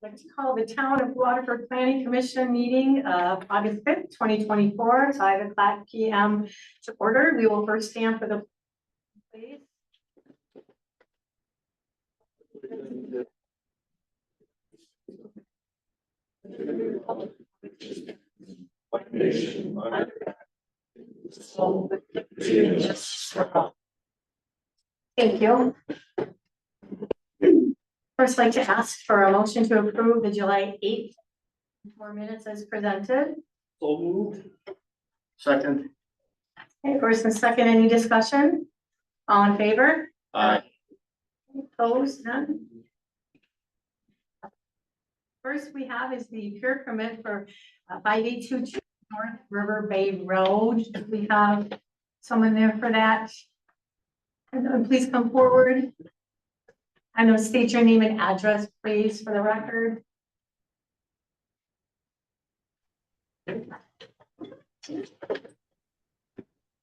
I'd like to call the Town of Waterford Planning Commission meeting of August 5th, 2024, 5 o'clock p.m. to order. We will first stand for the please. Thank you. First, I'd like to ask for a motion to approve the July 8th 4 minutes as presented. So moved. Second. Okay, first and second, any discussion? All in favor? Aye. Opposed? None. First we have is the pure permit for 5822 North River Bay Road. We have someone there for that. And please come forward. I know, state your name and address, please, for the record. Good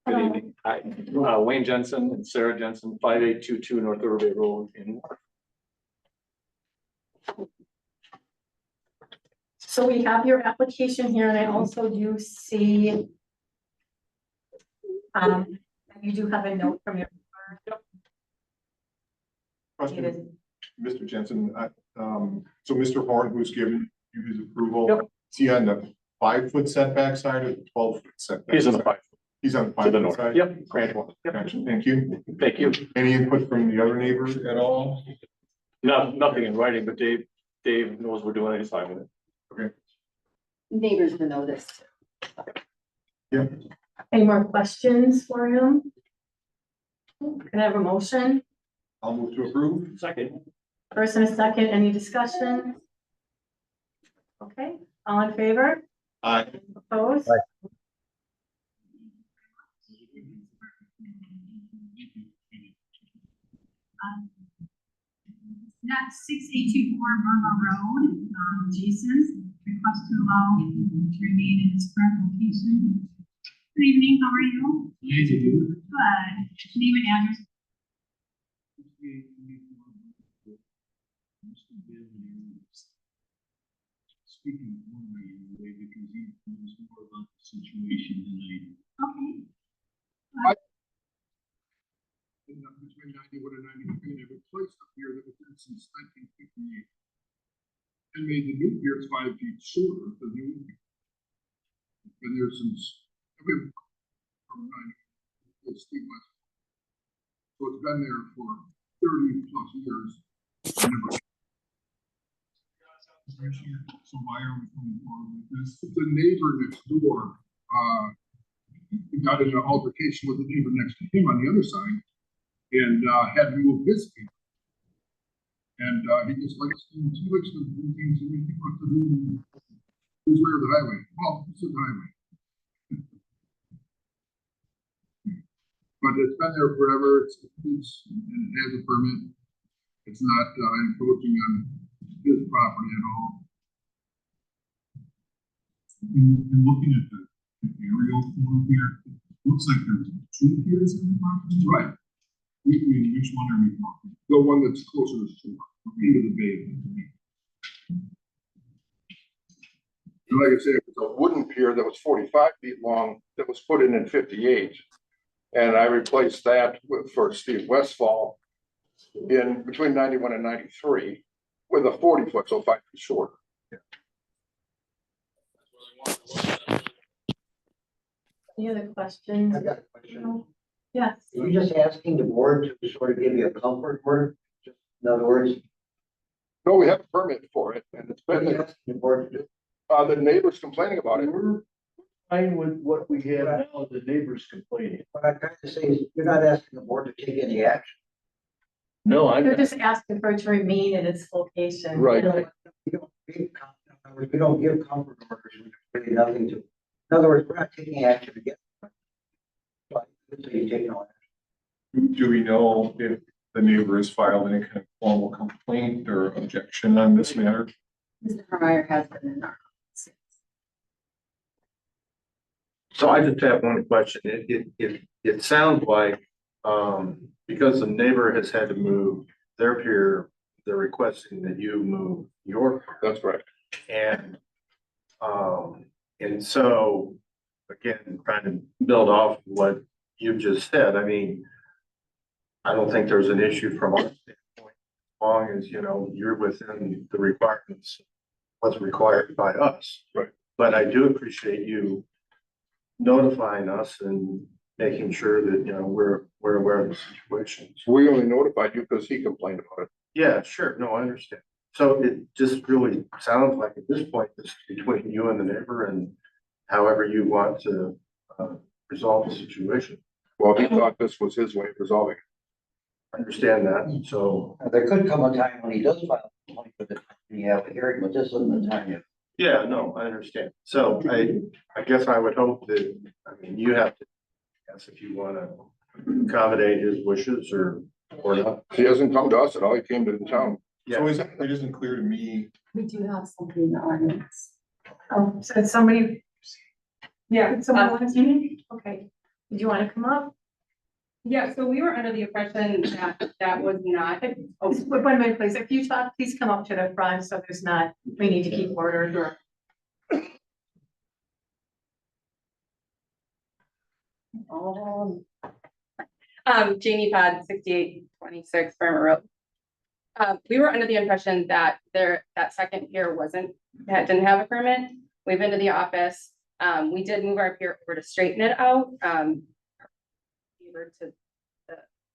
evening. Hi, Wayne Jensen and Sarah Jensen, 5822 North River Bay Road in. So we have your application here, and I also do see you do have a note from your. Question, Mr. Jensen, so Mr. Horn, who's given you his approval, Yep. is he on the 5-foot setback side or the 12-foot setback? He's on the side? 5 He's on the to the 5-foot north. side? Yep, grant one. Yep. Gotcha, thank you. Thank you. Any input from the other neighbors at all? Nothing in writing, but Dave knows we're doing it. He's fine with it. Neighbors will know this. Yeah. Any more questions for him? Can I have a motion? I'll move to approve. Second. First and a second, any discussion? Okay, all in favor? Aye. Opposed? Next, 6824 Burma Road, Jason, request to allow to remain in its current location. Good evening, how are you? Good. Name and address. Speaking for me in a way because he knows more about the situation than I do. Okay. Between 91 and 93, they replaced the pier that was there since 1958. And made the new pier 5 feet shorter than the old pier. Been there since, from 90, Steve West. So it's been there for 30 plus years. So why are we coming forward with this? The neighbor next door, got in an altercation with the neighbor next to him on the other side. And had to move his people. And he just likes to do things that we think what to do. His way or the highway. Well, it's the highway. But it's been there forever. It's and it has a permit. It's not encroaching on his property at all. And looking at the aerial photo here, it looks like there's 2 piers in the property. Right. Which one are we talking? The one that's closer to shore, into the bay. And like I said, it was a wooden pier that was 45 feet long that was put in 58. And I replaced that for Steve Westfall in between 91 and 93 with a 40-foot, so 5 feet shorter. Any other questions? I got a question. Yes. Are you just asking the board to sort of give you a comfort word? Just in other words, No, we have a permit for it, and it's what are been you asking the board to do? the neighbors complaining about it. We're fine with what we have now, the neighbors complaining. What I'm trying to say is, you're not asking the board to take any action. No, They're just asking for it to remain in its location. Right. We don't give comfort orders, we really nothing to. In other words, we're not taking action against. But you take no action. Do we know if the neighbor has filed any kind of formal complaint or objection on this matter? Mr. Meyer has been in our. So I just have one question. It sounds like, because the neighbor has had to move their pier they're requesting that you move your part. That's correct. And so, again, trying to build off what you just said, I mean, I don't think there's an issue from our standpoint, as long as, you know, you're within the requirements, what's required by us. Right. But I do appreciate you notifying us and making sure that, you know, we're aware of the situation. So we only notified you because he complained about it. Yeah, sure. No, I understand. So it just really sounds like at this point, this is between you and the neighbor and however you want to resolve the situation. Well, he thought this was his way of resolving it. I understand that. So, There could come a time when he does file a complaint with the time you have a hearing, but this isn't the time yet. yeah, no, I understand. So I guess I would hope that, I mean, you have to, guess if you want to accommodate his wishes or not. He hasn't come to us at all. He came to the town. So it isn't clear to me. We do have something in the ordinance. Oh, so somebody, Yeah, someone wants to, okay. Did you want to come up? yeah, so we were under the impression that that was not. Oh, wait 1 minute, please. If you talk, please come up to the front, so there's not, we need to keep order. Jamie Todd, 6826 Farmer Road. We were under the impression that that second pier didn't have a permit. We've been to the office. We did move our pier over to straighten it out. Over to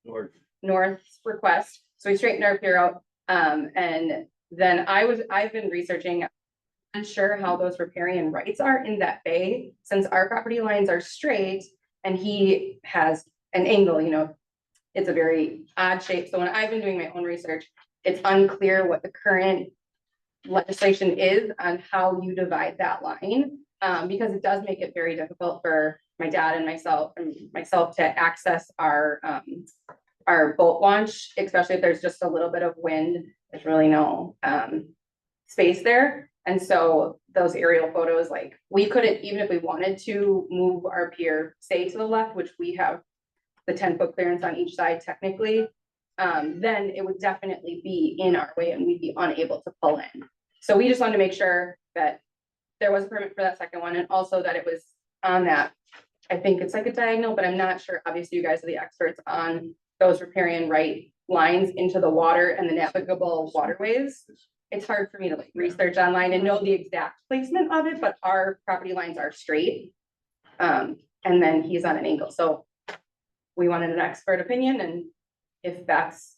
the north's request. So we straightened our pier out. And then I've been researching, unsure how those riparian rights are in that bay, since our property lines are straight and he has an angle, you know, it's a very odd shape. So when I've been doing my own research, it's unclear what the current legislation is on how you divide that line. Because it does make it very difficult for my dad and myself to access our boat launch, especially if there's just a little bit of wind. There's really no space there. And so those aerial photos, like we couldn't, even if we wanted to move our pier, say to the left, which we have the 10-foot clearance on each side technically, then it would definitely be in our way and we'd be unable to pull in. So we just wanted to make sure that there was a permit for that second one and also that it was on that. I think it's like a diagonal, but I'm not sure. Obviously, you guys are the experts on those riparian right lines into the water and the navigable waterways. It's hard for me to like research online and know the exact placement of it, but our property lines are straight. And then he's on an angle. So we wanted an expert opinion, and if that's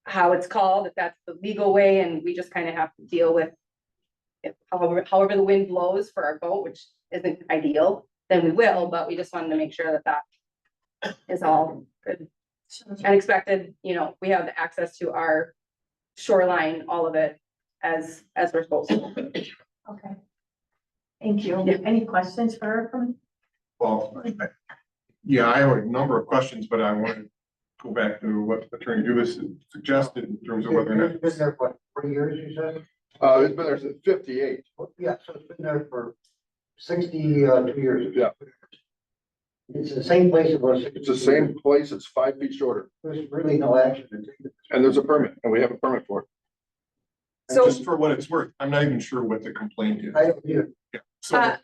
how it's called, if that's the legal way, and we just kind of have to deal with it, however the wind blows for our boat, which isn't ideal, then we will, but we just wanted to make sure that that is all good and expected. You know, we have the access to our shoreline, all of it as we're supposed to. Okay. Thank you. Yeah. Any questions for her from? Well, yeah, I have a number of questions, but I want to go back to what Attorney Dubus suggested in terms of whether or not. It's been there for 3 years, you said? It's been there since 58. Yeah, so it's been there for 62 years. Yeah. It's the same place it was. It's the same place. It's 5 feet shorter. There's really no action to take. And there's a permit, and we have a permit for it. So Just for what it's worth, I'm not even sure what the complaint is. I don't either. Yeah, so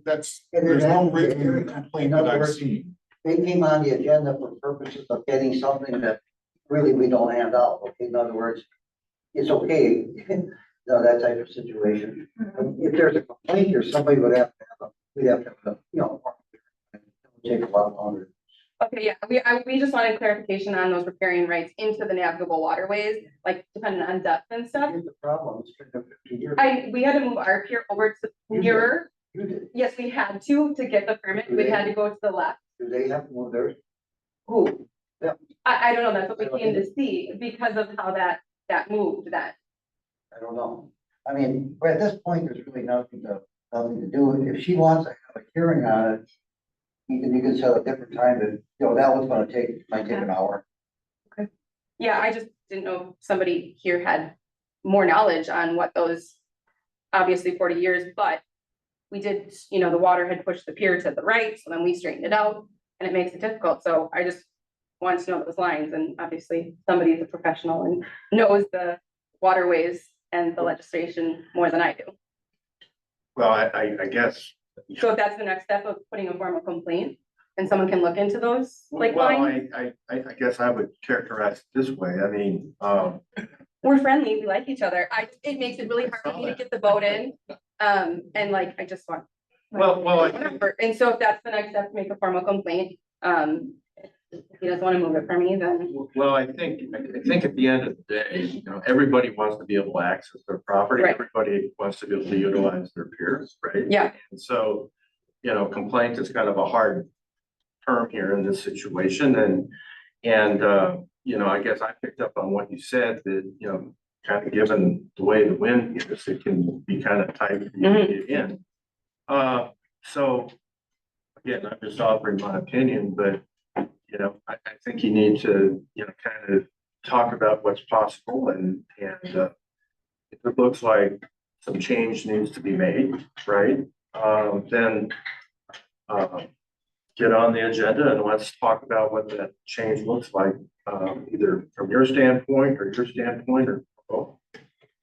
that's, And there's no then- written complaint that I've seen. They came on the agenda for purposes of getting something that really we don't hand out, okay? In other words, it's okay, no, that type of situation. If there's a complaint here, somebody would have to have we'd have to have, you know, it would take a lot longer. okay, yeah, we just wanted clarification on those riparian rights into the navigable waterways, like depending on depth and stuff. Here's the problem, it's been there 50 years. We had to move our pier over to You nearer. You did. Yes, we had to get the permit. We had to go to the left. Do they have to move theirs? Who? Yeah. I don't know. That's what we came to see because of how that moved that. I don't know. I mean, but at this point, there's really nothing to do. If she wants to have a hearing on it, you can set a different time to, you know, that was gonna might take an hour. Yeah, I just didn't know if somebody here had more knowledge on what those, obviously 40 years, but we did, you know, the water had pushed the pier to the right, so then we straightened it out and it makes it difficult. So I just wanted to know those lines, and obviously somebody's a professional and knows the waterways and the legislation more than I do. Well, I guess. So if that's the next step of putting a formal complaint and someone can look into those, like, Well, lines, I guess I would characterize it this way. I mean, we're friendly, we like each other. It makes it really hard for me to get the vote in. And like, I just want. well, I think, Whatever. And so if that's the next step, to make a formal complaint, if he doesn't want to move it for me, then. well, I think at the end of the day, you know, everybody wants to be able to access their property. Right. Everybody wants to be able to utilize their piers, right? Yeah. And so, you know, complaint is kind of a hard term here in this situation and, you know, I guess I picked up on what you said that, you know, kind of given the way the wind is, it can be kind of tight to get in. So again, I'm just offering my opinion, but you know, I think you need to, you know, kind of talk about what's possible and if it looks like some change needs to be made, right? Then get on the agenda and let's talk about what that change looks like, either from your standpoint or your standpoint or both.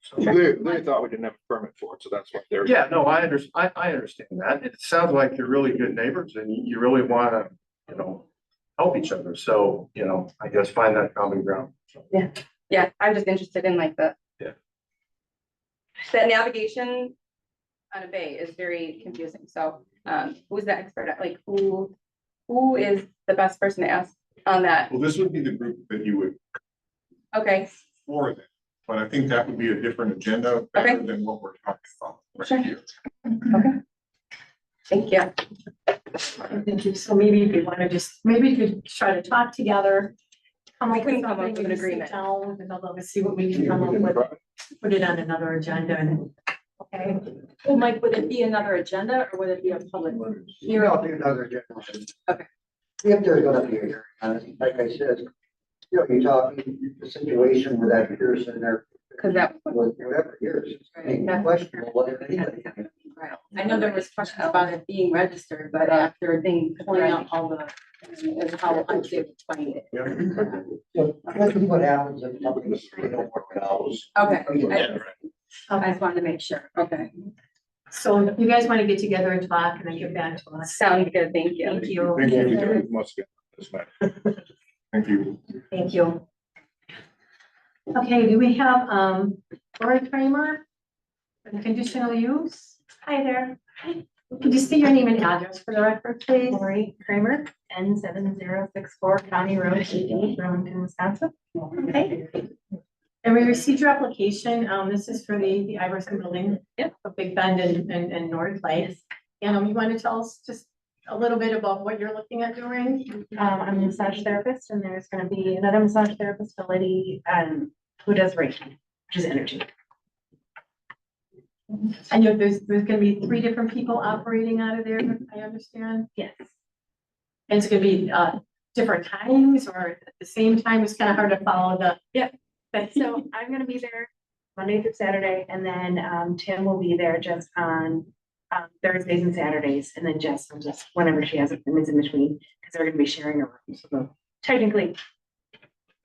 So, They thought we didn't have a permit for it, so that's what they're. yeah, no, I understand that. It sounds like you're really good neighbors and you really want to, you know, help each other. So, you know, I guess find that common ground. Yeah, I'm just interested in like Yeah. that navigation on a bay is very confusing. So, who's the expert at, like, who is the best person to ask on that? Well, this would be the group that you would Okay, for that, but I think that would be a different agenda better than what we're talking about. right Sure. here. thank you. Thank you. So maybe if you want to just, maybe we could try to talk together. We can come up with an maybe sit agreement. down and I'll see what we can come up with, put it on another agenda and, okay. Well, Mike, would it be another agenda or would it be a public? You know, do another general. Okay. If there's gonna be a hearing, and like I said, you know, you're talking the situation with that person there. Cause that, With whatever years, it's questionable whether anybody. Right. I know there was questions about it being registered, but after being pulling out all the, is how I did find it. So this is what happens if something don't work out. Okay. Yeah. I just wanted to make sure. Okay. So if you guys want to get together and talk and then get back to us. sounds good, thank you. Thank you. Thank you. We must get this matter. Thank you. Thank you. Okay, do we have, Lori Kramer? For the conditional use? Hi there. Could you state your name and address for the record, please? Lori Kramer, N7064 County Road 88, Burlington, Wisconsin. Okay. And we received your application. This is for the Iverson Building. Yep. Of Big Bend and North Place. And you want to tell us just a little bit about what you're looking at doing? I'm a massage therapist and there's gonna be another massage therapist, a lady, who does Reiki, which is energy. I know there's gonna be 3 different people operating out of there, I understand. Yes. And it's gonna be, different times or at the same time? It's kind of hard to follow the. Yep. So I'm gonna be there Monday through Saturday and then, Tim will be there just on, Thursdays and Saturdays. And then Jess will just, whenever she has appointments in between, because they're gonna be sharing a room. So technically,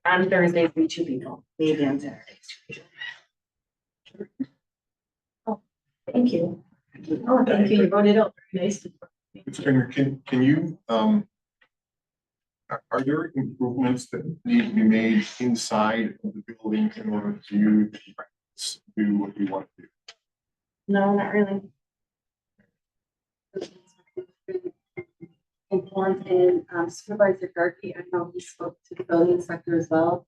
on Thursdays, be 2 people, maybe on Saturdays, 2 people. Thank you. Oh, thank you. You wrote it up very nicely. Mr. Kramer, can you, are there improvements that need to be made inside of the building in order for you to do what you want to do? No, not really. Informed in Supervisor Garkey, I know he spoke to the building inspector as well.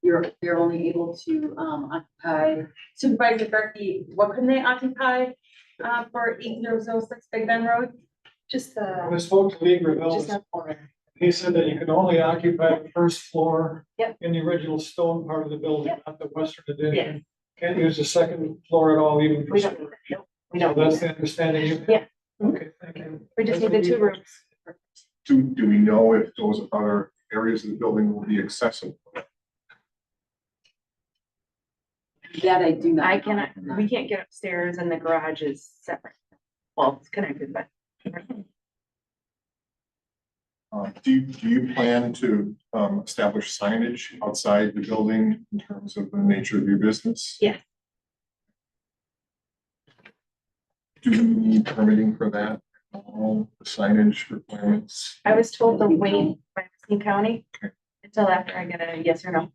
They're only able to occupy, Supervisor Garkey, what can they occupy for 8006 Big Bend Road? Just When I spoke to Lee Gravel, just not for it. he said that you can only occupy the first floor. Yep. In the original stone part of the building, Yep. not the western addition. Can't use the second floor at all, even for We don't, storage. no, we So don't. that's the understanding you. Yeah. Okay, thank you. We just That's need what the 2 rooms. Do we know if those other areas of the building will be accessible? That I do not. I cannot, we can't get upstairs and the garage is separate. Well, it's connected, but. Do you plan to establish signage outside the building in terms of the nature of your business? Yeah. Do you need permitting for that? All the signage requirements? I was told to wait by King County Okay. until after I get a yes or no.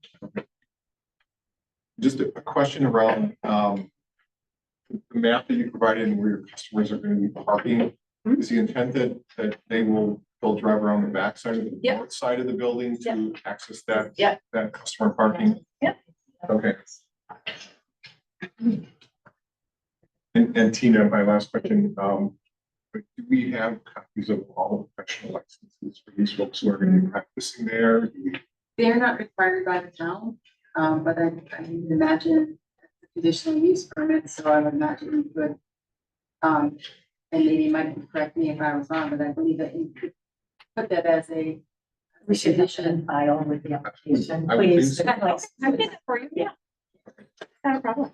Just a question around the map that you provided and where your customers are going to be parking. Is the intent that they'll drive around the backside of the Yeah. north side of the building to access that? Yeah. That customer parking? Yeah. Okay. And Tina, my last question, do we have copies of all the professional licenses for these folks who are going to be practicing there? They're not required by the town, but I can imagine it's a conditional use permit, so I would imagine we could. And maybe Mike can correct me if I was wrong, but I believe that you could put that as a. We should have it in file with the application, I would think please. so. I did it for you, yeah. Not a problem.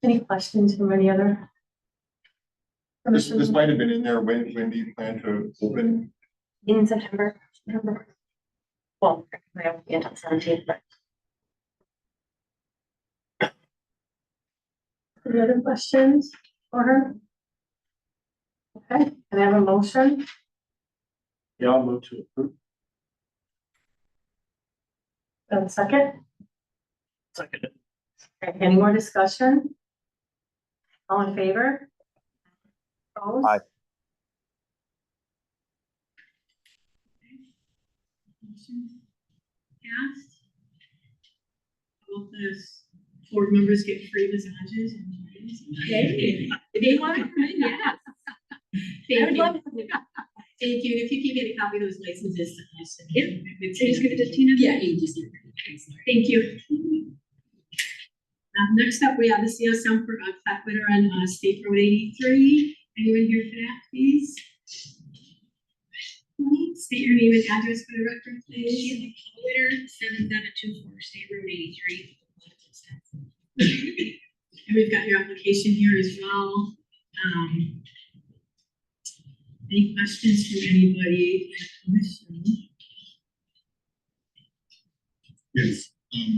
Any questions from any other? This might have been in there. When do you plan to open? In September. Well, I won't be until 17th, but Any other questions for her? Okay, can I have a motion? Yeah, I'll move to approve. And a second? Second. Okay, any more discussion? All in favor? Opposed? Aye. Passed. Both those board members get free massages and. Hey, if they want, yes. Thank you. Thank you. If you can get a copy of those licenses. Yeah. So just give it to Tina? Yeah, you just. Thank you. Next up, we have the CO sound for Clackwitter on State Road 83. Anyone here for that, please? State your name and address for the record, please. Clackwitter, 7724 State Road 83. And we've got your application here as well. Any questions from anybody? Yes,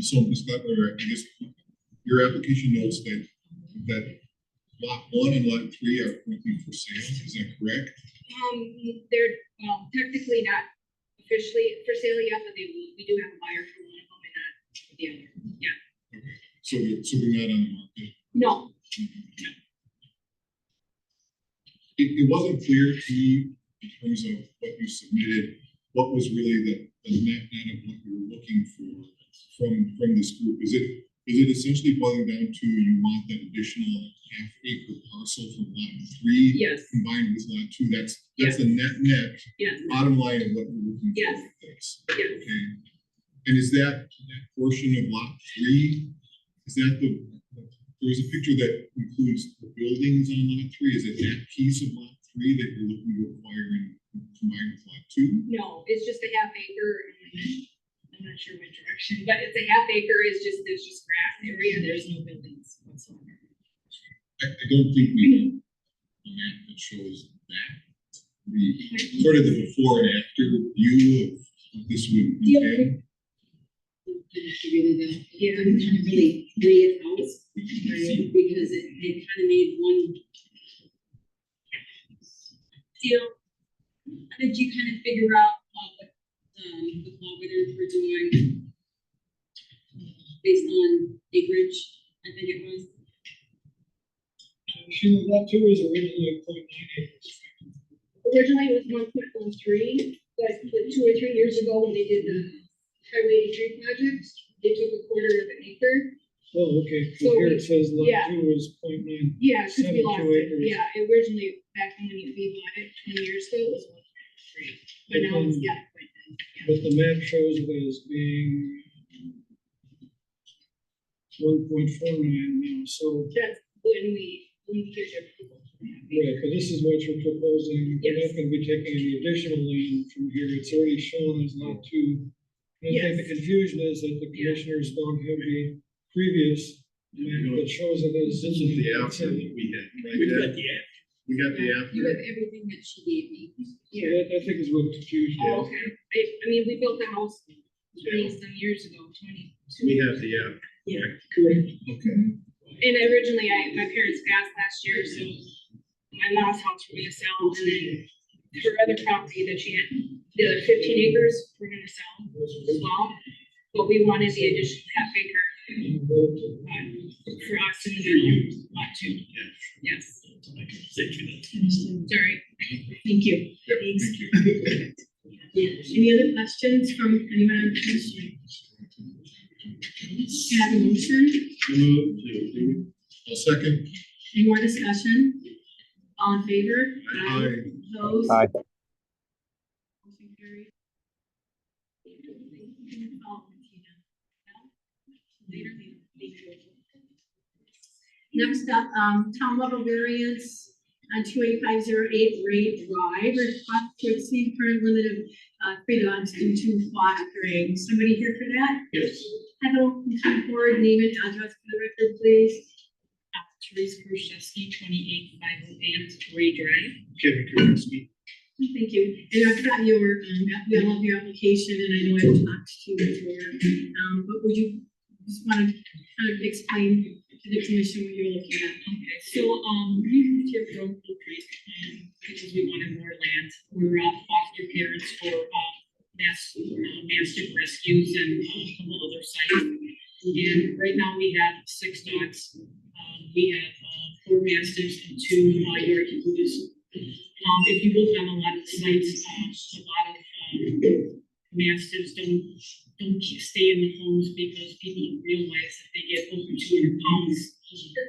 so Ms. Butler, I guess your application notes that lot 1 and lot 3 are currently for sale, is that correct? They're, well, technically not officially for sale yet, but we do have a buyer for one of them and not for the other. Yeah. Okay, so they're not on the market? No. It wasn't clear to me in terms of what you submitted, what was really the net of what you were looking for from this group. Is it essentially boiling down to you want that additional half-acre parcel from lot 3? Yes. Combined with lot 2, that's Yes. the net Yes. bottom line of what you're looking for Yes. with this. Yes. Okay, and is that portion of lot 3, is that there's a picture that includes the buildings on lot 3, is it that piece of lot 3 that you're looking to acquire and combine with lot 2? No, it's just a half acre. I'm not sure what direction, but it's a half acre. There's just grass area. There's no buildings whatsoever. I don't think we have a map that shows that. The sort of the before and after view of what this would entail. Yeah, I'm kind of really lay it out, right, because it kind of made one deal. How did you kind of figure out what the collaborators were doing based on acreage? I think it was. Lot 2 was originally 0.9 acres. Originally it was 1.13, but 2 or 3 years ago when they did the Highway 83 project, they took a quarter of an acre. Oh, okay, So here we- it says lot yeah. 2 was 0.9. Yeah, because we 72 lost it. acres. Yeah, originally back when we bought it 20 years ago, it was 1.3. But now it's, yeah. But the map shows it as being 1.49 now, so, That's when we get your approval. right, but this is what you're proposing. You're Yes. not gonna be taking any additional land from here, it's already shown as lot 2. And I think the confusion is that the commissioners don't have the previous map that shows it as. This is the after that we had. We got the app. We got the You after. have everything that she gave me. Yeah, I think is what confusion Oh, is. okay. I mean, we built the house 20-some years ago, 22. We have the, Yeah. Okay. And originally, my parents passed last year, so my mom's house we're gonna sell, and then her other property that she had, the other 15 acres, we're gonna sell as well. But we wanted the additional half acre for us in the middle lot too. Yes. Sorry. Thank you. Thanks. Any other questions from anyone on the commission? Can I have a motion? I'll second. Any more discussion? All in favor? Aye. Opposed? Aye. Motion carried. Next up, town level variance on 28508 Ray Drive, request to exceed current limit of 3 dogs due to fostering. Somebody here for that? Yes. Hello, come forward, name and address for the record, please. Therese Khrushchevsky, 28508 Ray Drive. Kevin Kuzinski. Thank you. And I've got your, we all have your application, and I know I've talked to you before. But would you just want to kind of explain to the commission what you're looking at? Okay, so, we moved here from Oak Creek, because we wanted more land. We were all foster parents for, mastiff rescues and, a couple other sites. And right now we have 6 dogs. We have, 4 mastiffs and 2, Yorkie Poodles. If you look on a lot of sites, a lot of, mastiffs don't stay in the homes because people don't realize that they get over 200 pounds.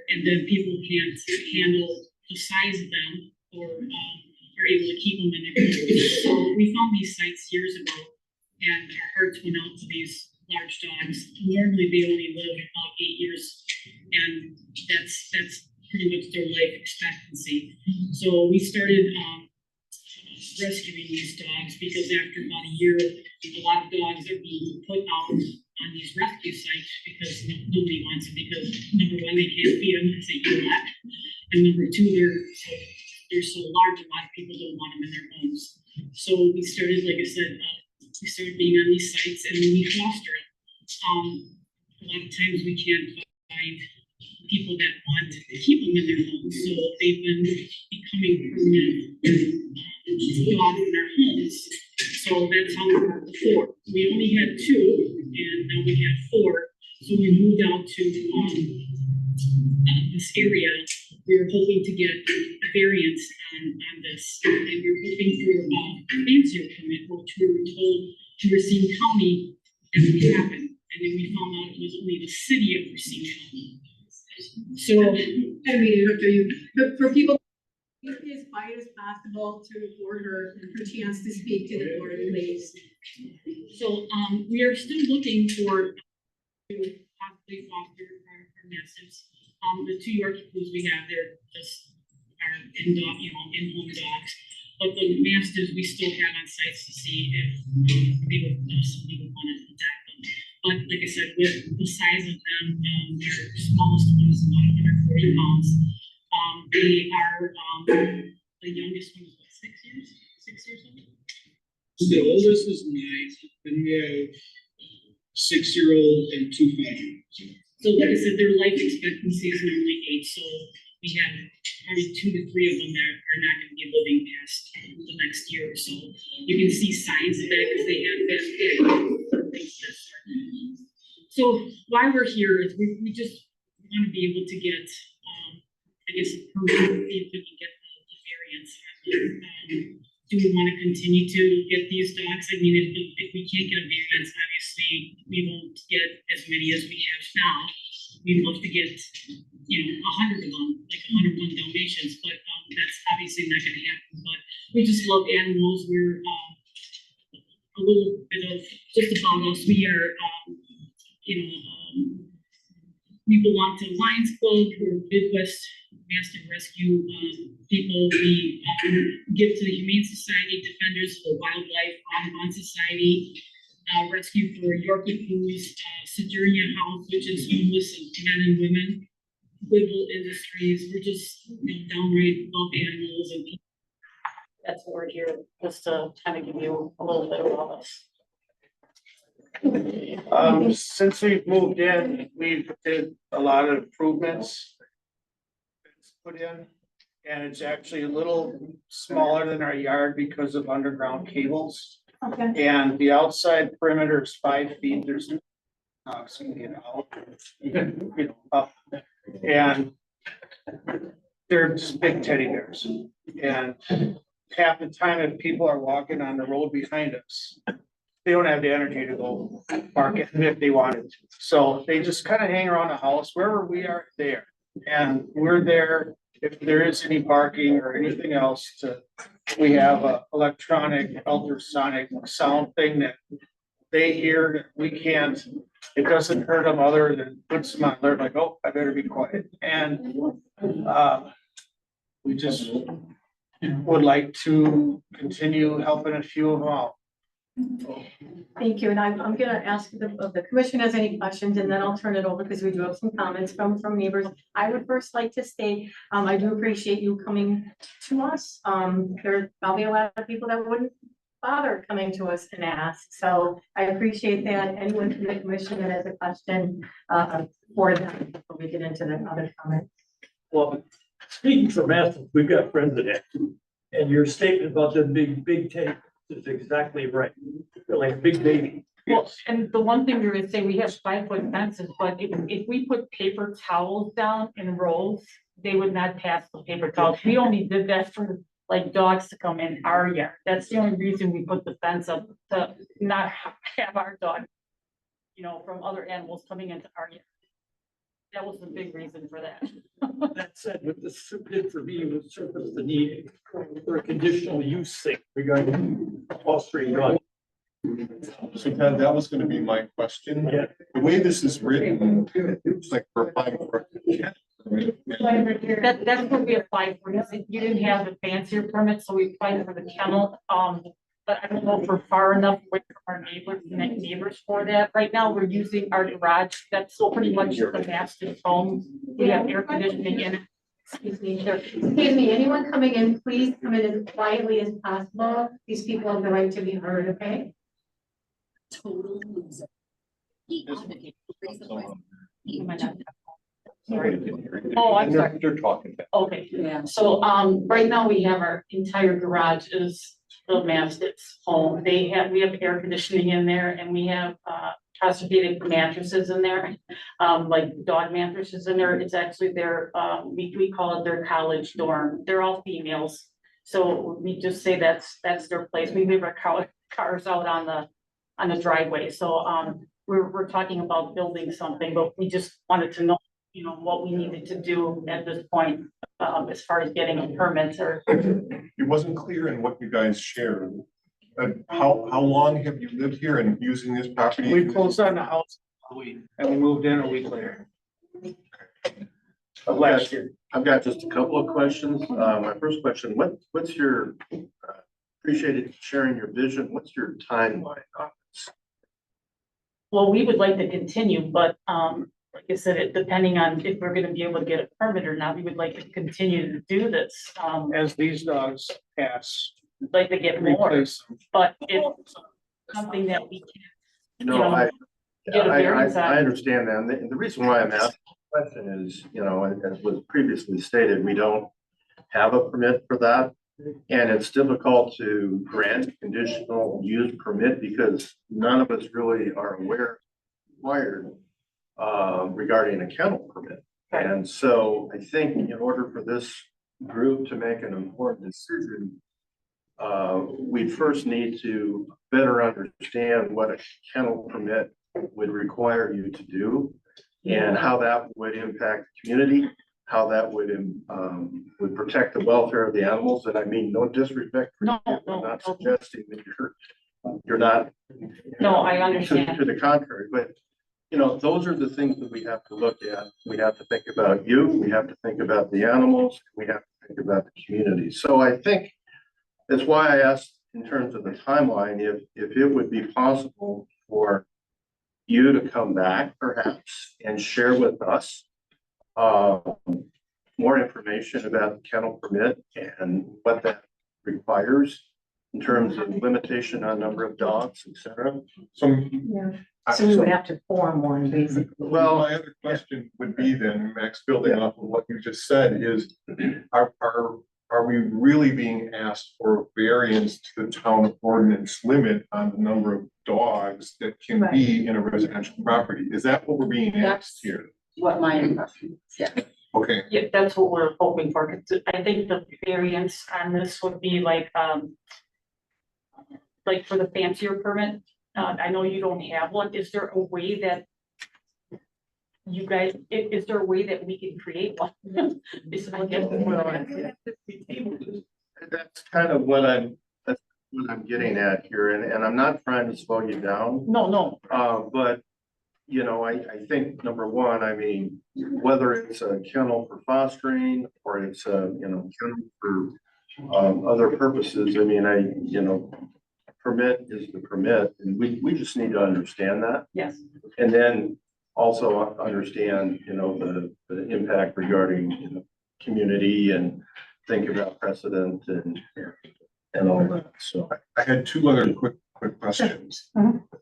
And then people can't handle the size of them or, are able to keep them in their homes. So we found these sites years ago and our hearts went out to these large dogs. Normally they only live about 8 years, and that's pretty much their life expectancy. So we started rescuing these dogs because after about a year, a lot of dogs are being put out on these rescue sites because nobody wants them, because number one, they can't feed them because they eat a lot, and number two, they're so large, a lot of people don't want them in their homes. So we started, like I said, we started being on these sites and then we foster it. A lot of times we can't find people that want to keep them in their homes, so they've been becoming permanent dogs in our homes. So that's how we got the 4. We only had 2, and now we have 4. So we moved out to this area. We were hoping to get a variance on this, and we were hoping for a fancier permit, which we were told to Racine County as would happen. And then we found out it was only the city of Racine County. So, I don't mean to interrupt you, but for people, be as quiet as possible to afford her chance to speak to the board, please. so, we are still looking for to possibly foster our mastiffs. The 2 Yorkie Poodles we have, they're just our in-home dogs. But the mastiffs we still have on sites to see if somebody would want to adopt them. But like I said, with the size of them, their smallest one is about 140 pounds. They are, the youngest one is what, 6 years? 6 years old? The oldest is 9, then we have 6-year-old and 2 5-year-olds. So like I said, their life expectancy is normally 8, so we have probably 2 to 3 of them that are not going to be living past the next year or so. You can see signs of that because they have that things that sort. So why we're here is we just want to be able to get, I guess, a permit, if we can get the variance. Do we want to continue to get these dogs? I mean, if we can't get a variance, obviously we won't get as many as we have now. We'd love to get, 100 of them, like 101 Dalmatians, but that's obviously not going to happen. But we just love animals. We're a little bit of just about us. We are, we belong to Lions Club. We're Midwest Mastiff Rescue people. We give to the Humane Society, Defenders of the Wildlife, Audubon Society, Rescue for Yorkie Poodles, Sojourner House, which is homeless men and women, Goodwill Industries. We're just downright love animals and people. that's what we're here, just to kind of give you a little bit of all this. Since we've moved in, we've did a lot of improvements. It's put in, and it's actually a little smaller than our yard because of underground cables. Okay. And the outside perimeter is 5 feet, there's no dogs can get out, even, you know, up. And they're just big teddy bears. And half the time if people are walking on the road behind us, they don't have the energy to go park it if they wanted to. So they just kind of hang around the house, wherever we are there. And we're there if there is any barking or anything else we have a electronic ultrasonic sound thing that they hear that we can't, it doesn't hurt them other than puts them on alert, like, oh, I better be quiet. And, we just would like to continue helping a few of them out. Thank you, and I'm gonna ask if the commission has any questions, and then I'll turn it over because we do have some comments from neighbors. I would first like to state, I do appreciate you coming to us. There's probably a lot of people that wouldn't bother coming to us and ask, so I appreciate that. Anyone from the commission that has a question, for them, before we get into the other comments. Well, speaking for Maston, we've got friends of that. And your statement about the big tank is exactly right. They're like a big baby. Well, and the one thing we would say, we have 5-foot fences, but if we put paper towels down in rows, they would not pass the paper towels. We only did that for like dogs to come in our yard. That's the only reason we put the fence up, to not have our dog, you know, from other animals coming into our yard. That was the big reason for that. That said, what this did for me was surface the need for a conditional use thing regarding fostering dogs. So Ted, that was gonna be my question. Yeah. The way this is written, it's like we're applying for. That's what we applied for. You didn't have the fancier permit, so we applied for the kennel. But I don't know if we're far enough with our neighbors for that. Right now, we're using our garage. That's pretty much the master's home. We have air conditioning in it. Excuse me, anyone coming in, please come in as quietly as possible. These people have the right to be heard, okay? Total loser. Oh, I'm sorry. They're talking. Okay, yeah. So, right now we have our entire garage is the Mastiff's home. We have air conditioning in there, and we have, orthopedic mattresses in there, like dog mattresses in there. It's actually their, we call it their college dorm. They're all females. So we just say that's their place. We leave our cars out on the driveway. So, we're talking about building something, but we just wanted to know, you know, what we needed to do at this point, as far as getting a permit or. It wasn't clear in what you guys shared. How long have you lived here and using this property? We closed on the house a week and we moved in a week later. Of last year. I've got just a couple of questions. My first question, what's your, appreciated sharing your vision. What's your timeline on this? Well, we would like to continue, but, like I said, it depending on if we're gonna be able to get a permit or not, we would like to continue to do this. As these dogs pass. Like to get more, Replace them. but it's something that we can. No, I Get a variance on. understand that. And the reason why I'm asking the question is, you know, as was previously stated, we don't have a permit for that. And it's difficult to grant conditional use permit because none of us really are aware required regarding a kennel permit. And so I think in order for this group to make an important decision, we'd first need to better understand what a kennel permit would require you to do and how that would impact the community, how that would protect the welfare of the animals. And I mean, no disrespect. No, I'm no, not no. suggesting that you're not. No, I understand. To the contrary, but you know, those are the things that we have to look at. We have to think about you, we have to think about the animals, we have to think about the community. So I think that's why I asked in terms of the timeline, if it would be possible for you to come back perhaps and share with us more information about the kennel permit and what that requires in terms of limitation on number of dogs, et cetera. So. Yeah. So we would have to form one, basically. Well, my other question would be then, Max, building off of what you just said, is are we really being asked for a variance to the town ordinance limit on the number of dogs that can be in a residential property? Is that what we're being asked here? What my impression is, yeah. Okay, Yeah, that's what we're hoping for. I think the variance on this would be like for the fancier permit. I know you don't have one. Is there a way that you guys, is there a way that we can create one? That's kind of what I'm getting at here, and I'm not trying to slow you down. No. But, you know, I think number one, I mean, whether it's a kennel for fostering or it's a, you know, kennel for other purposes, I mean, permit is the permit, and we just need to understand that. Yes. And then also understand, the impact regarding, community and think about precedent and all that, so. I had two other quick questions.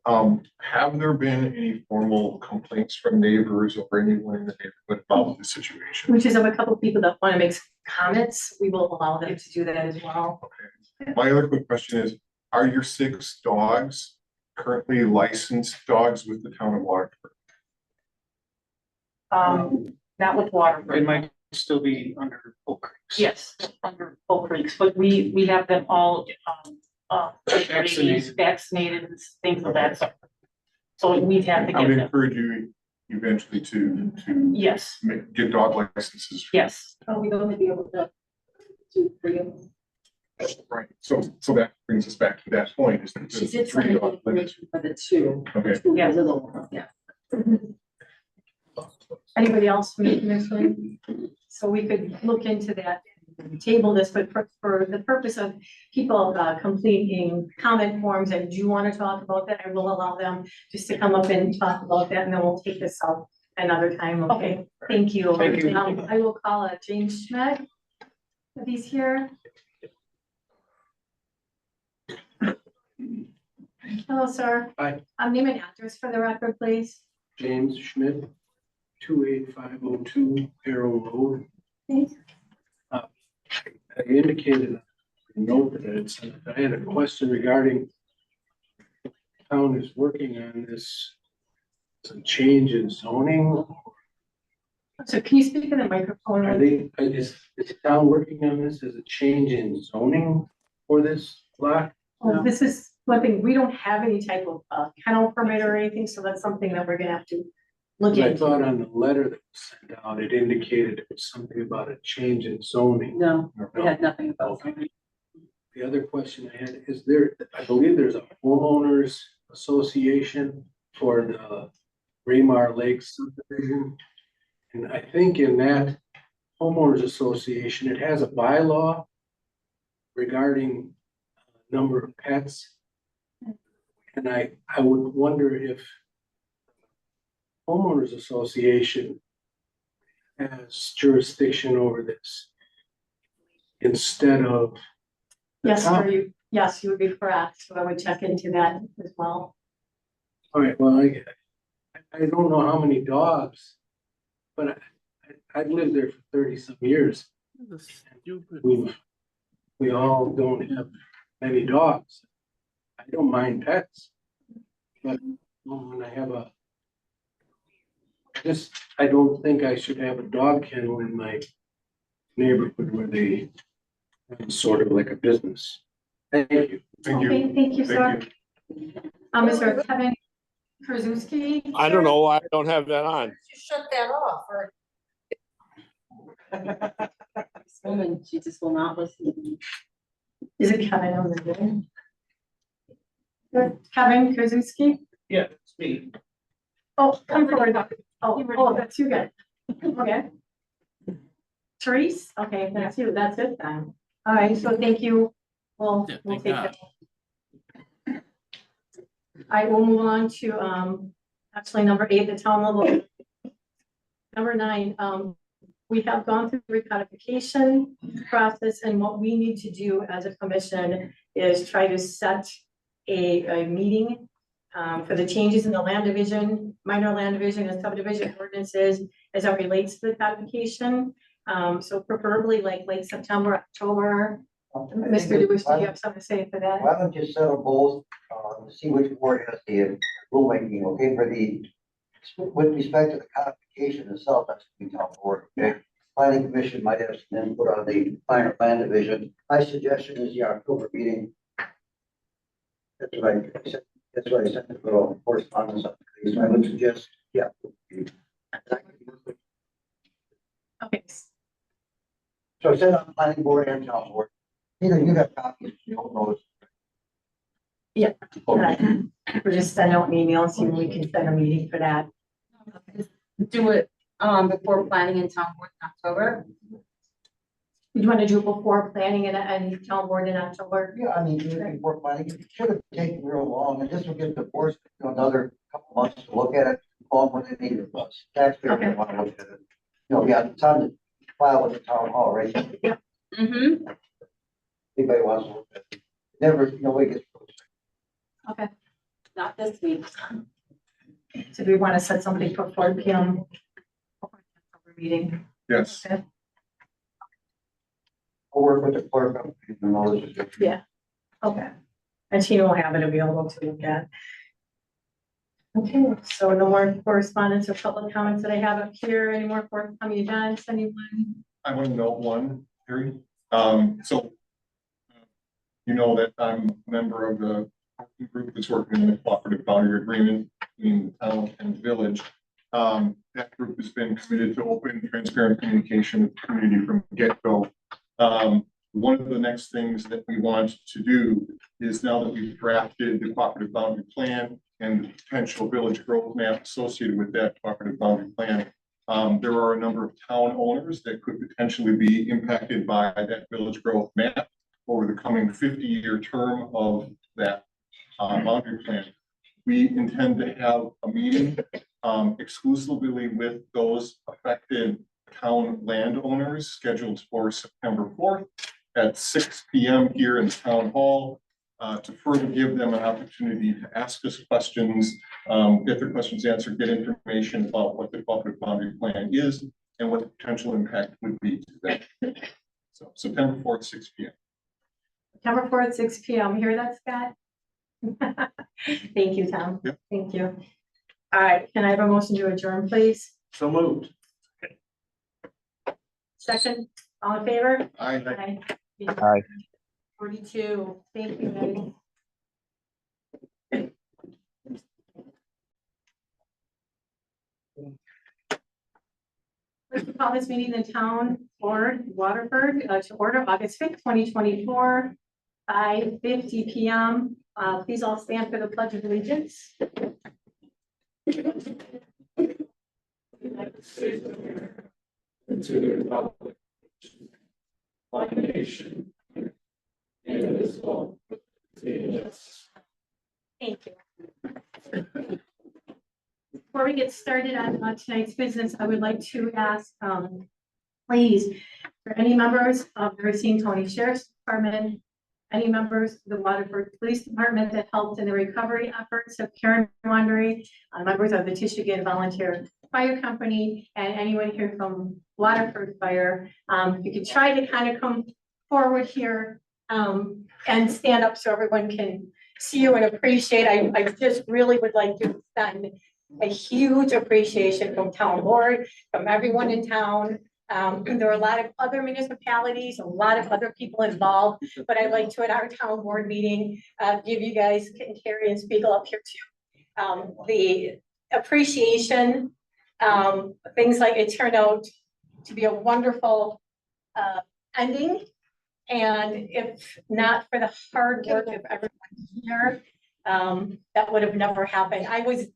Have there been any formal complaints from neighbors or anyone in the neighborhood about the situation? Which is of a couple of people that want to make comments, we will allow them to do that as well. Okay. My other quick question is, are your 6 dogs currently licensed dogs with the town of Waterford? Not with Waterford. It might still be under Oak Creek. Yes, under Oak Creeks, but we have them all vaccinated and things of that sort. So we'd have to I get would them. encourage you eventually to Yes, get dog licenses. yes. Are we going to be able to do 3 of them? Right, so that brings us back to that point, is that She there's did 3 send me dog limit. information for the 2. Okay. Yeah. Little ones, yeah. Anybody else from the commission? So we could look into that, table this, but for the purpose of people completing comment forms and do want to talk about that, I will allow them just to come up and talk about that, and then we'll take this up another time, okay? Thank you. Thank you. I will call James Schmidt, if he's here. Hello, sir. Hi. Name and address for the record, please. James Schmidt, 28502 Arrow Road. Thanks. I indicated a note that I had a question regarding the town is working on this. It's a change in zoning. So can you speak in the microphone? Is the town working on this as a change in zoning for this lot? Well, this is one thing, we don't have any type of kennel permit or anything, so that's something that we're gonna have to look I into. thought on the letter that was sent out, it indicated it was something about a change in zoning. No, we had nothing about Okay. something. The other question I had is I believe there's a homeowners association for the Raymar Lakes subdivision. And I think in that homeowners association, it has a bylaw regarding number of pets. And I would wonder if homeowners association has jurisdiction over this instead of the Yes, town. yes, you would be correct, so I would check into that as well. All right, well, I don't know how many dogs, but I've lived there for 30 some years. We all don't have many dogs. I don't mind pets. But when I have I don't think I should have a dog kennel in my neighborhood where they have sort of like a business. Thank you. Okay, thank you, sir. Mr. Kevin Krasuski? I don't know why I don't have that on. Shut that off, or? This woman, she just will not listen. Is it Kevin on the video? Good. Kevin Krasuski? Yeah, it's me. Oh, come forward. Oh, that's you guys. Okay. Therese? Okay, that's you. That's it then. All right, so thank you. We'll take that. I will move on to, actually number 8, the town level. Number 9, we have gone through the recodification process, and what we need to do as a commission is try to set a meeting for the changes in the land division, minor land division and subdivision ordinances as it relates to the codification. So preferably like late September, October. Mr. Lewis, do you have something to say for that? Why don't you settle both, to see which board has the rulemaking, okay, for the, with respect to the codification itself, that's the town board, okay? Planning commission might have some input on the minor plan division. My suggestion is the October meeting. That's what I said, that's what I sent the little correspondence up, so I would suggest, yeah. Okay. So send on planning board and town board. You know, you have copies, you don't know. Yeah. We'll just send out an email, so we can set a meeting for that. Do it, before planning in town board in October. You want to do it before planning and town board in October? Yeah, I mean, even before planning, it shouldn't take real long, and this will give the board, another couple months to look at it, on when they need it, but taxpayers don't want to look at it. You know, we have time to file with the town hall, right? Mm-hmm. Anybody wants to look at it. Never, nobody gets. Okay, Not this week. so do we want to set something for 4 p.m. meeting? Yes. Okay. I'll work with the clerk. Yeah, okay. And Tina will have it available to look at. Okay, so no more correspondence or public comments that I have up here. Any more forthcoming events, anyone? I want to note one, Harry. You know that I'm a member of the working group that's working in the cooperative boundary agreement between the town and the village. That group has been committed to open, transparent communication with the community from the get-go. One of the next things that we want to do is, now that we've drafted the cooperative boundary plan and the potential village growth map associated with that cooperative boundary plan, there are a number of town owners that could potentially be impacted by that village growth map over the coming 50-year term of that boundary plan. We intend to have a meeting exclusively with those affected town landowners scheduled for September 4th at 6 p.m. here in town hall, to further give them an opportunity to ask us questions, get their questions answered, get information about what the cooperative boundary plan is and what the potential impact would be to them. So September 4th, 6 p.m. September 4th, 6 p.m. Hear that, Scott? Thank you, Tom. Yep. Thank you. All right, can I have a motion to adjourn, please? So moved. Second, all in favor? Aye. Aye. 42, thank you, guys. Let's call this meeting in town board, Waterford, to order August 5th, 2024, 5:50 p.m. Please all stand for the Pledge of Allegiance. And to the republic, one nation, indivisible, with Thank you. Before we get started on tonight's business, I would like to ask, please, for any members of the Racine County Sheriff's Department, any members of the Waterford Police Department that helped in the recovery efforts of Karen Wandery, members of the Michigan Volunteer Fire Company, and anyone here from Waterford Fire, if you could try to kind of come forward here and stand up so everyone can see you and appreciate. I just really would like to extend a huge appreciation from town board, from everyone in town. There are a lot of other municipalities, a lot of other people involved, but I'd like to, at our town board meeting, give you guys, Carrie and Spiegel up here too, the appreciation. Things like it turned out to be a wonderful ending. And if not for the hard work of everyone here, that would have never happened. I was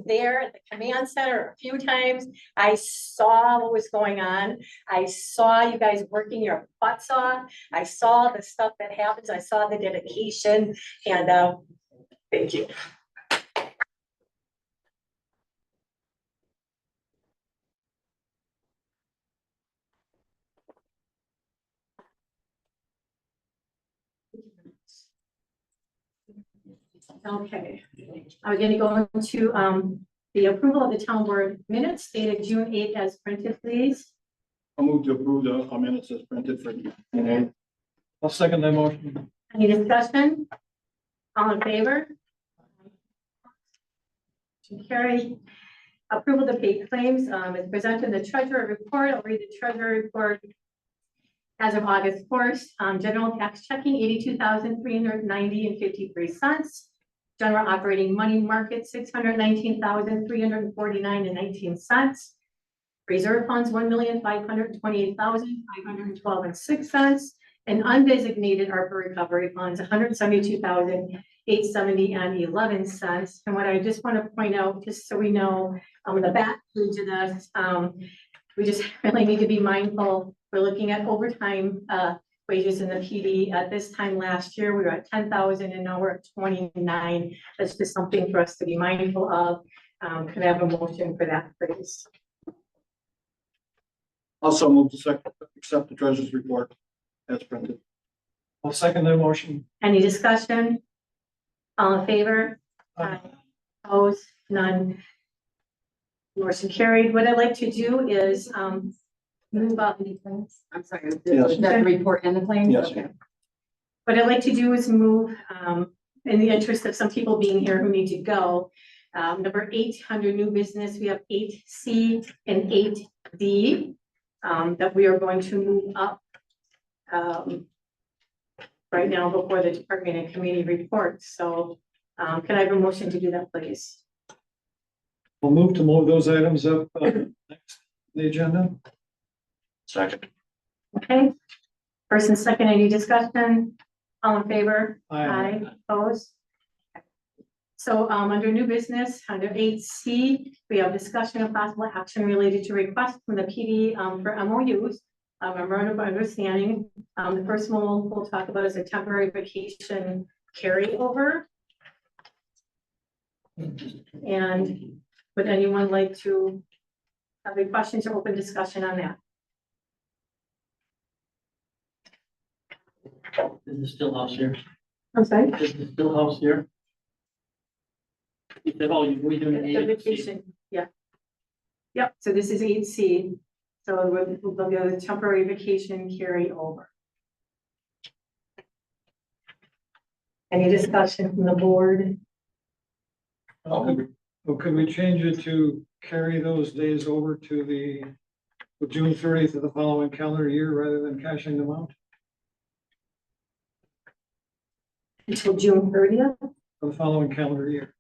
there at the command center a few times. I saw what was going on. I saw you guys working your butts off. I saw the stuff that happens. I saw the dedication, and thank you. Okay, I'm gonna go into, the approval of the town board minutes dated June 8th as printed, please. I'll move to approve the minutes as printed for. I'll second that motion. Any discussion? All in favor? Motion carried. Approval to pay claims, is presented in the treasurer report. I'll read the treasurer report. As of August 1st, general tax checking, 82,390.53. General operating money market, 619,349.19. Reserve funds, 1,528,512.06. And undesignated ARPA recovery funds, 172,870.11. And what I just want to point out, just so we know, on the back page of this, we just really need to be mindful. We're looking at overtime wages in the PD. At this time last year, we were at 10,000 and now we're at 29. That's just something for us to be mindful of. Can I have a motion for that, please? Also move to accept the treasurer's report as printed. I'll second that motion. Any discussion? All in favor? Aye. Opposed? None. Motion carried. What I'd like to do is move up. I'm sorry, Yes. that report and the claims? Yes. Okay. What I'd like to do is move, in the interest of some people being here who need to go. Number 8 under new business, we have 8C and 8D that we are going to move up right now before the department and committee reports. So can I have a motion to do that, please? We'll move those items up next on the agenda. Second. Okay. First and second, any discussion? All in favor? Aye. Opposed? So, under new business, under 8C, we have discussion of possible action related to requests from the PD, for MOUs, memorandum of understanding. The first one we'll talk about is a temporary vacation carryover. And would anyone like to have any questions or open discussion on that? Is the still house here? I'm sorry? Is the still house here? You said, oh, we doing The an vacation, yeah. Yep, so this is 8C, so we'll go to temporary vacation carry over. Any discussion from the board? Could we change it to carry those days over to the June 30th of the following calendar year rather than cashing them out? Until June 30th? For the following calendar year.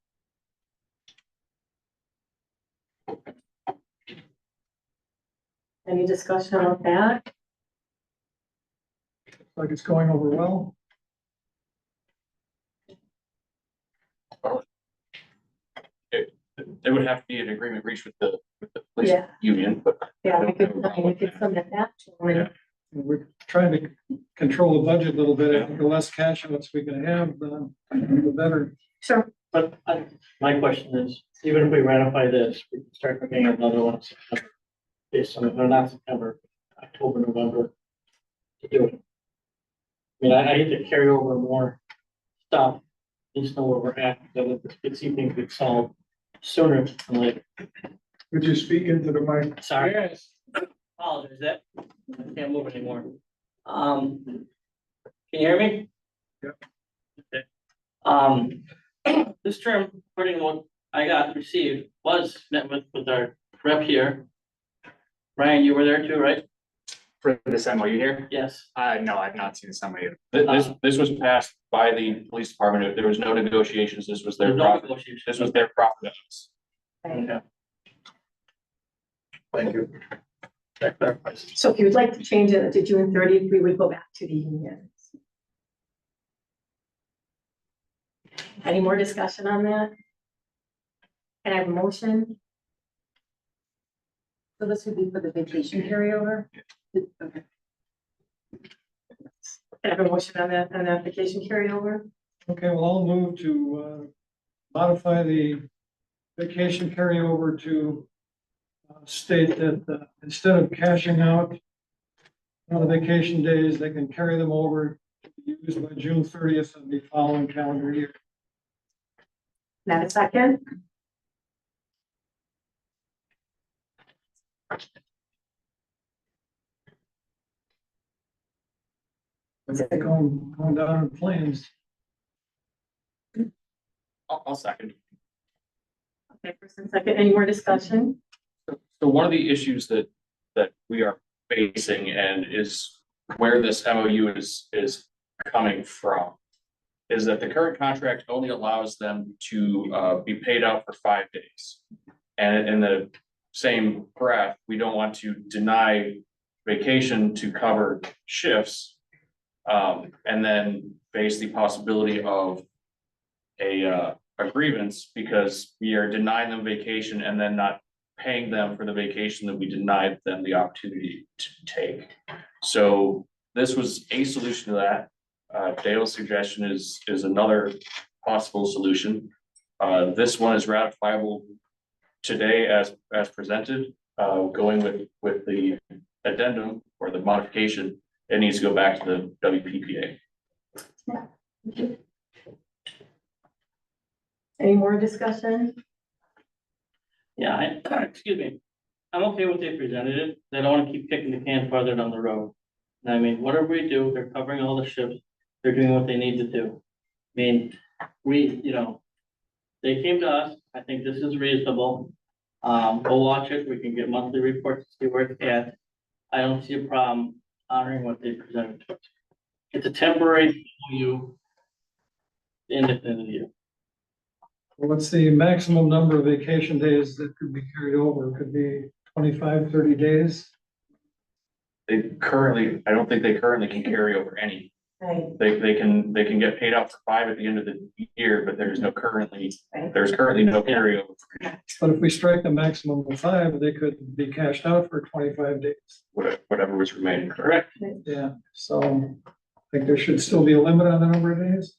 Any discussion about that? Like it's going over well. There would have to be an agreement reached with the police Yeah. union, but. Yeah, we could submit that. Yeah. We're trying to control the budget a little bit. I think the less cash outs we can have, the better. Sure. But my question is, even if we ratify this, we can start looking at another one in September. Based on, or not September, October, November to do it. I mean, I hate to carry over more stuff, at least know where we're at, so that we see things get solved sooner than later. Would you speak into the mic? Sorry. Apologize, that, I can't move anymore. Can you hear me? Yep. Okay. This term, according to what I got received, was met with our rep here. Ryan, you were there too, right? For this MOU here? Yes. No, I've not seen this MOU. This was passed by the police department. There was no negotiations. This was their There's no profit. negotiation. This was their profit. Okay. Thank you. That clarifies. So if you would like to change it to June 30th, we would go back to the unions. Any more discussion on that? Can I have a motion? So this would be for the vacation carryover? Okay. Can I have a motion on that vacation carryover? Okay, well, I'll move to modify the vacation carryover to state that instead of cashing out on the vacation days, they can carry them over to be used by June 30th of the following calendar year. Can I have a second? Going down in flames. I'll second. Okay, first and second, any more discussion? So one of the issues that we are facing and is where this MOU is coming from is that the current contract only allows them to be paid out for 5 days. And in the same breath, we don't want to deny vacation to cover shifts. And then face the possibility of a grievance because we are denying them vacation and then not paying them for the vacation that we denied them the opportunity to take. So this was a solution to that. Dale's suggestion is another possible solution. This one is ratifiable today as presented, going with the addendum or the modification. It needs to go back to the WPPA. Any more discussion? Yeah, excuse me. I'm okay with they presented it. They don't wanna keep kicking the can farther down the road. And I mean, whatever we do, they're covering all the shifts. They're doing what they need to do. I mean, they came to us. I think this is reasonable. We'll watch it. We can get monthly reports to see where it's at. I don't see a problem honoring what they presented to us. It's a temporary MOU. In the end of the year. What's the maximum number of vacation days that could be carried over? Could be 25, 30 days? I don't think they currently can carry over any. Right. They can get paid out for 5 at the end of the year, but there's currently no carryover. But if we strike the maximum of 5, they could be cashed out for 25 days. Whatever was remaining, correct? Yeah, so I think there should still be a limit on the number of days.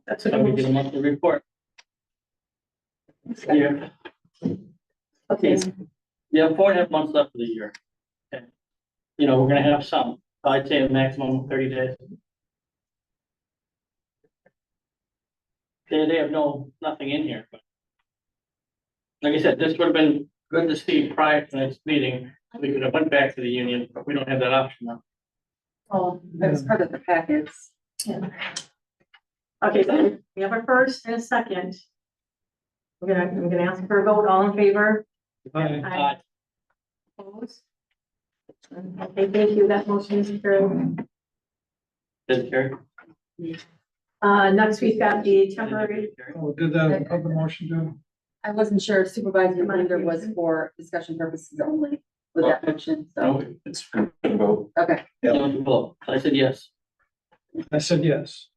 That's it. We get a monthly report. Yeah. Okay. You have 4.5 months left of the year. Okay. We're gonna have some. I'd say a maximum of 30 days. They have nothing in here, but. Like I said, this would have been good to see prior to next meeting. We could have went back to the union, but we don't have that option now. Oh, that's part of the package. Yeah. Okay, so we have a first and a second. I'm gonna ask for a vote, all in favor? Aye. Opposed? Okay, thank you, that motion is carried. Did carry? Next we've got the temporary, Oh, did that other motion do? I wasn't sure if Supervisor Linder was for discussion purposes only with that motion, so, No, it's for the vote. okay. I said yes. I said yes.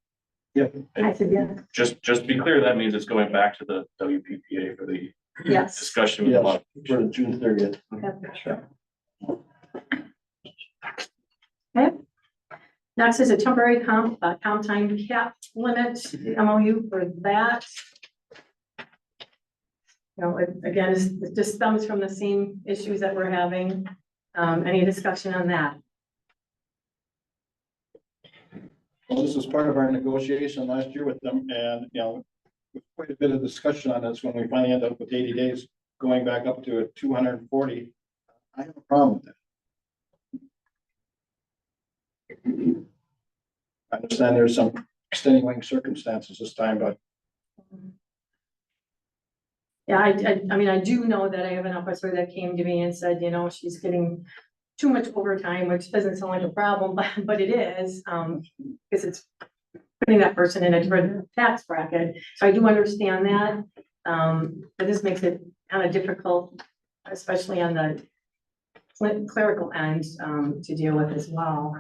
I said yes. Just to be clear, that means it's going back to the WPPA for the Yes. discussion with the mod. For June 30th. Okay. Next is a temporary comp time cap limit, MOU for that. Again, it just stems from the same issues that we're having. Any discussion on that? Well, this was part of our negotiation last year with them and, with quite a bit of discussion on this when we finally ended up with 80 days, going back up to 240. I have a problem with that. I understand there's some extenuating circumstances this time, but Yeah, I mean, I do know that I have an officer that came to me and said, she's getting too much overtime, which doesn't sound like a problem, but it is, because it's putting that person in a different tax bracket. So I do understand that. But this makes it kind of difficult, especially on the clerical end, to deal with as well.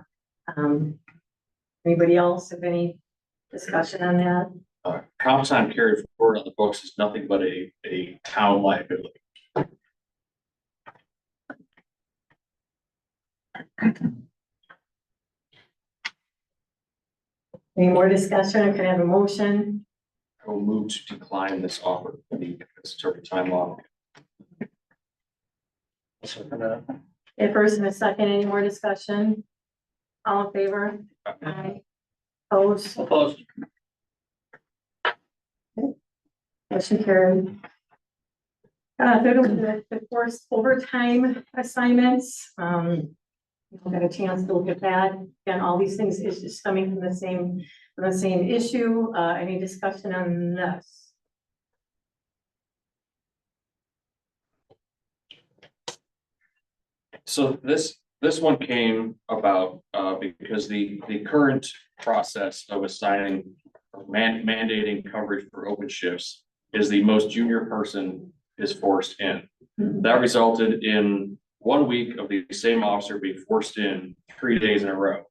Anybody else have any discussion on that? Comp time carried forward on the books is nothing but a town liability. Any more discussion? Can I have a motion? I will move to decline this offer for the circuit time law. A first and a second, any more discussion? All in favor? Aye. Opposed? Opposed. Motion carried. Third of the forced overtime assignments, we got a chance to look at that. Again, all these things is just coming from the same issue. Any discussion on this? So this one came about, because the current process of assigning or mandating coverage for open shifts is the most junior person is forced in. That resulted in 1 week of the same officer being forced in 3 days in a row,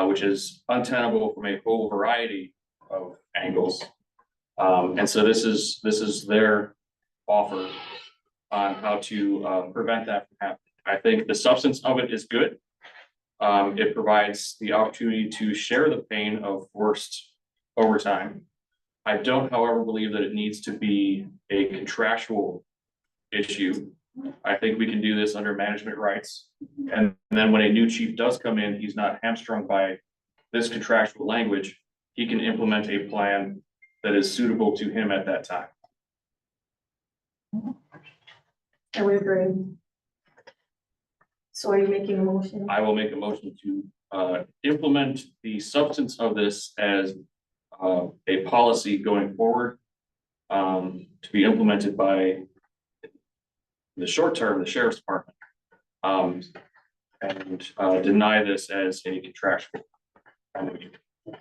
which is untenable from a whole variety of angles. And so this is their offer on how to prevent that from happening. I think the substance of it is good. It provides the opportunity to share the pain of forced overtime. I don't, however, believe that it needs to be a contractual issue. I think we can do this under management rights. And then when a new chief does come in, he's not hamstrung by this contractual language. He can implement a plan that is suitable to him at that time. I would agree. So are you making a motion? I will make a motion to implement the substance of this as a policy going forward, to be implemented by in the short term, the sheriff's department, and deny this as a contractual. Can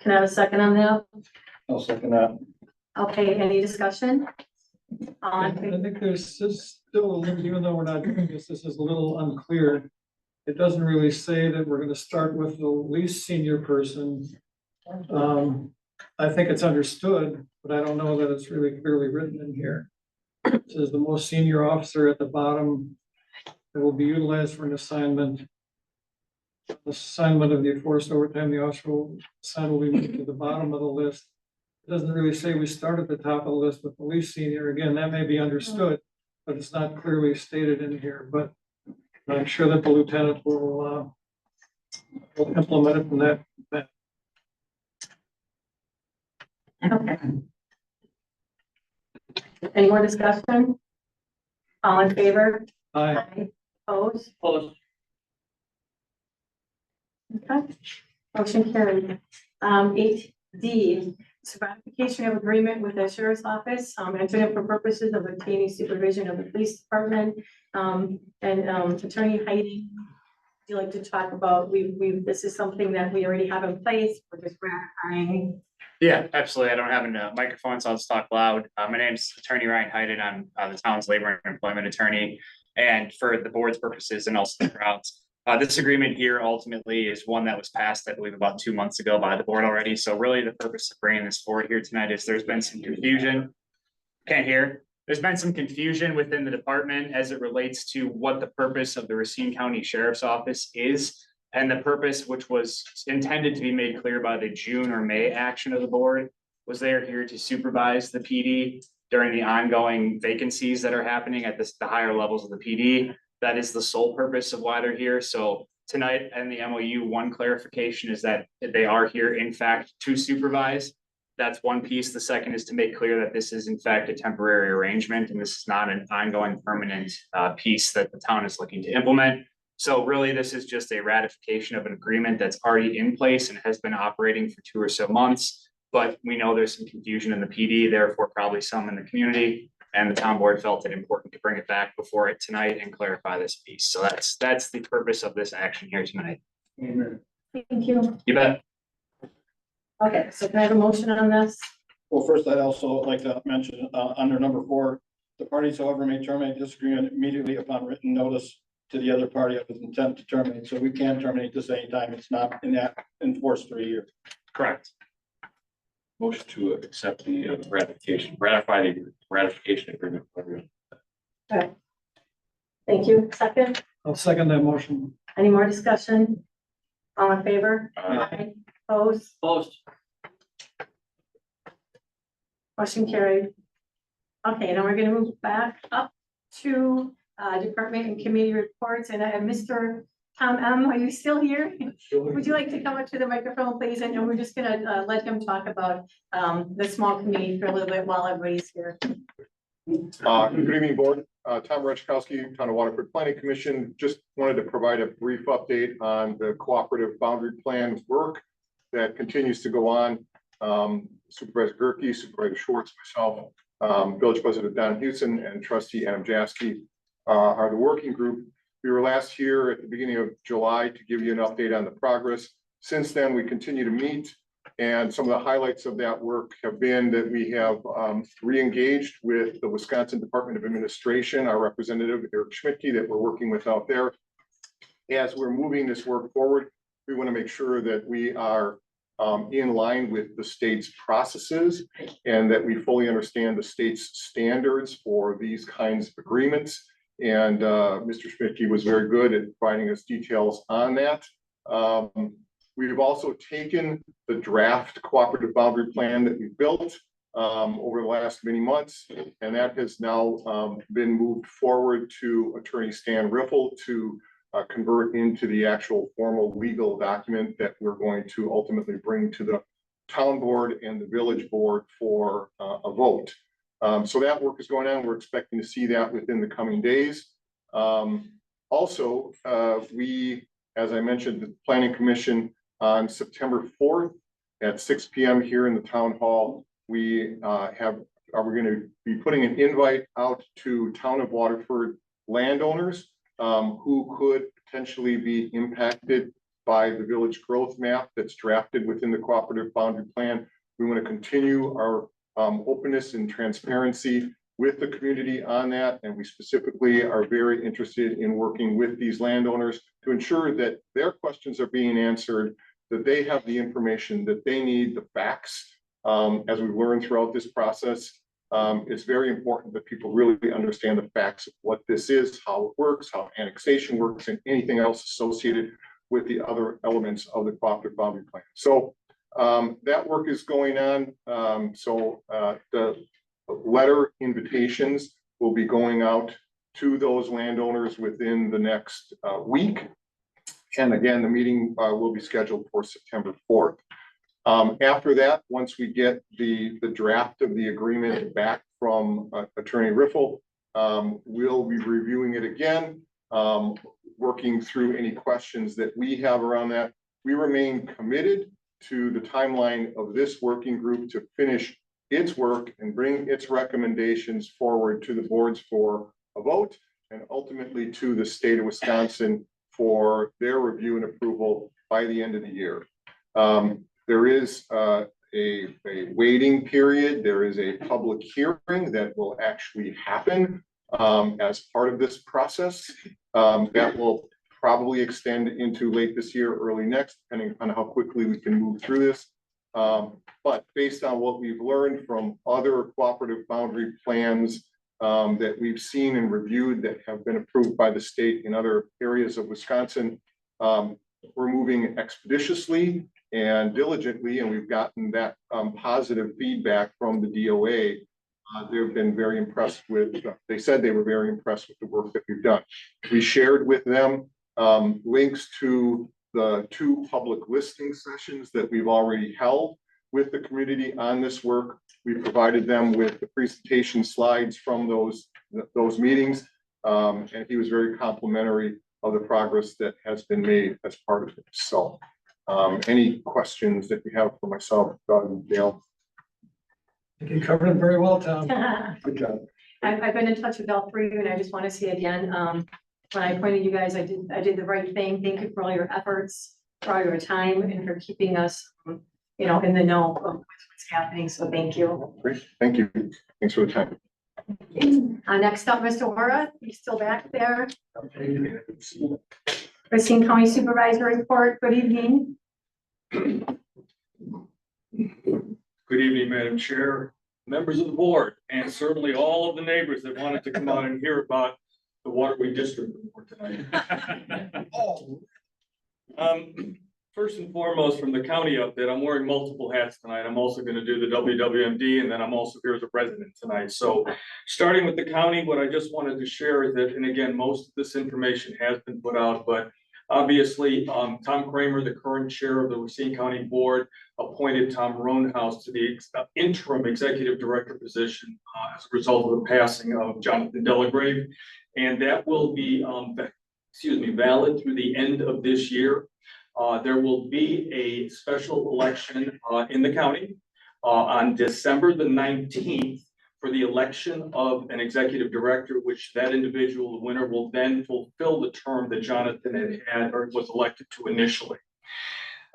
I have a second on that? I'll second that. Okay, any discussion? I think there's just still a little, even though we're not doing this, this is a little unclear. It doesn't really say that we're gonna start with the least senior person. I think it's understood, but I don't know that it's really clearly written in here. It says the most senior officer at the bottom that will be utilized for an assignment. Assignment of the forced overtime, the officer will be moved to the bottom of the list. It doesn't really say we start at the top of the list with the least senior. Again, that may be understood, but it's not clearly stated in here, but I'm sure that the lieutenant will implement it from that. Okay. Any more discussion? All in favor? Aye. Opposed? Opposed. Okay, motion carried. 8D, ratification of agreement with the sheriff's office, entered in for purposes of obtaining supervision of the police department. And Attorney Heidi, would you like to talk about, this is something that we already have in place, we're just ratifying. Yeah, absolutely. I don't have a microphone, so I'll just talk loud. My name's Attorney Ryan Hyden. I'm the town's labor and employment attorney. And for the board's purposes and also the crowds, this agreement here ultimately is one that was passed, I believe, about 2 months ago by the board already. So really the purpose of bringing this forward here tonight is there's been some confusion. Can't hear. There's been some confusion within the department as it relates to what the purpose of the Racine County Sheriff's Office is. And the purpose, which was intended to be made clear by the June or May action of the board, was they are here to supervise the PD during the ongoing vacancies that are happening at the higher levels of the PD. That is the sole purpose of why they're here. So tonight in the MOU, one clarification is that they are here, in fact, to supervise. That's one piece. The second is to make clear that this is in fact a temporary arrangement and this is not an ongoing permanent piece that the town is looking to implement. So really, this is just a ratification of an agreement that's already in place and has been operating for 2 or so months. But we know there's some confusion in the PD, therefore probably some in the community. And the town board felt it important to bring it back before it tonight and clarify this piece. So that's the purpose of this action here tonight. Thank you. You bet. Okay, so can I have a motion on this? Well, first, I'd also like to mention, under number 4, the parties, however, may terminate this agreement immediately upon written notice to the other party of its intent to terminate. So we can terminate this anytime. It's not enforced for a year. Correct. Motion to accept the ratify the ratification agreement. Okay. Thank you. Second, I'll second that motion. any more discussion? All in favor? Aye. Opposed? Opposed. Motion carried. Okay, now we're gonna move back up to department and committee reports, and Mr. Tom M., are you still here? Would you like to come up to the microphone, please? And we're just gonna let him talk about the small committee for a little bit while everybody's here. Good evening, board. Tom Rechkowski, Town of Waterford Planning Commission. Just wanted to provide a brief update on the cooperative boundary plan work that continues to go on. Supervisor Gerke, Supervisor Schwartz, myself, Village President Don Hewson, and Trustee Adam Jaski are the working group. We were last here at the beginning of July to give you an update on the progress. Since then, we continue to meet, and some of the highlights of that work have been that we have re-engaged with the Wisconsin Department of Administration, our representative Eric Schmidtke, that we're working with out there. As we're moving this work forward, we want to make sure that we are in line with the state's processes and that we fully understand the state's standards for these kinds of agreements. And Mr. Schmidtke was very good at providing us details on that. We've also taken the draft cooperative boundary plan that we built over the last many months, and that has now been moved forward to Attorney Stan Riffle to convert into the actual formal legal document that we're going to ultimately bring to the town board and the village board for a vote. So that work is going on. We're expecting to see that within the coming days. Also, we, as I mentioned, the Planning Commission on September 4th at 6 p.m. here in the town hall, we're going to be putting an invite out to Town of Waterford landowners who could potentially be impacted by the village growth map that's drafted within the cooperative boundary plan. We want to continue our openness and transparency with the community on that. And we specifically are very interested in working with these landowners to ensure that their questions are being answered, that they have the information that they need, the facts. As we've learned throughout this process, it's very important that people really understand the facts of what this is, how it works, how annexation works, and anything else associated with the other elements of the cooperative boundary plan. So that work is going on. The letter invitations will be going out to those landowners within the next week. And again, the meeting will be scheduled for September 4th. After that, once we get the draft of the agreement back from Attorney Riffle, we'll be reviewing it again, working through any questions that we have around that. We remain committed to the timeline of this working group to finish its work and bring its recommendations forward to the boards for a vote and ultimately to the state of Wisconsin for their review and approval by the end of the year. There is a waiting period. There is a public hearing that will actually happen as part of this process. That will probably extend into late this year, early next, depending on how quickly we can move through this. But based on what we've learned from other cooperative boundary plans that we've seen and reviewed that have been approved by the state in other areas of Wisconsin, we're moving expeditiously and diligently, and we've gotten that positive feedback from the DOA. They've been very impressed with, they said they were very impressed with the work that we've done. We shared with them links to the 2 public listing sessions that we've already held with the community on this work. We provided them with the presentation slides from those meetings, and he was very complimentary of the progress that has been made as part of it. So any questions that you have for myself, Doug and Dale? You covered it very well, Tom. Good job. I've been in touch with all 3 of you, and I just want to say again, when I appointed you guys, I did the right thing. Thank you for all your efforts, for all your time, and for keeping us, in the know of what's happening. So thank you. Great, thank you. Thanks for the time. Next up, Mr. Wara, you still back there? Racine County Supervisor report. Good evening. Good evening, Madam Chair, members of the board, and certainly all of the neighbors that wanted to come out and hear about the Waterway District report tonight. First and foremost, from the county update, I'm wearing multiple hats tonight. I'm also going to do the WWMD, and then I'm also here as a resident tonight. So starting with the county, what I just wanted to share is that, and again, most of this information has been put out, but Obviously, Tom Kramer, the current chair of the Racine County Board, appointed Tom Roanhouse to the interim executive director position as a result of the passing of Jonathan Delagrave. And that will be, valid through the end of this year. There will be a special election in the county on December the 19th for the election of an executive director, which that individual, the winner, will then fulfill the term that Jonathan had or was elected to initially.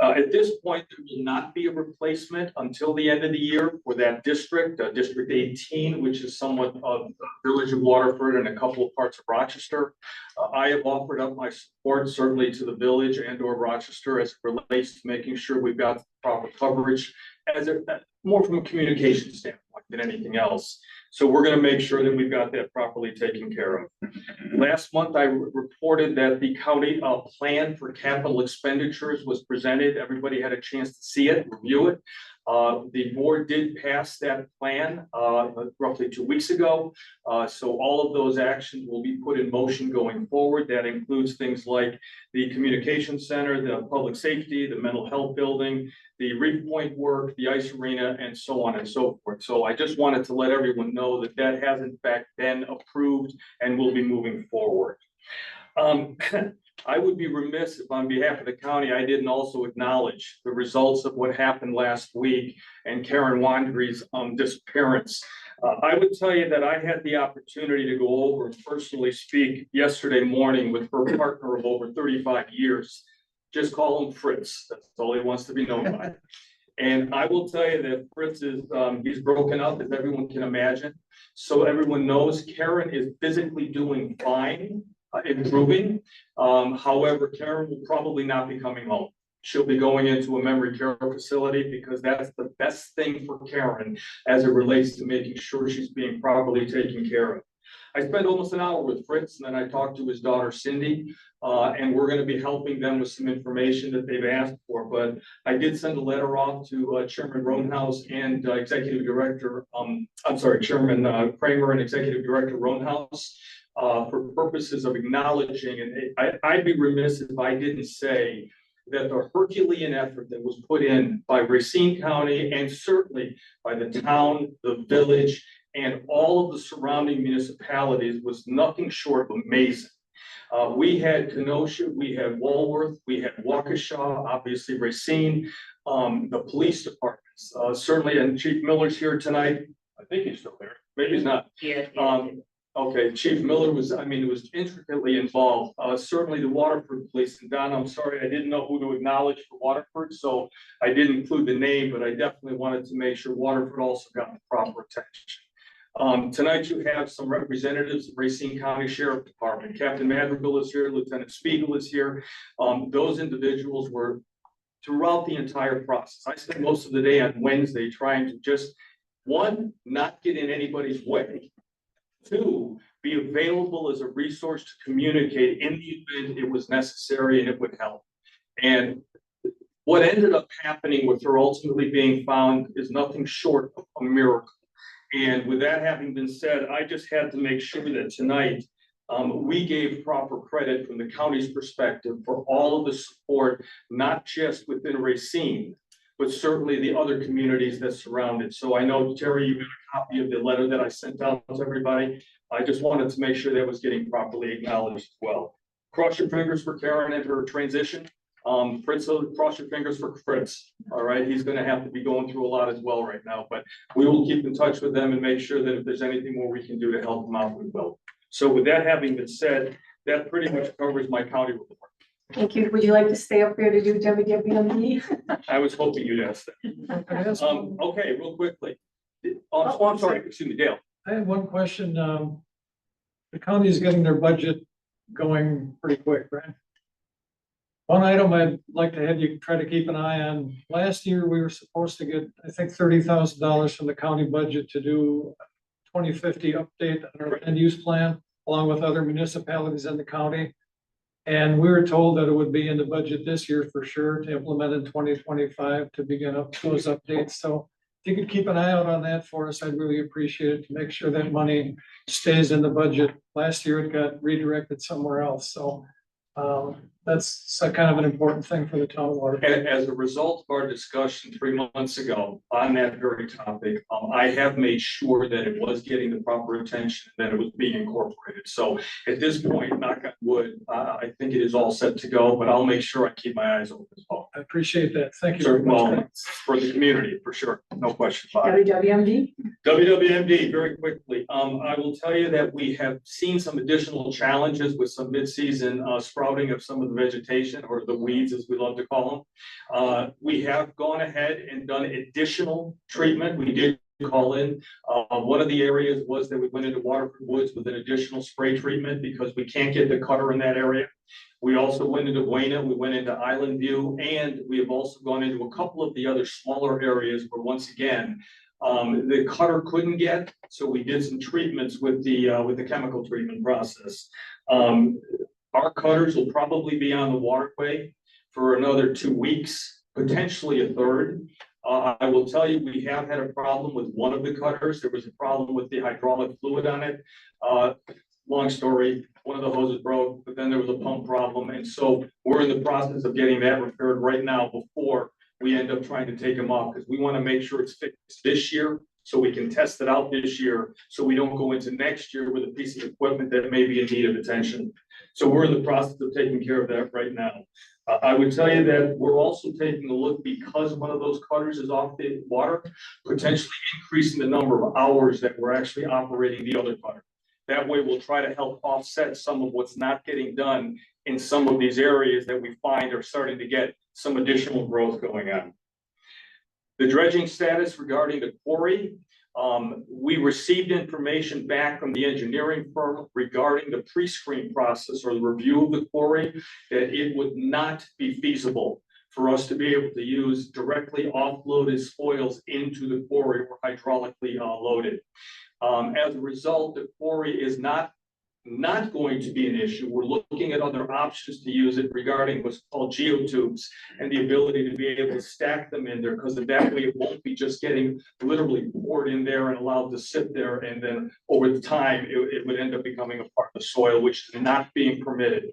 At this point, there will not be a replacement until the end of the year for that district, District 18, which is somewhat of the village of Waterford and a couple of parts of Rochester. I have offered up my support certainly to the village and or Rochester as it relates to making sure we've got proper coverage more from a communication standpoint than anything else. So we're going to make sure that we've got that properly taken care of. Last month, I reported that the county plan for capital expenditures was presented. Everybody had a chance to see it, review it. The board did pass that plan roughly 2 weeks ago. So all of those actions will be put in motion going forward. That includes things like the communication center, the public safety, the mental health building, the Reef Point work, the ice arena, and so on and so forth. So I just wanted to let everyone know that that has in fact been approved and will be moving forward. I would be remiss if on behalf of the county, I didn't also acknowledge the results of what happened last week and Karen Wandry's disappearance. I would tell you that I had the opportunity to go over and personally speak yesterday morning with her partner of over 35 years. Just call him Fritz. That's all he wants to be known by. And I will tell you that Fritz is, he's broken up, as everyone can imagine. So everyone knows Karen is physically doing fine, improving. However, Karen will probably not be coming home. She'll be going into a memory care facility because that's the best thing for Karen as it relates to making sure she's being properly taken care of. I spent almost an hour with Fritz, and then I talked to his daughter Cindy, and we're going to be helping them with some information that they've asked for. But I did send a letter off to Chairman Roanhouse and Executive Director, Chairman Kramer and Executive Director Roanhouse for purposes of acknowledging, and I'd be remiss if I didn't say that the Herculean effort that was put in by Racine County and certainly by the town, the village, and all of the surrounding municipalities was nothing short of amazing. We had Kenosha, we had Walworth, we had Waukesha, obviously Racine, the police departments, certainly, and Chief Miller's here tonight. I think he's still there. Maybe he's not. Yeah. Okay, Chief Miller was intricately involved. Certainly the Waterford Police. And Don, I'm sorry, I didn't know who to acknowledge for Waterford, so I didn't include the name, but I definitely wanted to make sure Waterford also got the proper attention. Tonight you have some representatives of Racine County Sheriff Department. Captain Madrigal is here, Lieutenant Spiegel is here. Those individuals were throughout the entire process. I spent most of the day on Wednesday trying to just, one, not get in anybody's way. Two, be available as a resource to communicate in the event it was necessary and it would help. And what ended up happening with her ultimately being found is nothing short of a miracle. And with that having been said, I just had to make sure that tonight we gave proper credit from the county's perspective for all of the support, not just within Racine, but certainly the other communities that surround it. So I know, Terry, you got a copy of the letter that I sent out to everybody. I just wanted to make sure that was getting properly acknowledged as well. Cross your fingers for Karen and her transition. Fritz, cross your fingers for Fritz. All right, he's going to have to be going through a lot as well right now, but we will keep in touch with them and make sure that if there's anything more we can do to help them out, we will. So with that having been said, that pretty much covers my county report. Thank you. Would you like to stay up there to do WWMD? I was hoping you'd ask that. Okay, real quickly. Oh, I'm sorry, excuse me, Dale. I have one question. The county is getting their budget going pretty quick, right? One item I'd like to have you try to keep an eye on. Last year, we were supposed to get, I think, $30,000 from the county budget to do 2050 update on our land use plan, along with other municipalities in the county. And we were told that it would be in the budget this year for sure to implement in 2025 to begin up those updates. So if you could keep an eye out on that for us, I'd really appreciate it to make sure that money stays in the budget. Last year it got redirected somewhere else. So That's kind of an important thing for the town of Waterford. As a result of our discussion 3 months ago on that very topic, I have made sure that it was getting the proper attention, that it was being incorporated. So at this point, knock on wood, I think it is all set to go, but I'll make sure I keep my eyes open as well. I appreciate that. Thank you very Well, much. for the community, for sure, no question about it. WWMD? WWMD, very quickly, I will tell you that we have seen some additional challenges with some mid-season sprouting of some of the vegetation, or the weeds, as we love to call them. We have gone ahead and done additional treatment. We did call in. One of the areas was that we went into Waterford Woods with an additional spray treatment because we can't get the cutter in that area. We also went into Buena, we went into Island View, and we have also gone into a couple of the other smaller areas where, once again, the cutter couldn't get, so we did some treatments with the chemical treatment process. Our cutters will probably be on the waterway for another 2 weeks, potentially a third. I will tell you, we have had a problem with one of the cutters. There was a problem with the hydraulic fluid on it. Long story, one of the hoses broke, but then there was a pump problem. And so we're in the process of getting that repaired right now before we end up trying to take them off, because we want to make sure it's fixed this year so we can test it out this year, so we don't go into next year with a piece of equipment that may be in need of attention. So we're in the process of taking care of that right now. I would tell you that we're also taking a look, because one of those cutters is off the water, potentially increasing the number of hours that we're actually operating the other cutter. That way we'll try to help offset some of what's not getting done in some of these areas that we find are starting to get some additional growth going on. The dredging status regarding the quarry, we received information back from the engineering firm regarding the pre-screen process, or the review of the quarry, that it would not be feasible for us to be able to use directly offloaded spoils into the quarry or hydraulically loaded. As a result, the quarry is not going to be an issue. We're looking at other options to use it regarding what's called geotubes and the ability to be able to stack them in there, because that way it won't be just getting literally poured in there and allowed to sit there, and then over the time it would end up becoming a part of the soil, which is not being permitted.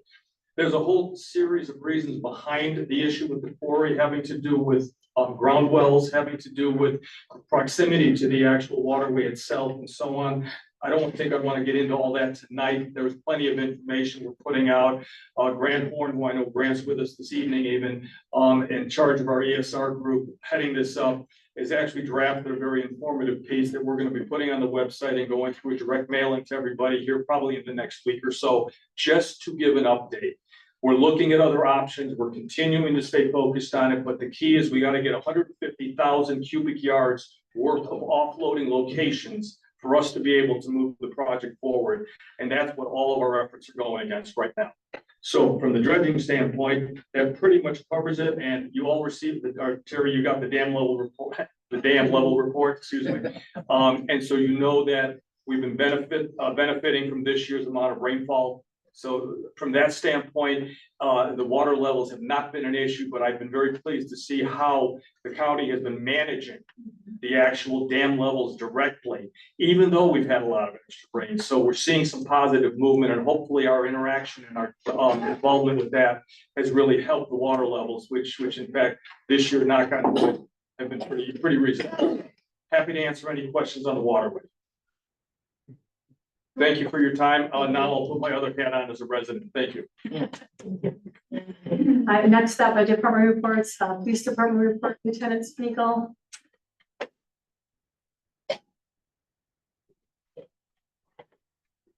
There's a whole series of reasons behind the issue with the quarry, having to do with ground wells, having to do with proximity to the actual waterway itself, and so on. I don't think I want to get into all that tonight. There's plenty of information we're putting out. Grant Horn, who I know Grant's with us this evening even, in charge of our ESR group, heading this up, is actually drafted a very informative piece that we're going to be putting on the website and going through a direct mailing to everybody here probably in the next week or so, just to give an update. We're looking at other options. We're continuing to stay focused on it, but the key is we got to get 150,000 cubic yards worth of offloading locations for us to be able to move the project forward. And that's what all of our efforts are going against right now. So from the dredging standpoint, that pretty much covers it. And you all received Terry, you got the dam level report, excuse me. And so you know that we've been benefiting from this year's amount of rainfall. So from that standpoint, the water levels have not been an issue, but I've been very pleased to see how the county has been managing the actual dam levels directly, even though we've had a lot of extra rain. So we're seeing some positive movement, and hopefully our interaction and our involvement with that has really helped the water levels, which in fact, this year, knock on wood, have been pretty reasonable. Happy to answer any questions on the waterway. Thank you for your time. Now I'll put my other hat on as a resident. Thank you. Next up, department reports, police department report, Lieutenant Spiegel.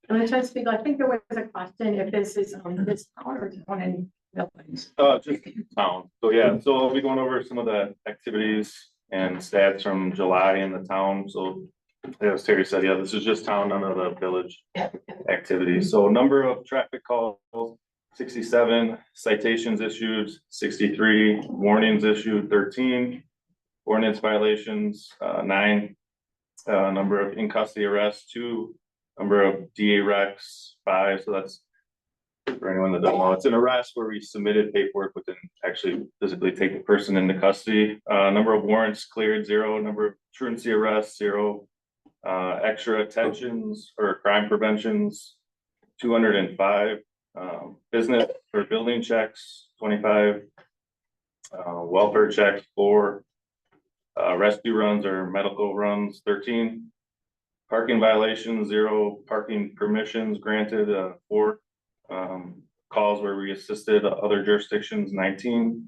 Lieutenant Spiegel, I think there was a question if this is on this town or town and buildings. Just town. So yeah, so I'll be going over some of the activities and stats from July in the town. So as Terry said, yeah, this is just town, none of the village activities. So number of traffic calls, 67, citations issued, 63, warnings issued, 13, ordinance violations, 9, number of in custody arrests, 2, number of DA recs, 5. So that's, for anyone that doesn't know, it's an arrest where we submitted paperwork but didn't actually physically take the person into custody. Number of warrants cleared, 0, number of truancy arrests, 0. Extra attentions or crime preventions, 205, business or building checks, 25. Welfare checks, 4. Rescue runs or medical runs, 13. Parking violations, 0. Parking permissions granted, 4. Calls where we assisted other jurisdictions, 19.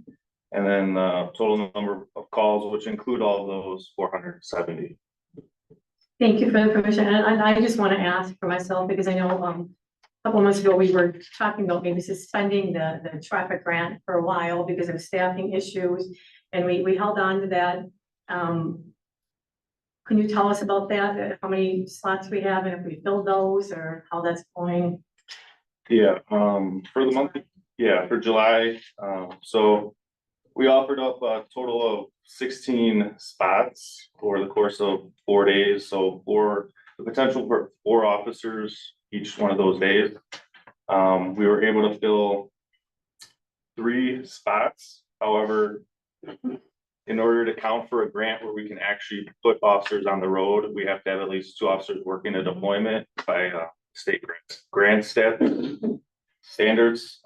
And then total number of calls, which include all of those, 470. Thank you for the information. And I just want to ask for myself, because I know a couple of months ago, we were talking about maybe suspending the traffic grant for a while because of staffing issues. And we held on to that. Can you tell us about that? How many slots we have and if we filled those or how that's going? Yeah, for the month, for July, so we offered up a total of 16 spots over the course of 4 days. So for the potential for 4 officers each one of those days. We were able to fill 3 spots. However, in order to count for a grant where we can actually put officers on the road, we have to have at least 2 officers working a deployment by state grant staff standards.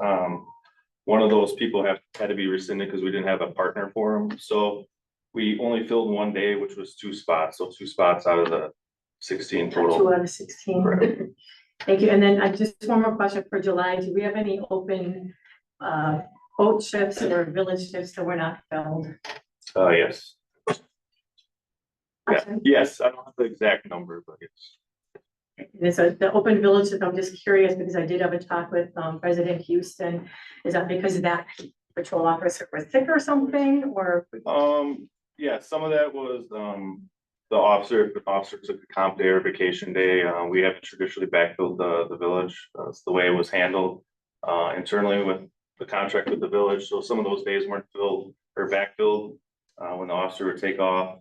One of those people had to be rescinded because we didn't have a partner for them. So we only filled 1 day, which was 2 spots. So 2 spots out of the 16 total. 2 out of 16. Correct. Thank you. And then I just one more question for July. Do we have any open boat shifts or village shifts that were not filled? Yes. Yeah, yes, I don't have the exact number, but it's. And so the open village, I'm just curious because I did have a talk with President Houston. Is that because that patrol officer was sick or something or? Yeah, some of that was the officer, if the officer took a comp day or vacation day, we haven't traditionally backfilled the village. That's the way it was handled internally with the contract with the village. So some of those days weren't filled or backfilled when the officer would take off.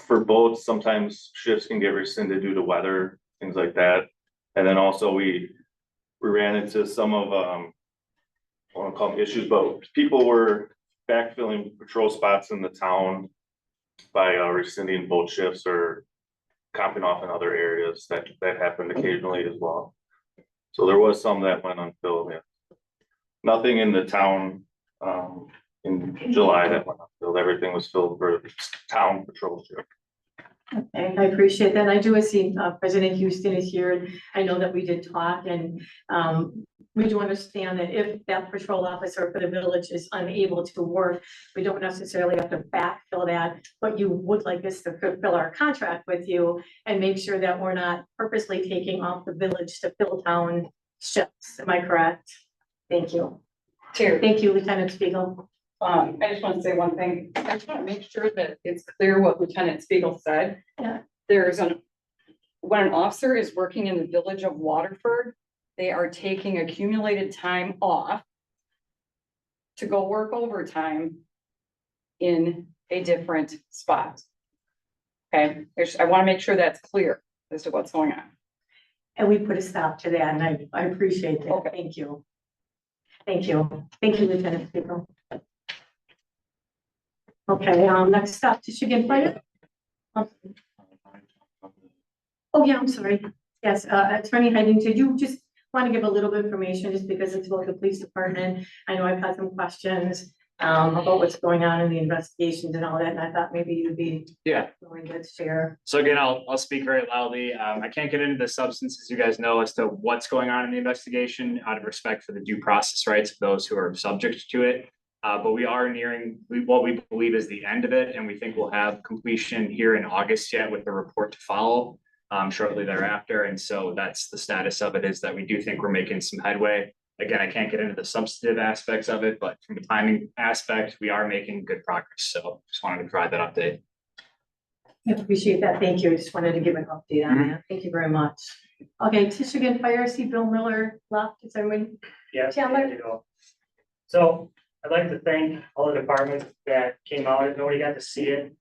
For boats, sometimes shifts can get rescinded due to weather, things like that. And then also we ran into some of I won't call them issues, but people were backfilling patrol spots in the town by rescinding boat shifts or comping off in other areas. That happened occasionally as well. So there was some that went unfilled. Yeah. Nothing in the town in July that went unfilled. Everything was filled for town patrol shift. Okay, I appreciate that. I do see President Houston is here. I know that we did talk and we do understand that if that patrol officer for the village is unable to work, we don't necessarily have to backfill that, but you would like us to fulfill our contract with you and make sure that we're not purposely taking off the village to fill town shifts. Am I correct? Thank you. Chair. Thank you, Lieutenant Spiegel. I just want to say one thing. I just want to make sure that it's clear what Lieutenant Spiegel said. Yeah. When an officer is working in the village of Waterford, they are taking accumulated time off to go work overtime in a different spot. Okay, I want to make sure that's clear as to what's going on. And we put a stop to that and I appreciate that. Okay. Thank you. Thank you. Thank you, Lieutenant Spiegel. Okay, next up, Michigan Fire. Oh, yeah, I'm sorry. Yes, Attorney Heiding, did you just want to give a little bit of information just because it's about the police department? I know I've had some questions about what's going on in the investigations and all that, and I thought maybe you'd be willing to share. So again, I'll speak very loudly. I can't get into the substance, as you guys know, as to what's going on in the investigation out of respect for the due process rights of those who are subject to it. But we are nearing what we believe is the end of it, and we think we'll have completion here in August yet with the report to follow shortly thereafter. And so that's the status of it, is that we do think we're making some headway. Again, I can't get into the substantive aspects of it, but from the timing aspect, we are making good progress. So just wanted to provide that update. I appreciate that. Thank you. I just wanted to give an update on that. Thank you very much. Okay, Michigan Fire, see Bill Miller left. Is everyone? Yes. Chandler? So I'd like to thank all the departments that came out. If nobody got to see it,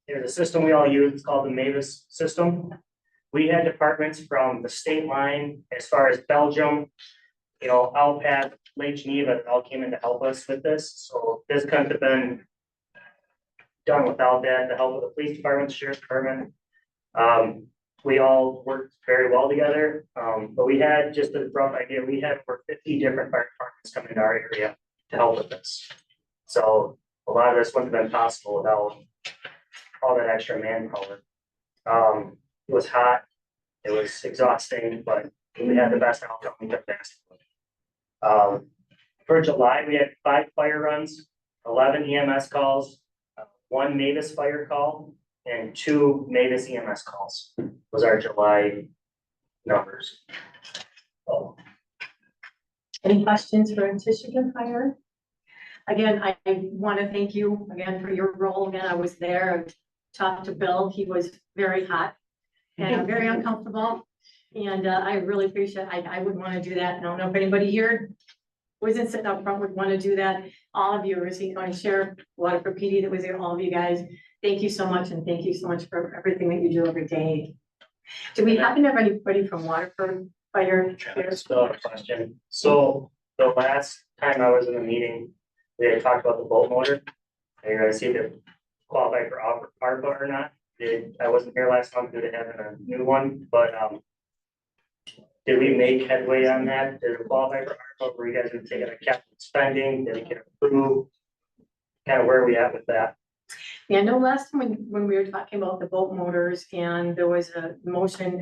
there's a system we all use. It's called the Mavis system. We had departments from the state line as far as Belgium, Alpat, Lake Geneva, that all came in to help us with this. So this couldn't have been done without that, the help of the police department, sheriff's department. we all worked very well together. But we had, just a rough idea, we had over 50 different fire departments come into our area to help with this. So a lot of this wouldn't have been possible without all that extra manpower. It was hot, it was exhausting, but we had the best outcome we could have asked for. For July, we had 5 fire runs, 11 EMS calls, 1 Mavis fire call, and 2 Mavis EMS calls was our July numbers. So, Any questions for Michigan Fire? Again, I want to thank you again for your role. Again, I was there, I talked to Bill, he was very hot and very uncomfortable. And I really appreciate, I would want to do that. I don't know if anybody here wasn't sitting up front would want to do that. All of you, Racine County Sheriff, Waterford PD that was there, all of you guys, thank you so much, and thank you so much for everything that you do every day. Do we happen to have anybody from Waterford Fire? still have a question. So the last time I was in the meeting, we had talked about the boat motor. And you're gonna see if it qualified for ARPA or not. I wasn't here last month due to having a new one, but did we make headway on that? Did it qualify for ARPA? Were you guys gonna take it a capital spending? Did it get approved? Kind of where are we at with that? Yeah, no, last time when we were talking about the boat motors and there was a motion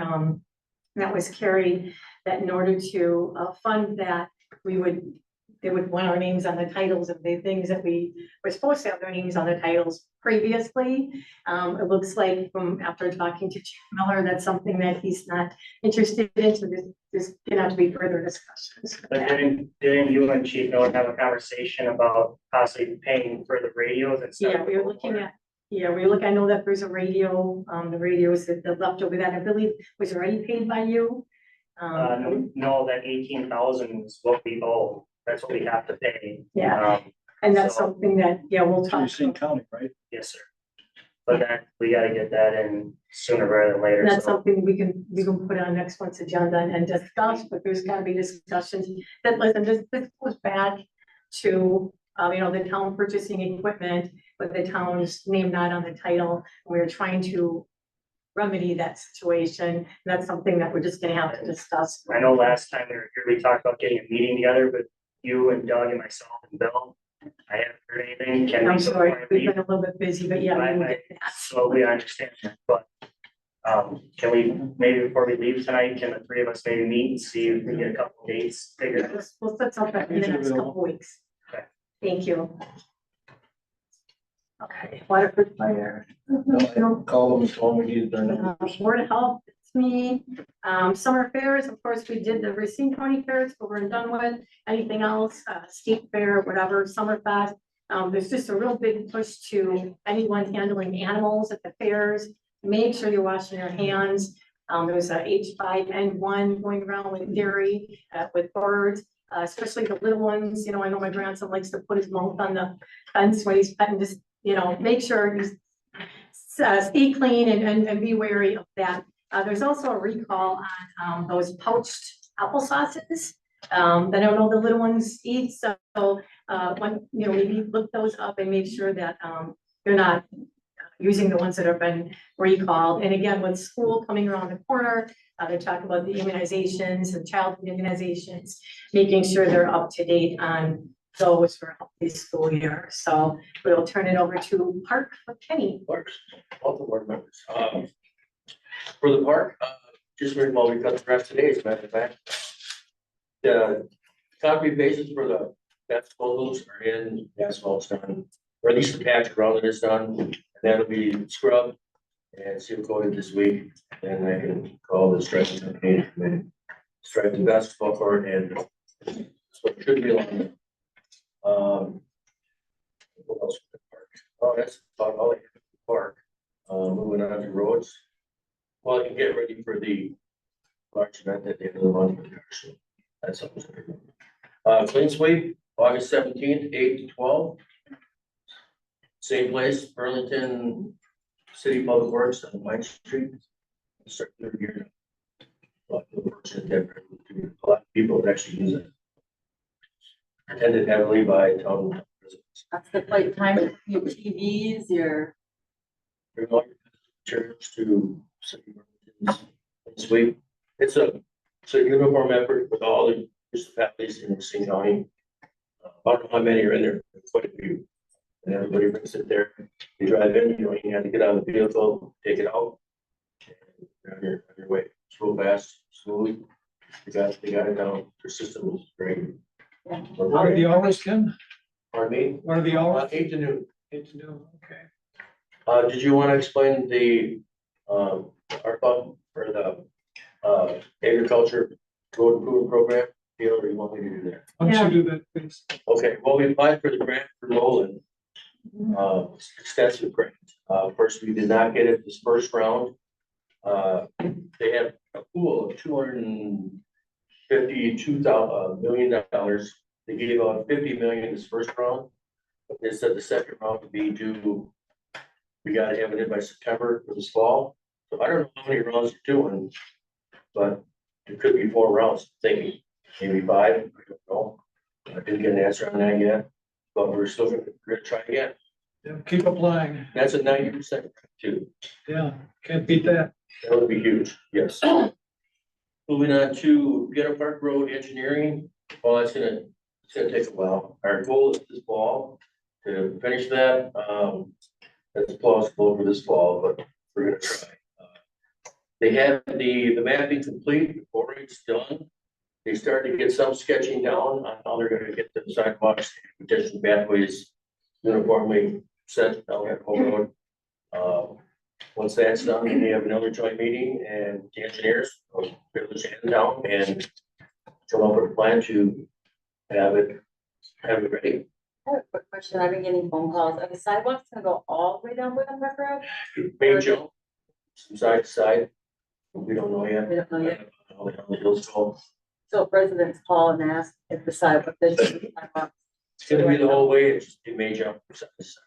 that was carried that in order to fund that, they would want our names on the titles of the things that we were supposed to have their names on the titles previously. It looks like from after talking to Chief Miller, that's something that he's not interested in, so there's gonna have to be further discussions. But didn't you and Chief Miller have a conversation about possibly paying for the radios instead? Yeah, we were looking at, I know that there's a radio, the radios that left over that I believe was already paid by you. No, that 18,000 is what we owe. That's what we have to pay. Yeah. And that's so- something that, we'll talk. Racine County, right? Yes, sir. But that, we gotta get that in sooner rather than later. And that's So something we can put on next month's agenda and discuss, but there's gotta be discussions that, listen, this goes back to, the town purchasing equipment, but the town's name not on the title. We're trying to remedy that situation. And that's something that we're just gonna have to discuss. I know last time we were here, we talked about getting a meeting together with you and Doug and myself and Bill. I haven't heard anything. Can I'm we sorry, before I we've leave? been a little bit busy, but yeah, we will get that. Slowly, I understand that, but can we, maybe before we leave tonight, can the 3 of us maybe meet and see if we get a couple dates figured out? We'll set something in the next couple of weeks. Okay. Thank you. Okay, Waterford Fire. Call them, tell them we needed their numbers. Board of Health, it's me. Summer fairs, of course, we did the Racine County fairs, but we're done with. Anything else, state fair, whatever, Summerfest. There's just a real big push to anyone handling animals at the fairs. Make sure you're washing your hands. There's a H5N1 going around with dairy, with birds, especially the little ones. I know my grandson likes to put his mouth on the fence when he's petting, just, make sure you stay clean and be wary of that. There's also a recall on those pouched applesauces that I don't know the little ones eat. So maybe look those up and make sure that you're not using the ones that have been recalled. And again, with school coming around the corner, they talk about the immunizations and childhood immunizations, making sure they're up to date on those for this school year. So we'll turn it over to Park with Kenny. Parks, all the board members. For the park, just very well, we cut the grass today, as a matter of fact. The concrete bases for the basketball hoops are in, the asphalt's done, or at least the patch around it is done, and that'll be scrubbed and seal coated this week. And I can call the striping company and stripe the basketball court, and so it should be along. What else for the park? Oh, that's about all I have for the park. Moving on to roads. Well, I can get ready for the March event at the end of the month. So that's something. Clean sweep, August 17th, 8 to 12. Same place, Burlington City Public Works on Pine Street. Start 3rd year. A lot of people that actually use it. Attended heavily by town residents. That's the flight time, your TVs, your. Bring all your chairs to City Burlington's this week. It's a uniform effort with all the municipalities in Racine County. I don't know how many are in there, quite a few. And everybody brings it there. You drive in, you have to get out of the vehicle, take it out. And you're on your way. It's real fast, smooth. They got it down. Their system is great. What are the hours, Ken? Pardon me? What are the hours? 8 to noon. 8 to noon, okay. Did you want to explain the, ARPA or the, agriculture road improvement program? Deal, or you want me to do that? Why don't you do that, please? Okay, well, we applied for the grant for Nolan. Extensive grant. First, we did not get it this first round. They have a pool of $252 million. They gave out 50 million this first round. But they said the second round would be due, we gotta have it in by September for this fall. So I don't know how many rounds you're doing, but it could be 4 rounds, thinking maybe 5, I don't know. I didn't get an answer on that yet, but we're still gonna try again. Yeah, keep applying. That's a 90% too. Yeah, can't beat that. That would be huge, yes. Moving on to Ghetto Park Road engineering, well, it's gonna take a while. Our goal is this fall to finish that. That's plausible for this fall, but we're gonna try. They have the mapping complete, the boring's done. They started to get some sketching down on how they're gonna get the sidewalks, pedestrian pathways uniformly set down that whole road. Once that's done, we have another joint meeting and the engineers, village and town, and come up with a plan to have it ready. I have a quick question. I've been getting phone calls. Are the sidewalks gonna go all the way down Woodland Park Road? Main jump, from side to side. We don't know yet. We don't know yet. How the hills go. So if residents call and ask if the sidewalk, It's gonna be the whole way, it's just a main jump from side to side.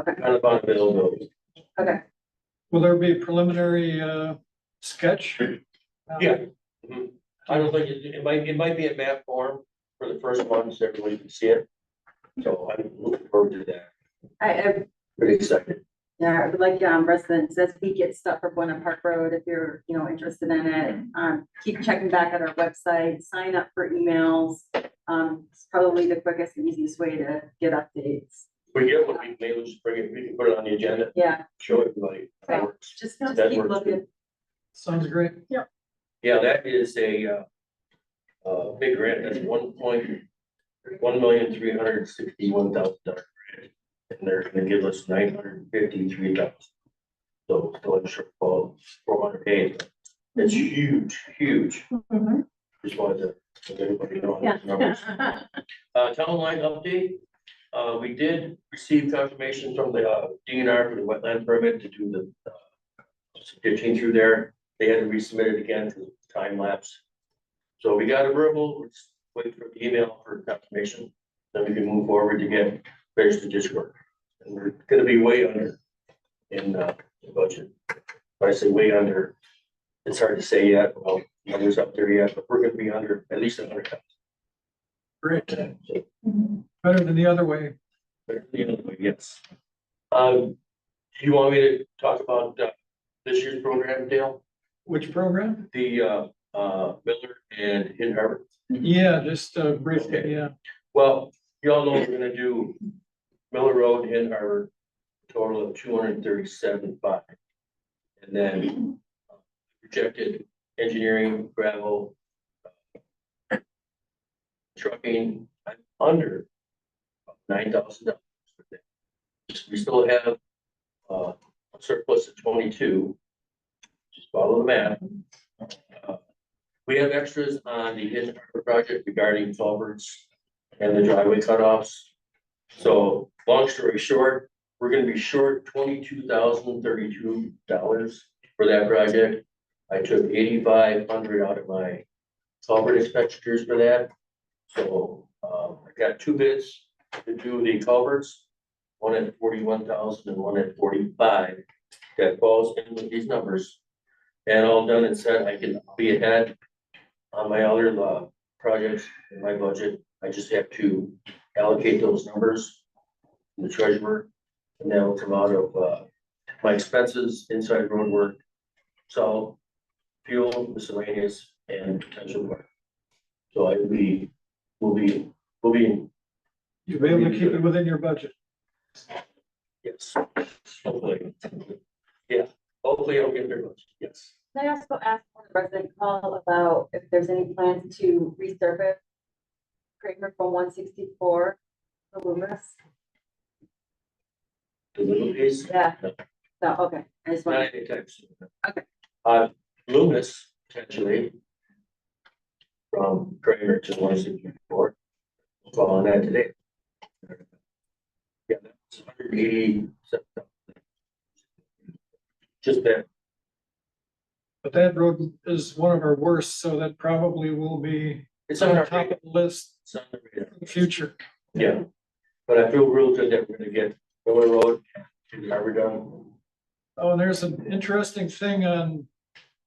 Okay. Kind of on availability. Okay. Will there be a preliminary, sketch? Yeah. Mhm. I don't think it might be a map form for the first one, so everybody can see it. So I'm looking forward to that. I Pretty excited. Yeah, I would like, residents, as we get stuff for Woodland Park Road, if you're, interested in it, keep checking back at our website, sign up for emails. It's probably the quickest and easiest way to get updates. We get what we maybe just bring it, we can put it on the agenda. Yeah. Show everybody. That works. Just That keep works. looking. Sounds great. Yep. Yeah, that is a big grant. That's $1,361,000 grant. And they're gonna give us $953,000. So still in shortfall, 400K. It's huge, huge. Just wanted to let everybody know on those numbers. Town line update. We did receive confirmation from the DNR for the wetland permit to do the ditching through there. They had to resubmit it again for the time lapse. So we got a verbal, we're just waiting for the email for confirmation. Then we can move forward to get finish the ditch work. And we're gonna be way under in the budget. When I say way under, it's hard to say yet, well, numbers up there yet, but we're gonna be under at least 100,000. Great. So, Better than the other way. better than the other way, yes. Do you want me to talk about this year's program, Dale? Which program? The Miller and Hidden Harbor? Yeah, just briefly, yeah. Well, you all know we're gonna do Miller Road, Hidden Harbor, total of 237.5. And then projected engineering, gravel, trucking, I'm under $9,000. We still have a surplus of 22. Just follow the math. We have extras on the Hidden Harbor project regarding culverts and the driveway cutoffs. So long story short, we're gonna be short $22,032 for that project. I took 8,500 out of my culvert expenditures for that. So I got 2 bids to do the culverts, one at 41,000 and one at 45. That falls in with these numbers. And all done and said, I can be ahead on my other projects in my budget. I just have to allocate those numbers to the treasurer, and that will come out of my expenses, inside road work. So fuel, miscellaneous, and potential work. So I will be, will be, You'll be able to keep it within your budget. yes, hopefully. Yeah, hopefully I'll get there, yes. Can I also ask on the resident call about if there's any plans to resurface Kramer from 164 to Loomis? The little piece. Yeah. No, okay, I just Not want. anytime soon. Okay. Loomis, potentially. From Kramer to 164. We'll call on that today. Yeah, that's 180. Just that. But that road is one of our worst, so that probably will be It's on on the our top of the list It's on the radar. in the future. Yeah, but I feel real good that we're gonna get Miller Road to Harvard done. Oh, and there's an interesting thing on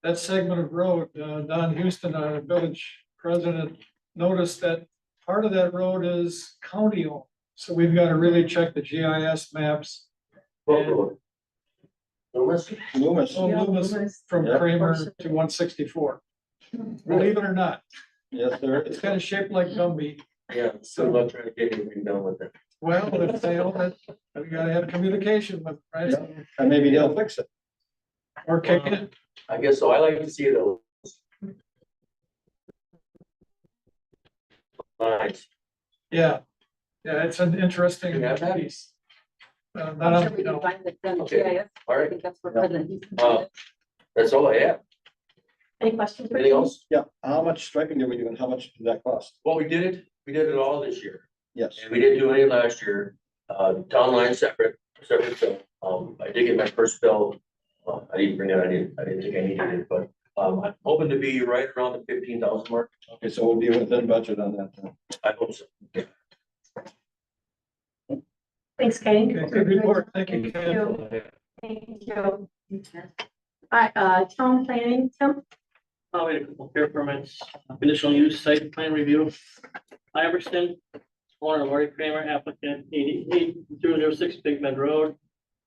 that segment of road. Don Houston, our village president, noticed that part of that road is county owned. So we've got to really check the GIS maps. What road? Loomis? Loomis. Oh, Loomis from Yeah. Kramer to 164. Believe it or not, Yes, sir. it's kind of shaped like Gumby. Yeah, so I'm not trying to get anything done with it. Well, if they own it, we gotta have communication with, right? And maybe they'll fix it. Or kick it. I guess so. I like to see those. Lines. Yeah, yeah, it's an interesting You have that? piece. Not I'm on- sure we no. can find the Okay. GIS. All I right, think that's where President Houston. that's all I have. Any questions? for Anything me? else? Yeah, how much striping did we do and how much did that cost? Well, we did it all this year. Yes. And we didn't do any last year. Town line separate, bill. I did get my first bill. I didn't bring it, I didn't think I needed it, but, I'm hoping to be right around the 15,000 mark. Okay, so we'll be within budget on that then. I hope so. Thanks, Kate. Okay, good report. Thank you, Ken. Thank you. All right, town planning, Tim? We had a couple fair permits, conditional use site plan review. Iverson, owner Lori Kramer, applicant 88-006 Big Bend Road.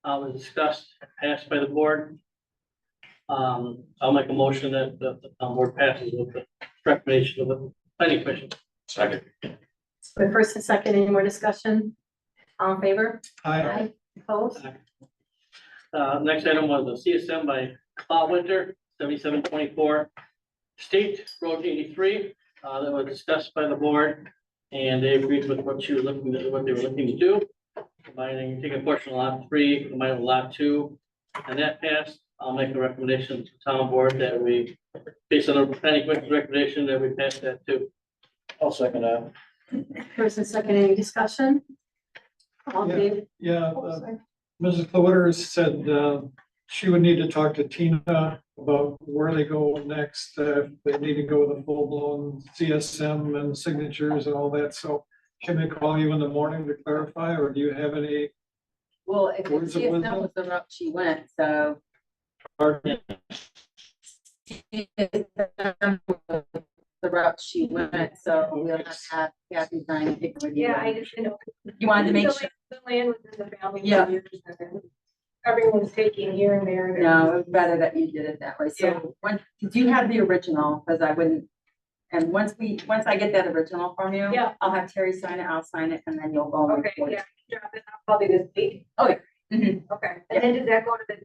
Was discussed, passed by the board. I'll make a motion that the board passes with the recommendation of the planning commission. Second. The first and second, any more discussion? All in favor? Hi, Opposed? Next item was the CSM by Cloud Winter, 7724 State Road 83, that was discussed by the board. And they agreed with what they were looking to do. Combining, taking a portion of lot 3, combining with lot 2, and that passed. I'll make a recommendation to town board that we, based on the planning commission's recommendation, that we pass that too. I'll second that. First and second, any discussion? All in favor? yeah, Oh, sorry. Mrs. Cliwitter said, she would need to talk to Tina about where they go next. If they need to go with a full-blown CSM and signatures and all that, so can they call you in the morning to clarify, or do you have any? Well, if Words of CSM wisdom? was the route she went, so. The route she went, so we'll have to have Kathy sign it. Yeah, I just, You wanted to make sure. The land within the family. Yeah. Everyone's taking here and there. No, it's better that you did it that way. Yeah. So when, do you have the original? Because I wouldn't. And once I get that original from you. Yeah. I'll have Terry sign it, I'll sign it, and then you'll go. and Okay, record it. yeah, drop it off probably this week. Oh, yeah. Mhm. Okay, and then does that go to the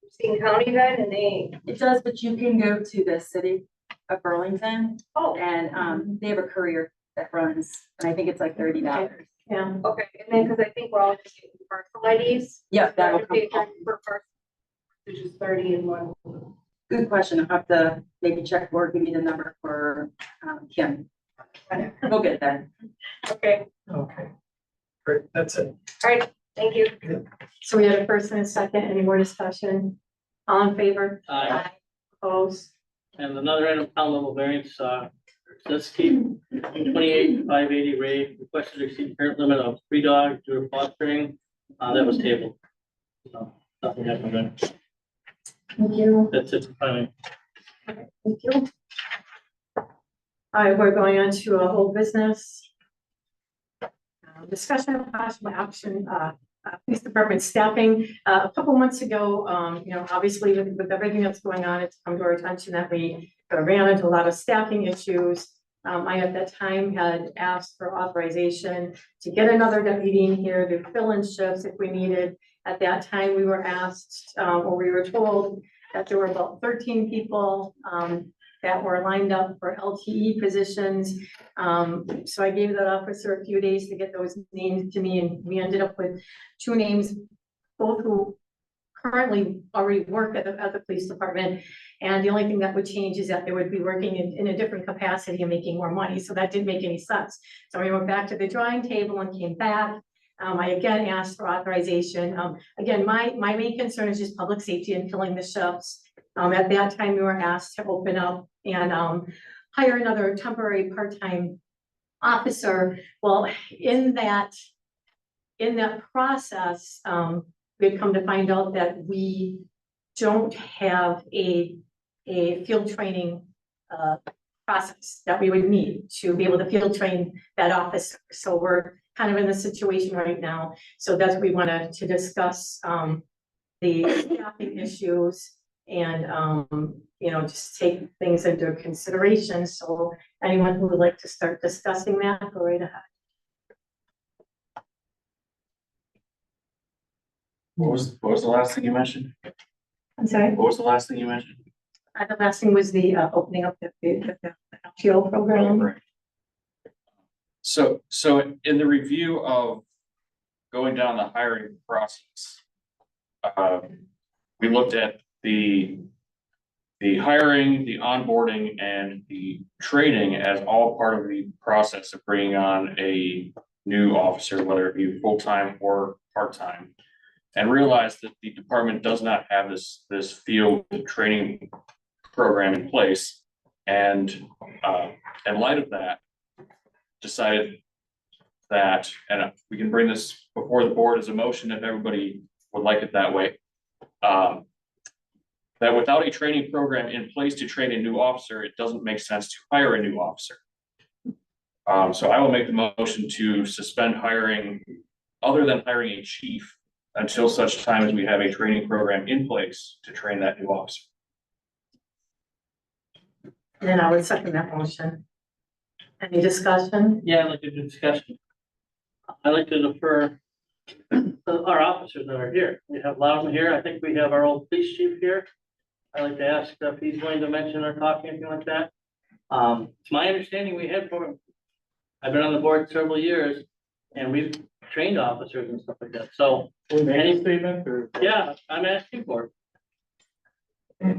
Racine County then, and they? It does, but you can go to the city of Burlington Oh. and they have a courier that runs, and I think it's like $30. Yeah. Okay, and then, because I think we're all just getting parcel IDs. Yeah, that'll So I paid come. for parcel, which is 30 and one. Good question. I'll have to maybe check or give you the number for Kim. We'll get that. Okay, Okay, great, that's it. all right, thank you. So we had a first and a second, any more discussion? All in favor? Aye. Opposed? And another item, town level variance, let's keep 28-580 Ray requested to exceed current limit of 3 dogs due to fostering. That was tabled. So nothing happened there. Thank you. That's it for planning. Thank you. All right, we're going on to a whole business. Discussion of possible action, police department staffing. A couple months ago, obviously with everything that's going on, it's come to our attention that we ran into a lot of staffing issues. I at that time had asked for authorization to get another deputy in here to fill in shifts if we needed. At that time, we were asked, or we were told that there were about 13 people that were lined up for LTE positions. So I gave that officer a few days to get those names to me, and we ended up with 2 names, both who currently already work at the police department. And the only thing that would change is that they would be working in a different capacity and making more money. So that didn't make any sense. So we went back to the drawing table and came back. I again asked for authorization. Again, my main concern is just public safety and filling the shifts. At that time, we were asked to open up and hire another temporary part-time officer. Well, in that process, we had come to find out that we don't have a field training process that we would need to be able to field train that officer. So we're kind of in this situation right now. So that's, we wanted to discuss the staffing issues and, just take things into consideration. So anyone who would like to start discussing that, go right ahead. What was the last thing you mentioned? I'm sorry? What was the last thing you mentioned? The last thing was the opening up the LTO program. Right. So in the review of going down the hiring process, we looked at the hiring, the onboarding, and the training as all part of the process of bringing on a new officer, whether it be full-time or part-time. And realized that the department does not have this field training program in place. And in light of that, decided that, and we can bring this before the board as a motion if everybody would like it that way. That without a training program in place to train a new officer, it doesn't make sense to hire a new officer. So I will make the motion to suspend hiring, other than hiring a chief, until such time as we have a training program in place to train that new officer. And then I would second that motion. Any discussion? Yeah, I'd like to do discussion. I'd like to defer our officers that are here. We have Loudon here. I think we have our old police chief here. I'd like to ask if he's going to mention or talk anything like that. It's my understanding we have, I've been on the board several years and we've trained officers and stuff like that. So any statement or? Yeah, I'm asking for it.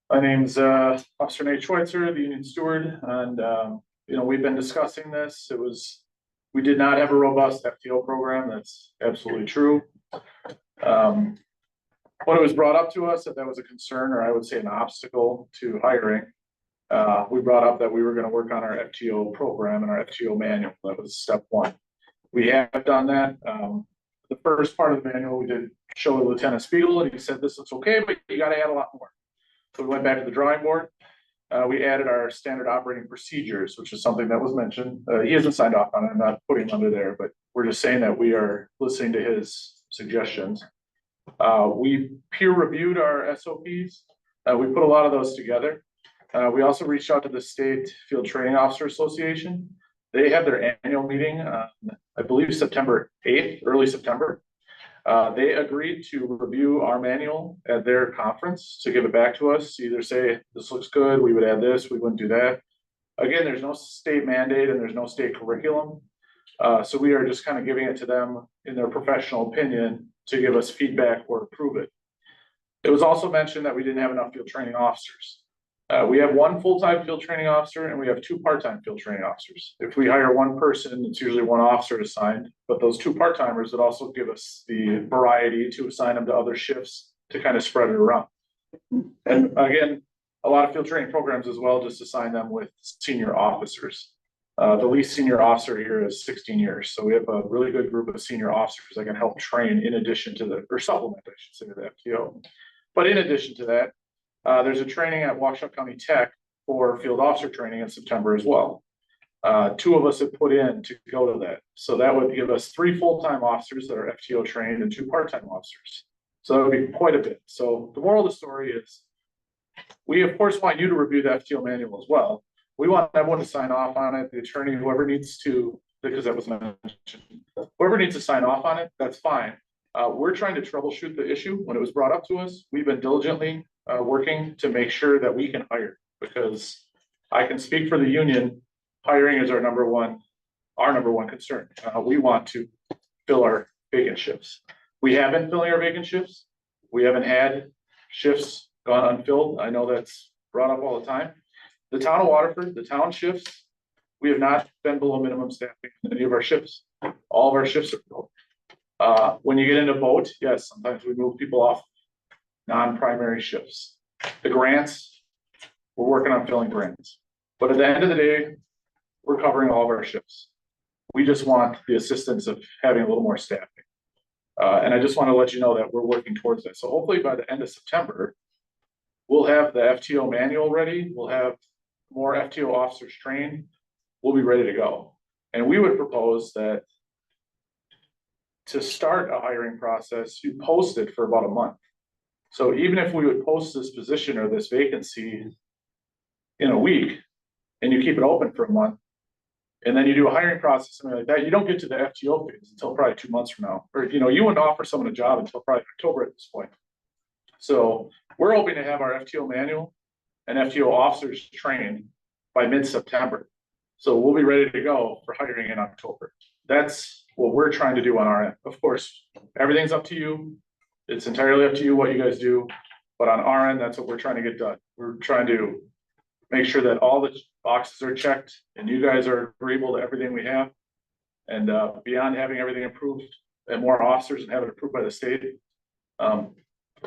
My name's Officer Nate Schweitzer, the Union Steward, and we've been discussing this. We did not have a robust FTO program. That's absolutely true. When it was brought up to us that was a concern, or I would say an obstacle to hiring, we brought up that we were going to work on our FTO program and our FTO manual. That was step 1. We have done that. The first part of the manual we did show Lieutenant Spiegel, and he said, "This looks okay, but you got to add a lot more." So we went back to the drawing board. We added our standard operating procedures, which is something that was mentioned. He hasn't signed off on it. I'm not putting him under there, but we're just saying that we are listening to his suggestions. We peer reviewed our SOPs. We put a lot of those together. We also reached out to the State Field Training Officer Association. They have their annual meeting, I believe September 8th, early September. They agreed to review our manual at their conference to give it back to us, either say, this looks good, we would add this, we wouldn't do that. Again, there's no state mandate and there's no state curriculum. So we are just kind of giving it to them in their professional opinion to give us feedback or approve it. It was also mentioned that we didn't have enough field training officers. We have 1 full-time field training officer and we have 2 part-time field training officers. If we hire 1 person, it's usually 1 officer assigned, but those 2 part-timers would also give us the variety to assign them to other shifts to kind of spread it around. And again, a lot of field training programs as well just assign them with senior officers. The least senior officer here is 16 years. So we have a really good group of senior officers that can help train in addition to or supplement, I should say, the FTO. But in addition to that, there's a training at Waukesha County Tech for field officer training in September as well. 2 of us have put in to go to that. So that would give us 3 full-time officers that are FTO trained and 2 part-time officers. So that would be quite a bit. So the moral of the story is, we of course want you to review the FTO manual as well. We want everyone to sign off on it, the attorney, whoever needs to, because that was mentioned. Whoever needs to sign off on it, that's fine. We're trying to troubleshoot the issue when it was brought up to us. We've been diligently working to make sure that we can hire, because I can speak for the union. Hiring is our number one concern. We want to fill our vacant shifts. We have been filling our vacant shifts. We haven't had shifts gone unfilled. I know that's brought up all the time. The town of Waterford, the town shifts, we have not been below minimum staffing in any of our shifts. All of our shifts are filled. When you get into boat, yes, sometimes we move people off non-primary shifts. The grants, we're working on filling grants. But at the end of the day, we're covering all of our shifts. We just want the assistance of having a little more staffing. And I just want to let you know that we're working towards that. So hopefully by the end of September, we'll have the FTO manual ready. We'll have more FTO officers trained. We'll be ready to go. And we would propose that to start a hiring process, you post it for about a month. So even if we would post this position or this vacancy in a week, and you keep it open for a month, and then you do a hiring process, something like that, you don't get to the FTO phase until probably 2 months from now. Or, you wouldn't offer someone a job until probably October at this point. So we're hoping to have our FTO manual and FTO officers trained by mid-September. So we'll be ready to go for hiring in October. That's what we're trying to do on our end. Of course, everything's up to you. It's entirely up to you what you guys do. But on our end, that's what we're trying to get done. We're trying to make sure that all the boxes are checked and you guys are agreeable to everything we have. And beyond having everything approved and more officers and have it approved by the state,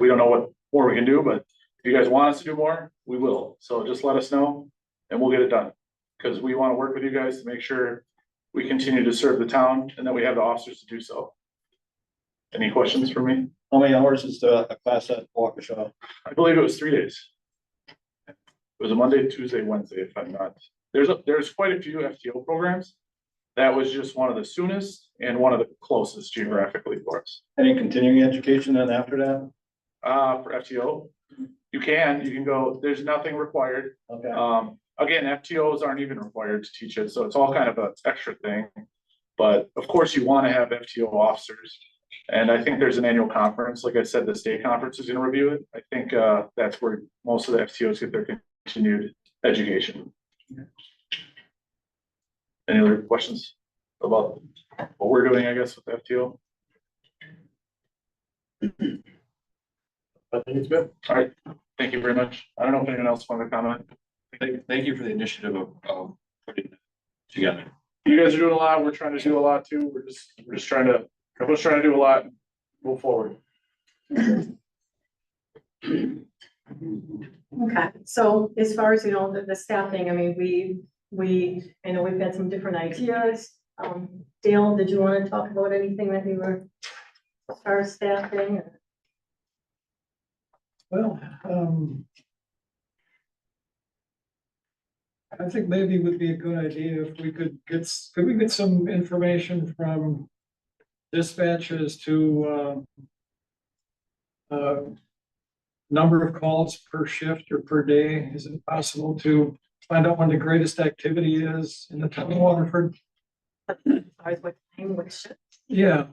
we don't know what more we can do, but if you guys want us to do more, we will. So just let us know and we'll get it done. Because we want to work with you guys to make sure we continue to serve the town and that we have the officers to do so. Any questions for me? How many hours is the class at Waukesha? I believe it was 3 days. It was a Monday, Tuesday, Wednesday, if I'm not. There's quite a few FTO programs. That was just one of the soonest and one of the closest geographically for us. Any continuing education then after that? For FTO, you can go, there's nothing required. Okay. Again, FTOs aren't even required to teach it, so it's all kind of an extra thing. But of course, you want to have FTO officers. And I think there's an annual conference. Like I said, the state conference is going to review it. I think that's where most of the FTOs get their continued education. Any other questions about what we're doing, I guess, with the FTO? I think it's good. All right, thank you very much. I don't know if anyone else wanted to comment. Thank you for the initiative of putting it together. You guys are doing a lot. We're trying to do a lot too. We're just trying to, everyone's trying to do a lot, and move forward. Okay, so as far as, the staffing, I mean, I know we've had some different ideas. Dale, did you want to talk about anything that you were, as far as staffing? Well, I think maybe it would be a good idea if we could get some information from dispatch as to number of calls per shift or per day. Is it possible to find out when the greatest activity is in the town of Waterford? What time, what shift? Yeah,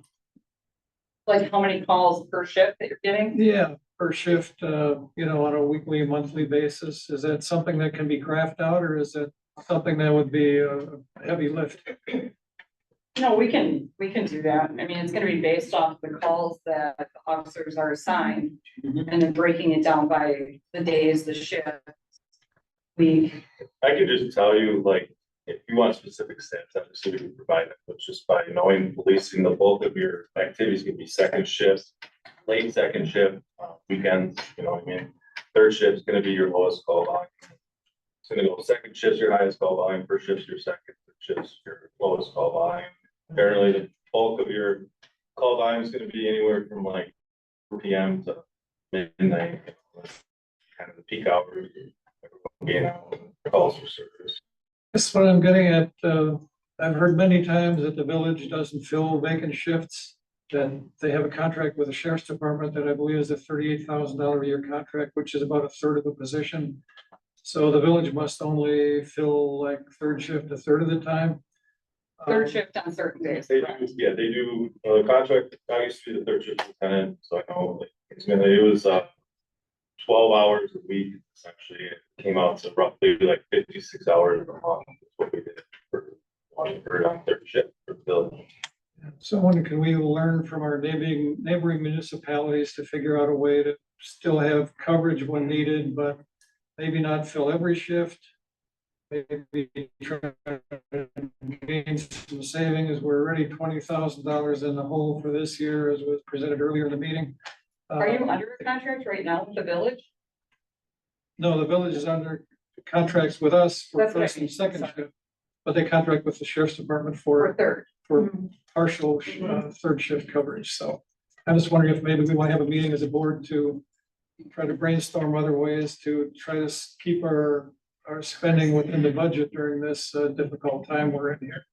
Like how many calls per shift that you're getting? yeah, per shift, on a weekly, monthly basis. Is that something that can be graphed out, or is it something that would be a heavy lift? No, we can do that. I mean, it's gonna be based off the calls that the officers are assigned and then breaking it down by the days, the shift. I could just tell you, like, if you want specific stats, obviously we can provide it, but just by knowing, policing the bulk of your activities can be second shift, late second shift, weekends, what I mean? Third shift is gonna be your lowest call volume. It's gonna go second shift's your highest call volume, first shift's your second, third shift's your lowest call volume. Apparently, the bulk of your call volume is gonna be anywhere from like 4 PM to midnight. Kind of the peak hours, everyone being out, calls for service. That's what I'm getting at. I've heard many times that the village doesn't fill vacant shifts. That they have a contract with the sheriff's department that I believe is a $38,000 a year contract, which is about a third of the position. So the village must only fill like third shift a third of the time. Third shift on certain days. They do, yeah, they do, the contract, I used to be the third shift lieutenant, so I know, like, it was, 12 hours a week, essentially, it came out to roughly like 56 hours a month, is what we did for on third shift for the village. So I wonder, can we learn from our neighboring municipalities to figure out a way to still have coverage when needed, but maybe not fill every shift? Maybe try to gain some savings. We're already $20,000 in the hole for this year, as was presented earlier in the meeting. Are you under a contract right now with the village? No, the village is under contracts with us for That's what I first and mean, second sorry. shift. But they contract with the sheriff's department Or for third? partial third shift coverage. So I'm just wondering if maybe we want to have a meeting as a board to try to brainstorm other ways to try to keep our spending within the budget during this difficult time we're in here.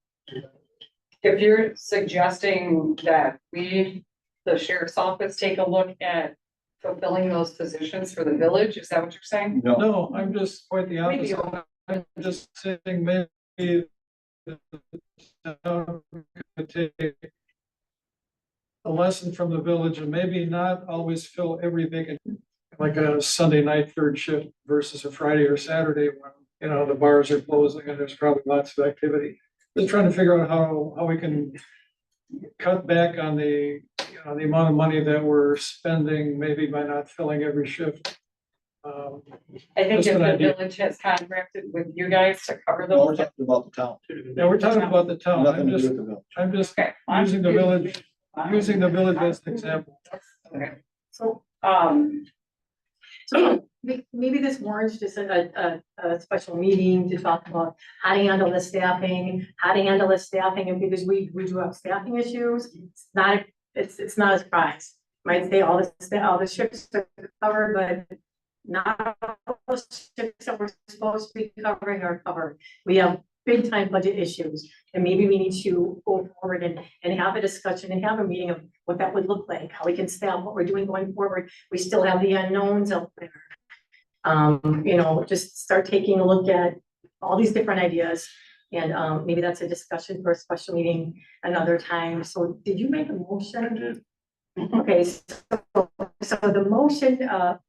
If you're suggesting that we, the sheriff's office, take a look at fulfilling those positions for the village, is that what you're saying? No, I'm just quite the Maybe. opposite. I'm just saying maybe the town could take a lesson from the village and maybe not always fill every vacant, like a Sunday night third shift versus a Friday or Saturday when, you know, the bars are closing and there's probably lots of activity. Just trying to figure out how we can cut back on the, you know, the amount of money that we're spending, maybe by not filling every shift. I think Just if an the idea. village has contracted with you guys to cover No, we're those. talking about the town. Yeah, we're talking about the town. Nothing to do with the village. I'm just Okay. using the village, using the village as an example. Okay. So, Um, so maybe this warrants just a special meeting to talk about how to handle the staffing, and because we do have staffing issues. It's not a surprise. Might say all the shifts are covered, but not all the shifts that we're supposed to be covering are covered. We have big time budget issues, and maybe we need to go forward and have a discussion and have a meeting of what that would look like, how we can staff, what we're doing going forward. We still have the unknowns out there. You know, just start taking a look at all these different ideas. And maybe that's a discussion for a special meeting another time. So did you make a motion? Okay, so the motion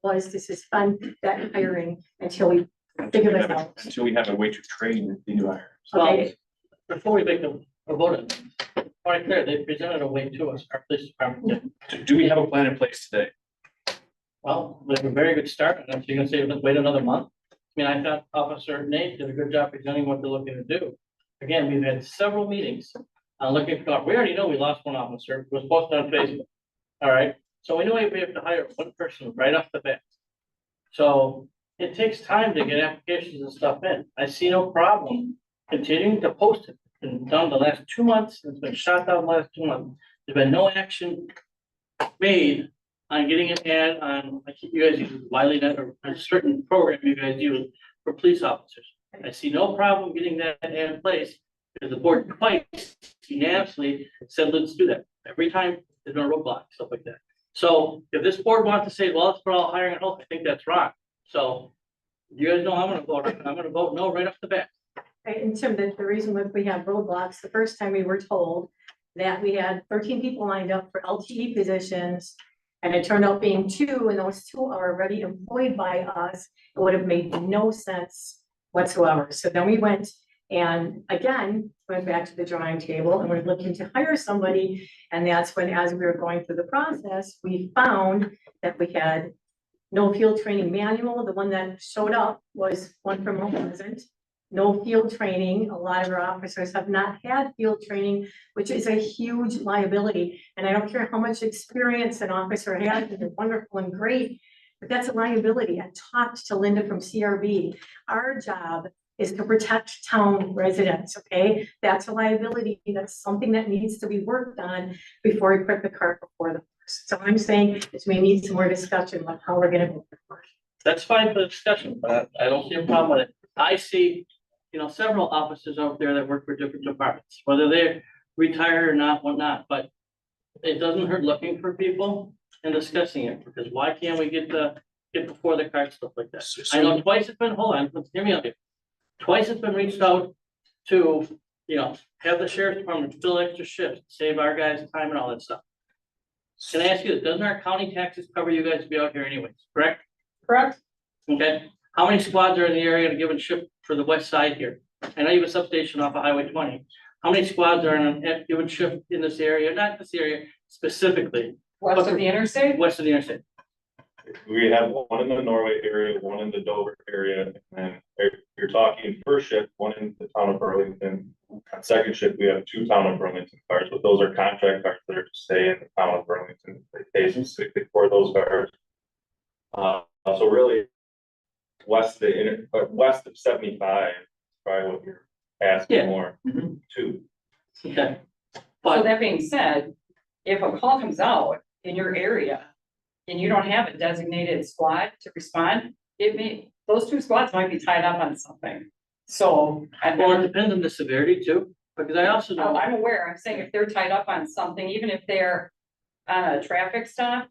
was to suspend that hiring until we figure this out. Until we have a way to train the new hire. Okay. Before we make a vote, on it, quite clear, they presented a way to us, our police department. Do we have a plan in place today? Well, we have a very good start, and I'm gonna say, wait another month. I mean, I thought Officer Nate did a good job presenting what they're looking to do. Again, we've had several meetings, looking for, we already know we lost one officer, it was posted on Facebook. All right, so we know we have to hire one person right off the bat. So it takes time to get applications and stuff in. I see no problem continuing to post it. It's been done the last 2 months, it's been shot down the last 2 months. There's been no action made on getting an ad on, I keep you guys use Wiley Net or a certain program you guys use for police officers. I see no problem getting that ad in place, because the board twice unanimously said, let's do that. Every time there's no roadblock, stuff like that. So if this board wants to say, well, let's put all hiring on hold, I think that's wrong. So you guys know I'm gonna vote no right off the bat. Right, and Tim, the reason that we have roadblocks, the first time we were told that we had 13 people lined up for LTE positions. And it turned out being 2, and those 2 are already employed by us. It would have made no sense whatsoever. So then we went and again, went back to the drawing table and we're looking to hire somebody. And that's when, as we were going through the process, we found that we had no field training manual. The one that showed up was one from Mount Pleasant. No field training. A lot of our officers have not had field training, which is a huge liability. And I don't care how much experience an officer has, they're wonderful and great, but that's a liability. I talked to Linda from CRB. Our job is to protect town residents, okay? That's a liability. That's something that needs to be worked on before we put the cart before the horse. So I'm saying is we need some more discussion about how we're gonna move forward. That's fine for the discussion, but I don't see a problem with it. I see several officers out there that work for different departments, whether they're retired or not, whatnot, but it doesn't hurt looking for people and discussing it, because why can't we get before the cart, stuff like that? I know twice it's been, hold on, let's hear me out here. Twice it's been reached out to, have the sheriff's department fill extra shifts, save our guys time and all that stuff. Can I ask you, doesn't our county taxes cover you guys to be out here anyways, correct? Correct. Okay, how many squads are in the area on a given shift for the west side here? I know you have a substation off of Highway 20. How many squads are on a given shift in this area, not this area specifically? West of the interstate? West of the interstate. We have one in the Norway area, one in the Dover area, and then if you're talking first shift, one in the town of Burlington. On second shift, we have 2 town of Burlington cars, but those are contract cars that are to stay in the town of Burlington. They pay specifically for those cars. So really, west of 75, probably what you're asking more too. Okay. So that being said, if a call comes out in your area and you don't have a designated squad to respond, those 2 squads might be tied up on something. So. Well, it depends on the severity too, because I also know. I'm aware, I'm saying if they're tied up on something, even if they're on a traffic stop,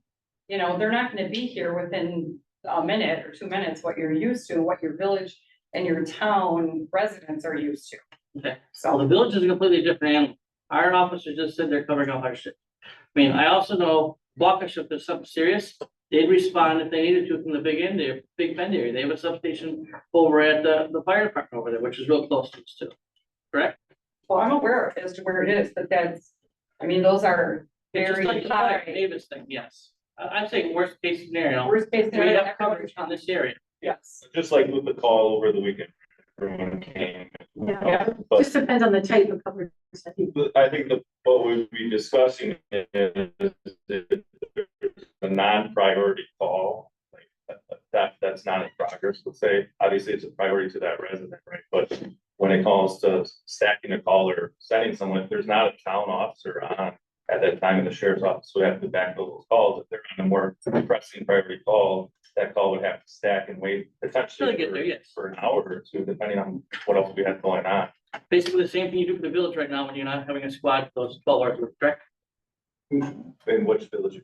they're not gonna be here within a minute or 2 minutes, what you're used to, what your village and your town residents are used to. Okay, so the village is a completely different animal. Our officers just said they're covering up our shit. I mean, I also know Waukesha, if there's something serious, they'd respond if they needed to from the Big Bend area. They have a substation over at the fire department over there, which is real close to us too. Correct? Well, I'm aware as to where it is, but those are It's just very like the high. Davis thing, yes. I'm saying worst case scenario. Worst case We scenario, have coverage on this area. Yes. Just like with the call over the weekend, everyone came. Yeah, But just depends on the type of coverage that you. I think what we'd be discussing is a non-priority call. Like that's not in progress, let's say. Obviously, it's a priority to that resident, right? But when it calls to stacking a call or sending someone, if there's not a town officer on at that time in the sheriff's office, would have to backfill those calls. If they're on a more pressing priority call, that call would have to stack and wait potentially Get there, yes. for an hour or 2, depending on what else we have going on. Basically the same thing you do for the village right now when you're not having a squad for those 12 hours, correct? In which village?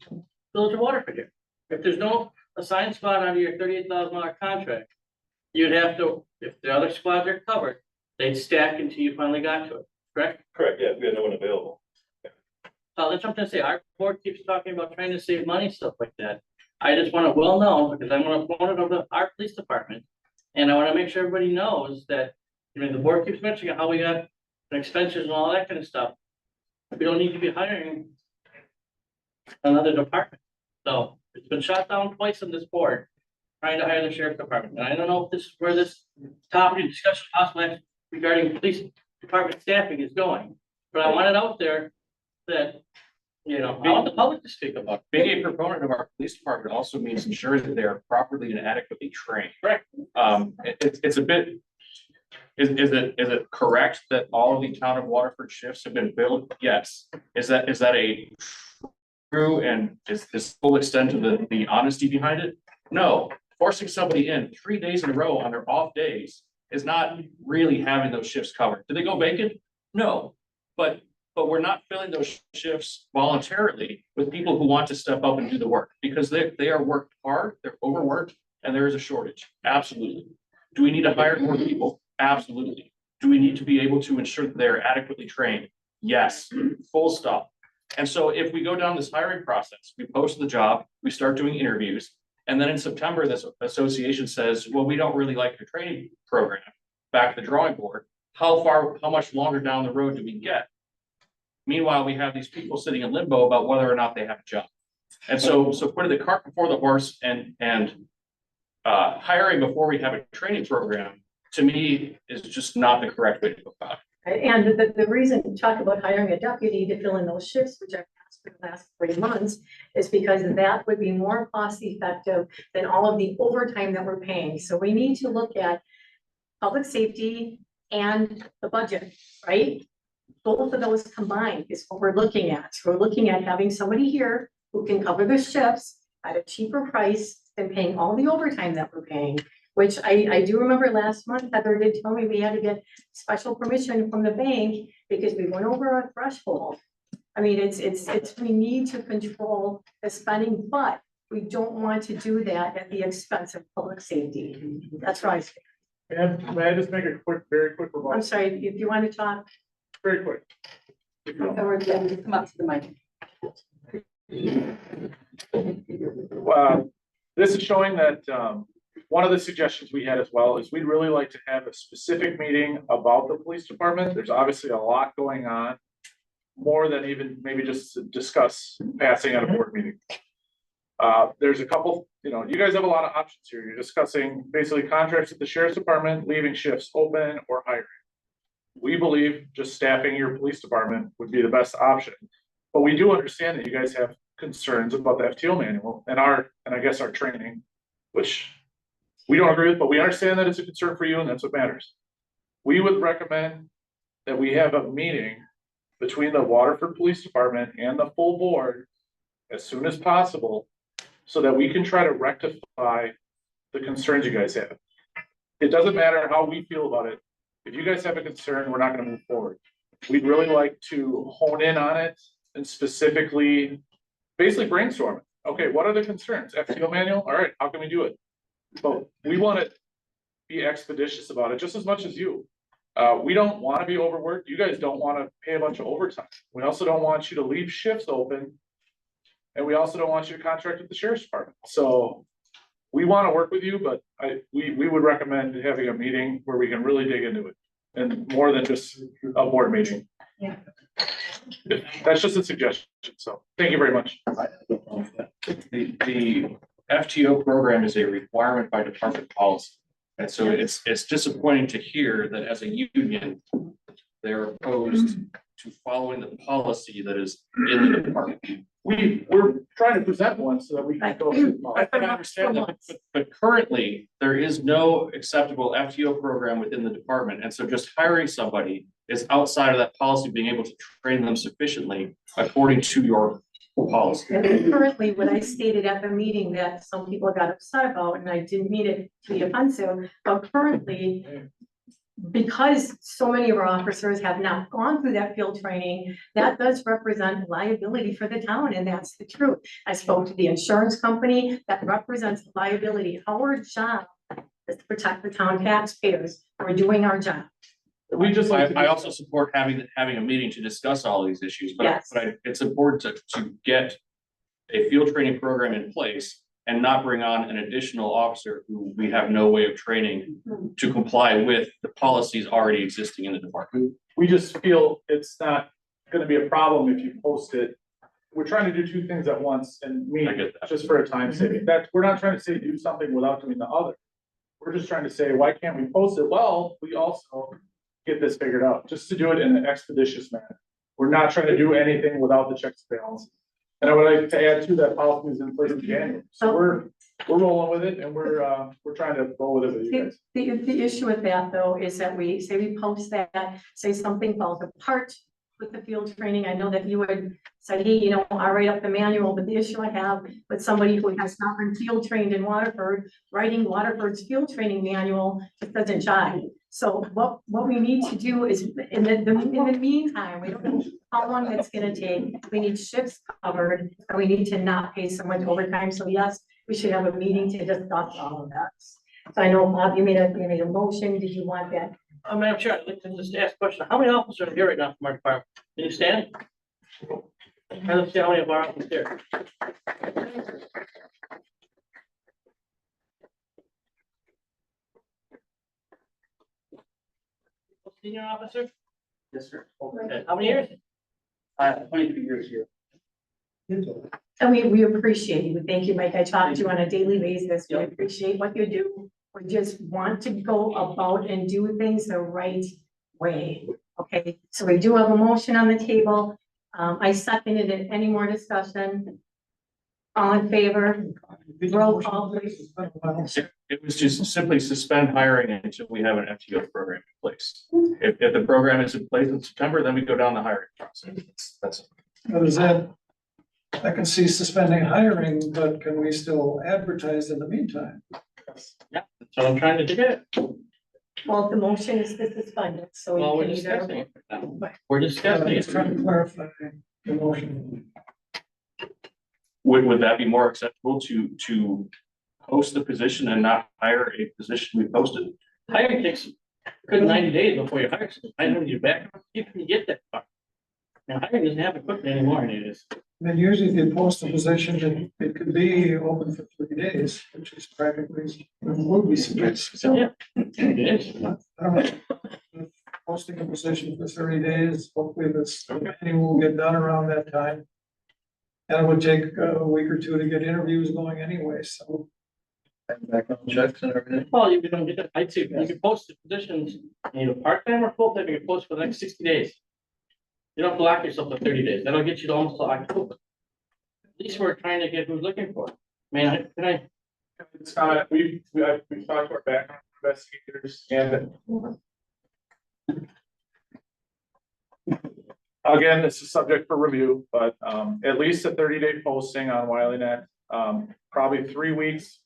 Village of Waterford here. If there's no assigned squad under your $38,000 contract, you'd have to, if the other squads are covered, they'd stack until you finally got to it, correct? Correct, yeah, we had no one available. That's something to say. Our board keeps talking about trying to save money, stuff like that. I just want it well known because I'm an opponent of our police department. And I want to make sure everybody knows that, the board keeps mentioning how we got expenses and all that kind of stuff. We don't need to be hiring another department. So it's been shot down twice on this board, trying to hire the sheriff's department. And I don't know if this is where this topic of discussion possibly regarding police department staffing is going. But I want it out there that, I want the public to speak about it. Being a proponent of our police department also means ensuring that they are properly and adequately trained. Correct. It's a bit, is it correct that all of the town of Waterford shifts have been filled? Yes. Is that a true and is full extent of the honesty behind it? No. Forcing somebody in 3 days in a row on their off days is not really having those shifts covered. Do they go vacant? No. But we're not filling those shifts voluntarily with people who want to step up and do the work because they are worked hard, they're overworked, and there is a shortage. Absolutely. Do we need to hire more people? Absolutely. Do we need to be able to ensure that they're adequately trained? Yes, full stop. And so if we go down this hiring process, we post the job, we start doing interviews, and then in September, this association says, well, we don't really like your training program. Back to the drawing board. How much longer down the road do we get? Meanwhile, we have these people sitting in limbo about whether or not they have a job. And so putting the cart before the horse and hiring before we have a training program, to me, is just not the correct way to go about it. And the reason we talk about hiring a deputy to fill in those shifts, which I've asked for the last 3 months, is because that would be more cost effective than all of the overtime that we're paying. So we need to look at public safety and the budget, right? Both of those combined is what we're looking at. We're looking at having somebody here who can cover the shifts at a cheaper price than paying all the overtime that we're paying. which I do remember last month, Heather did tell me we had to get special permission from the bank because we went over our threshold. I mean, we need to control the spending, but we don't want to do that at the expense of public safety. That's right. And may I just make a very quick I'm remark? sorry, if you want to talk. Very quick. Or yeah, just come up to the mic. This is showing that, one of the suggestions we had as well is we'd really like to have a specific meeting about the police department. There's obviously a lot going on. More than even maybe just to discuss passing at a board meeting. There's a couple, you guys have a lot of options here. You're discussing basically contracts with the sheriff's department, leaving shifts open or hiring. We believe just staffing your police department would be the best option. But we do understand that you guys have concerns about the FTO manual and I guess our training, which we don't agree with, but we understand that it's a concern for you and that's what matters. We would recommend that we have a meeting between the Waterford Police Department and the full board as soon as possible so that we can try to rectify the concerns you guys have. It doesn't matter how we feel about it. If you guys have a concern, we're not gonna move forward. We'd really like to hone in on it and specifically, basically brainstorm it. Okay, what are the concerns? FTO manual? All right, how can we do it? But we wanna be expeditious about it just as much as you. We don't wanna be overworked. You guys don't wanna pay a bunch of overtime. We also don't want you to leave shifts open. And we also don't want you to contract with the sheriff's department. So we wanna work with you, but we would recommend having a meeting where we can really dig into it. And more than just a board meeting. Yeah. That's just a suggestion. So thank you very much. The FTO program is a requirement by department policy. And so it's disappointing to hear that as a union, they're opposed to following the policy that is in the department. We're trying to present one so that we can go. I understand that, but currently, there is no acceptable FTO program within the department, and so just hiring somebody is outside of that policy, being able to train them sufficiently according to your policy. And currently, what I stated at the meeting that some people got upset about, and I didn't mean it to be offensive, but currently, because so many of our officers have not gone through that field training, that does represent liability for the town, and that's the truth. I spoke to the insurance company that represents liability. Our job is to protect the town taxpayers. We're doing our job. We just like I also support having a meeting to discuss all these issues, but Yes. it's important to get a field training program in place and not bring on an additional officer who we have no way of training to comply with the policies already existing in the department. We just feel it's not gonna be a problem if you post it. We're trying to do two things at once and meet I get that. just for a time saving. That, we're not trying to say do something without doing the other. We're just trying to say, why can't we post it? Well, we also get this figured out, just to do it in an expeditious manner. We're not trying to do anything without the checks and balances. And I would like to add to that policy is in place in January. So we're rolling with it and we're trying to go with it with you guys. The issue with that though is that we say we post that, say something falls apart with the field training. I know that you had said, hey, I'll write up the manual, but the issue I have with somebody who has not been field trained in Waterford, writing Waterford's field training manual just doesn't jive. So what we need to do is in the meantime, we don't know how long it's gonna take. We need shifts covered and we need to not pay so much overtime. So yes, we should have a meeting to discuss all of that. So I know, Bob, you made a motion. Did you want that? Madam Chair, I'd like to just ask a question. How many officers are here right now from our department? Can you stand? Let's see how many of our officers here. Senior officer? Yes, sir. Okay. How many years? 22 years here. And we appreciate you. Thank you, Mike. I talk to you on a daily basis. We appreciate what you do. We just want to go about and do things the right way. Okay, so we do have a motion on the table. I seconded it. Any more discussion? All in favor? Roll call, please. It was just simply suspend hiring until we have an FTO program in place. If the program is in place in September, then we go down the hiring process. That's Other than, I can see suspending hiring, but can we still advertise in the meantime? Yeah, That's what I'm trying to get. Well, the motion is this is funded, so Well, you we're can discussing either. it. now. We're discussing Just it. trying to clarify the motion. Would that be more acceptable to post the position and not hire a position we posted? Hiring takes a good 90 days before you hire someone. I know you back, you can get that far. Now, hiring doesn't happen quickly anymore, and it is. Then usually if you post a position, it could be open for 30 days, which is practically, would be suggested. So, yeah, it is. I don't know. Posting a position for 30 days, hopefully this, meeting will get done around that time. And it would take a week or two to get interviews going anyway, so. Background checks and everything. Well, you can get that, I'd say, you can post the positions, either part-time or full-time, you can post for the next 60 days. You don't have to lock yourself to 30 days, that'll get you to almost to October. At least we're trying to get who's looking for it. Man, It's, we've talked about background investigators and. Again, this is subject for review, but, at least a 30-day posting on WileyNet, probably 3 weeks.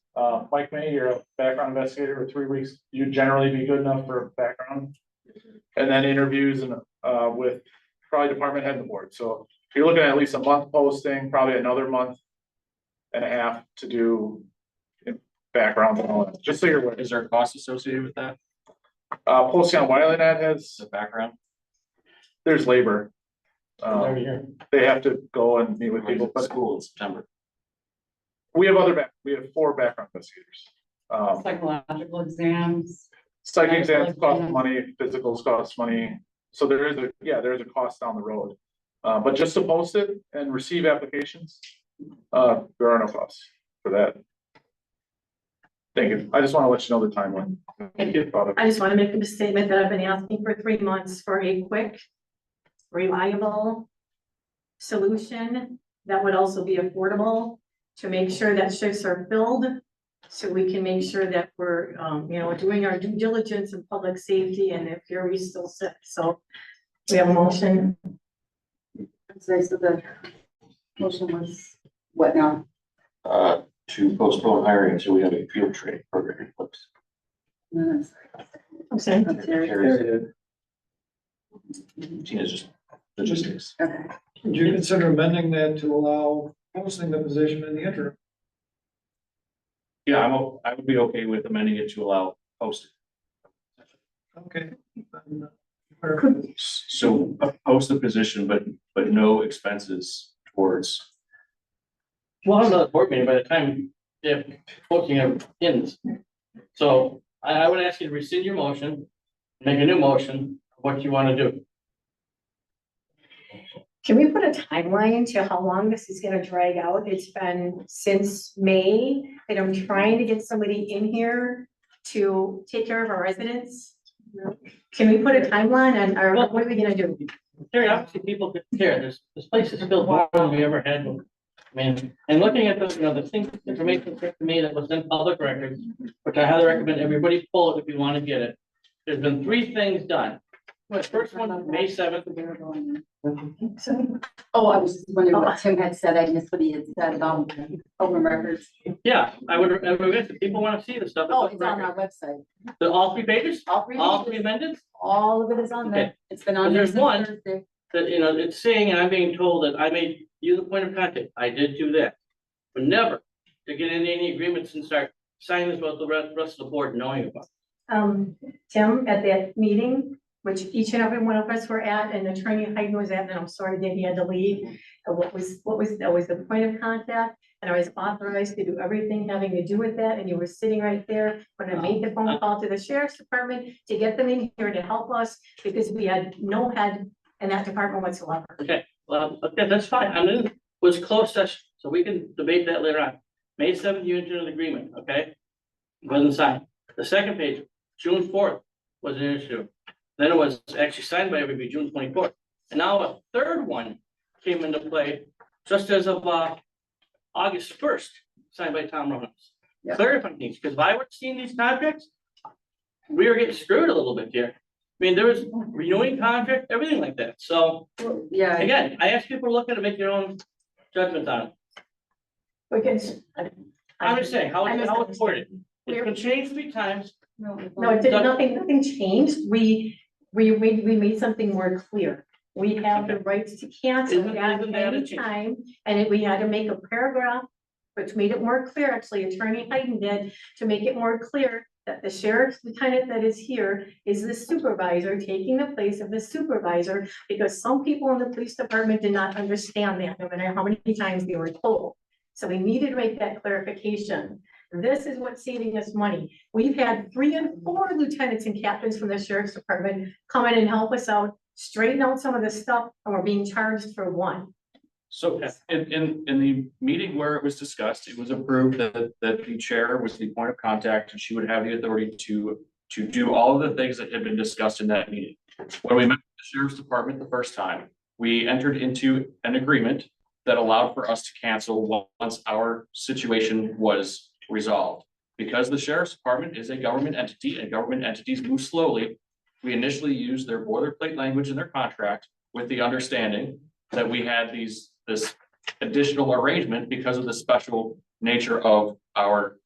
Mike May, you're a background investigator for 3 weeks, you'd generally be good enough for background. And then interviews and, with probably department head and the board, so you're looking at least a month posting, probably another month and a half to do background and all that, just so you're aware. Is there a cost associated with that, Posting on WileyNet has, the background? there's labor. There you go. They have to go and meet with people, but School in September. we have we have 4 background investigators. Psychological exams. Psych exams cost money, physicals cost money, so there is a cost down the road. But just to post it and receive applications, there are no costs for that. Thank you, I just want to let you know the timeline. Thank you. I just want to make a statement that I've been asking for 3 months for a quick, reliable solution that would also be affordable to make sure that shifts are filled. So we can make sure that we're, doing our due diligence in public safety, and if here we still sit, so we have a motion. I'm sorry, so the motion was what now? To postpone hiring until we have a field training program in place. I'm sorry. Tina's just logistics. Okay. Would you consider amending that to allow posting the position in the interim? Yeah, I would be okay with amending it to allow posting. Okay. So post the position, but no expenses towards. Well, I'm not board meeting by the time if posting ends. So I would ask you to rescind your motion, make a new motion, what you want to do. Can we put a timeline to how long this is gonna drag out? It's been since May, and I'm trying to get somebody in here to take care of our residents. Can we put a timeline on, or what are we gonna do? Terry, obviously people could care, this place is still more than we ever had. I mean, and looking at the, the things, information to me that was in public records, which I highly recommend everybody pull it if you want to get it. There's been 3 things done. The first one, May 7th. Oh, I was just wondering what Tim had said. I missed what he had said about open records. Yeah, I would guess if people want to see the stuff. Oh, it's on our website. All 3 pages? All 3 All pages. 3 amendments? All of it is on there. Okay. It's been on And there there's since one Thursday. that, it's saying, and I'm being told that I made you the point of contact. I did do that. But never to get into any agreements and start signing this without the rest of the board knowing about. Tim, at that meeting, which each and every one of us were at, and Attorney Hayden was at, and I'm sorry that he had to leave. That was the point of contact, and I was authorized to do everything having to do with that, and you were sitting right there when I made the phone call to the sheriff's department to get them in here to help us, because we had no head in that department whatsoever. Okay, well, okay, that's fine. I mean, it was closed session, so we can debate that later on. May 7th, you entered an agreement, okay? It wasn't signed. The second page, June 4th was an issue. Then it was actually signed by everybody June 24th. And now a third one came into play just as of August 1st, signed by Tom Ronas. Yeah. Clarifying things, because if I were seeing these contracts, we were getting screwed a little bit here. I mean, there was renewing contract, everything like that. So Yeah. again, I ask people to look at it, make their own judgment on it. We can. I'm just saying, how it's worded. It's been changed 3 times. No, it did, nothing changed. We made something more clear. We have the rights to cancel Isn't at that a any change? time, and we had to make a paragraph, which made it more clear, actually, Attorney Hayden did, to make it more clear that the sheriff's lieutenant that is here is the supervisor, taking the place of the supervisor, because some people in the police department did not understand that, no matter how many times they were told. So we needed to make that clarification. This is what's saving us money. We've had 3 and 4 lieutenants and captains from the sheriff's department come in and help us out, straighten out some of the stuff, and we're being charged for 1. So in the meeting where it was discussed, it was approved that the chair was the point of contact and she would have the authority to do all of the things that had been discussed in that meeting. When we met with the sheriff's department the first time, we entered into an agreement that allowed for us to cancel once our situation was resolved. Because the sheriff's department is a government entity and government entities move slowly, we initially used their boilerplate language in their contract with the understanding that we had this additional arrangement because of the special nature of our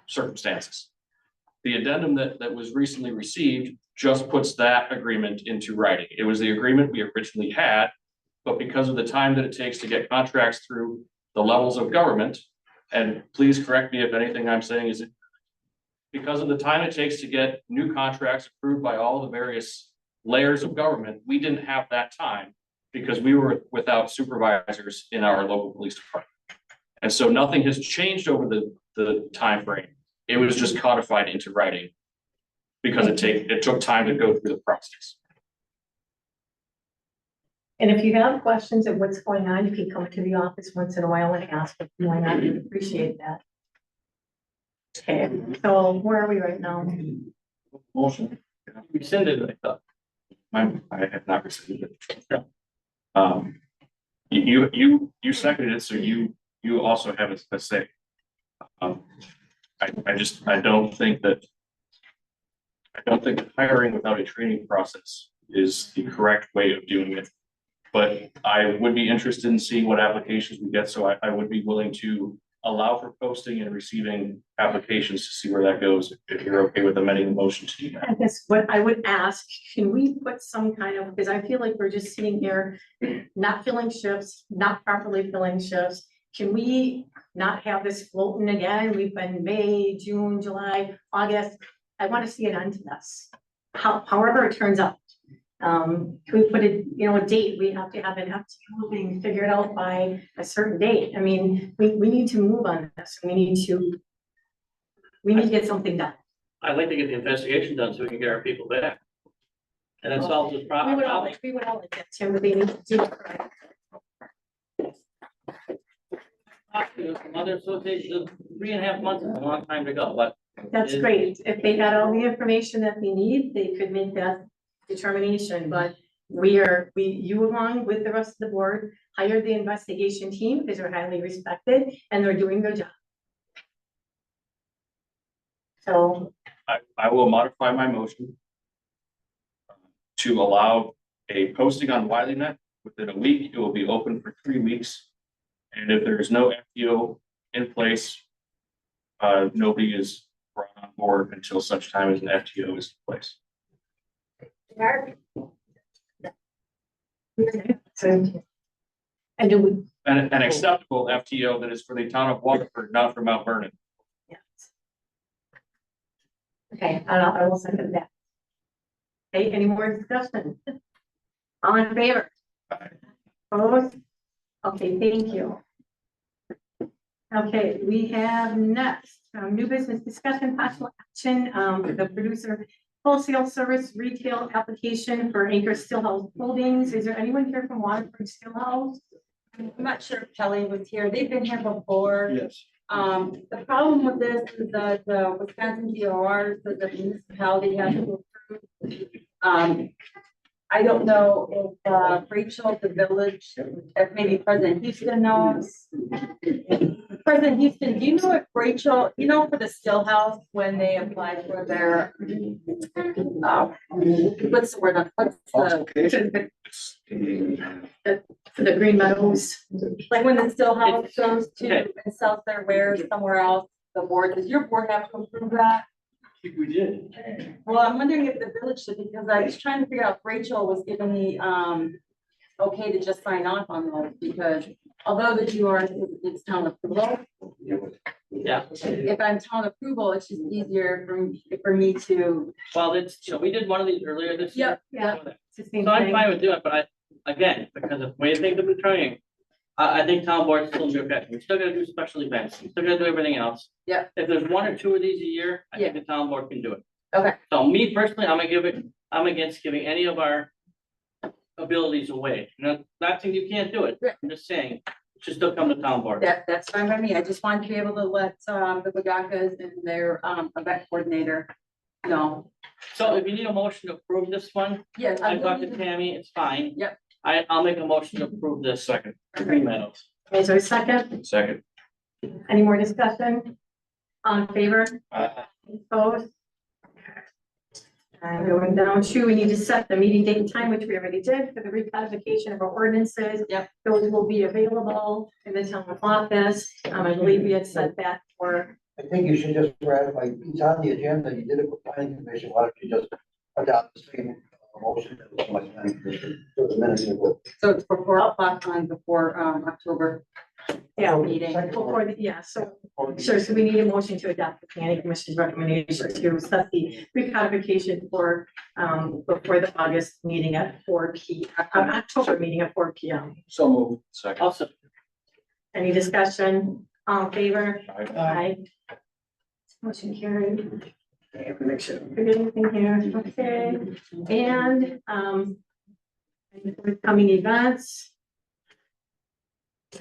circumstances. The addendum that was recently received just puts that agreement into writing. It was the agreement we originally had, but because of the time that it takes to get contracts through the levels of government, and please correct me if anything I'm saying is because of the time it takes to get new contracts approved by all the various layers of government, we didn't have that time because we were without supervisors in our local police department. And so nothing has changed over the time frame. It was just codified into writing because it took time to go through the process. And if you have questions of what's going on, you can come to the office once in a while and ask what's going on. We'd appreciate that. Okay, so where are we right now? Motion. Rescinded, I thought. I have not received it. You seconded it, so you also have a say. I don't think that hiring without a training process is the correct way of doing it. But I would be interested in seeing what applications we get, so I would be willing to allow for posting and receiving applications to see where that goes, if you're okay with amending the motion to do that. I guess what I would ask, can we put some kind of, because I feel like we're just sitting here, not filling shifts, not properly filling shifts. Can we not have this floating again? We've been May, June, July, August. I want to see an end to this. However it turns out. Can we put a date? We have to have an FTO being figured out by a certain date. I mean, we need to move on this. We need to get something done. I'd like to get the investigation done so we can get our people back. And it solves this problem. We would all like that, Tim, but they need to do it right. Some other associations, 3.5 months is a long time to go, but. That's great. If they had all the information that they need, they could make that determination, but you along with the rest of the board hired the investigation team because they're highly respected and they're doing their job. So I will modify my motion to allow a posting on WileyNet within a week. It will be open for 3 weeks. And if there is no FTO in place, nobody is brought on board until such time as an FTO is in place. And do we? An acceptable FTO that is for the town of Waterford, not for Mount Vernon. Yes. Okay, I will second that. Okay, any more discussion? All in favor? Opposed? Okay, thank you. Okay, we have next, new business discussion, possible action, the producer wholesale service retail application for Anchor Stillhouse Holdings. Is there anyone here from Waterford Stillhouse? I'm not sure if Kelly was here. They've been here before. Yes. The problem with this is that the Wisconsin DOR says that the municipality has to approve. I don't know if Rachel, the village, if maybe President Houston knows. President Houston, do you know if Rachel, for the Stillhouse, when they applied for their, what's the word, For the Green Meadows. like when the Stillhouse goes to and sells their wares somewhere else, the board, does your board have to approve that? I think we did. Well, I'm wondering if the village should, because I was trying to figure out if Rachel was giving me, okay to just sign off on those, because although that you are, it's town approval. Yeah. If I'm town approval, it's just easier for me to. Well, it's, we did one of these earlier this year. Yeah. It's the same So I'm thing. fine with doing it, but again, because of the way things have been trying, I think town board still be okay. We still gotta do special events. We still gotta do everything else. Yeah. If there's one or two of these a year, I think the town board can do it. Okay. So me personally, I'm against giving any of our abilities away. Not saying you can't do it. I'm just saying, it should still come to town board. That's fine by me. I just wanted to be able to let, the Bagakas and their, event coordinator know. So if you need a motion to approve this one, Yes. I talked to Tammy, it's fine. Yep. I'll make a motion to approve this. Second. Green Meadows. Is there a second? Second. Any more discussion? On favor? Opposed? And going down to, we need to set the meeting date and time, which we already did for the reclassification of our ordinances. Yep. Those will be available in the town office. I believe we had set that for, I think you should just ratify, it's on the agenda, you did it with planning commission, why don't you just adopt the same motion that was on my planning commission for the minutes ago. So it's for 4 o'clock on before, October. yeah, Meeting. before the, yeah, so, sure, so we need a motion to adopt the planning commission's recommendation to set the recodification for, before the August meeting at 4 p.m., October meeting at 4 p.m. So moved. Second. Also, Any discussion? All in favor? Aye. Motion carried. Okay, make sure we forget anything here, okay, and, any forthcoming events.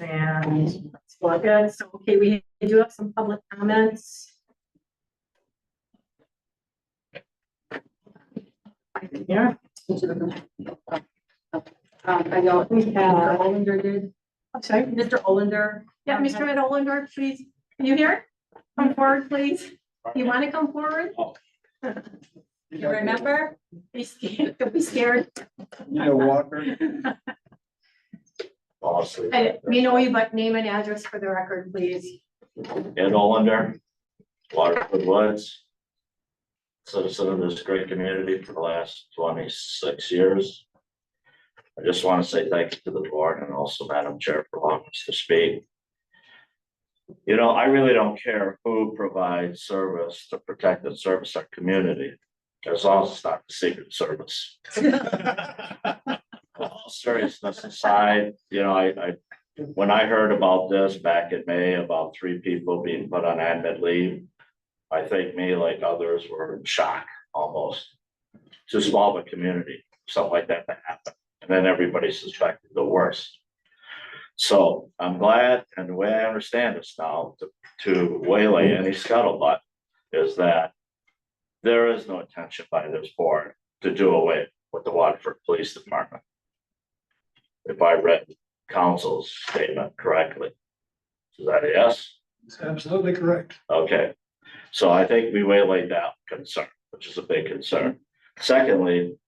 And that's all good, so, okay, we do have some public comments. Yeah. I know, Mr. Olander did. I'm sorry, Mr. Olander. yeah, Mr. Ed Olander, please, are you here? Come forward, please. You want to come forward? You remember? Be scared, don't be scared. Walker. We know you, but name and address for the record, please. Ed Olander, Waterford Woods. Citizen of this great community for the last 26 years. I just want to say thank you to the board and also Madam Chair for allowing us to speak. You know, I really don't care who provides service to protect and service our community, as long as it's not the Secret Service. All seriousness aside, you know, when I heard about this back in May, about 3 people being put on admin leave, I think me, like others, were in shock almost. Too small of a community, something like that to happen. And then everybody suspected the worst. So I'm glad, and the way I understand this now, to waylay any scuttlebutt is that there is no intention by this board to do away with the Waterford Police Department. If I read council's statement correctly. Is that a yes? It's absolutely correct. Okay, so I think we waylaid that concern, which is a big concern. Secondly,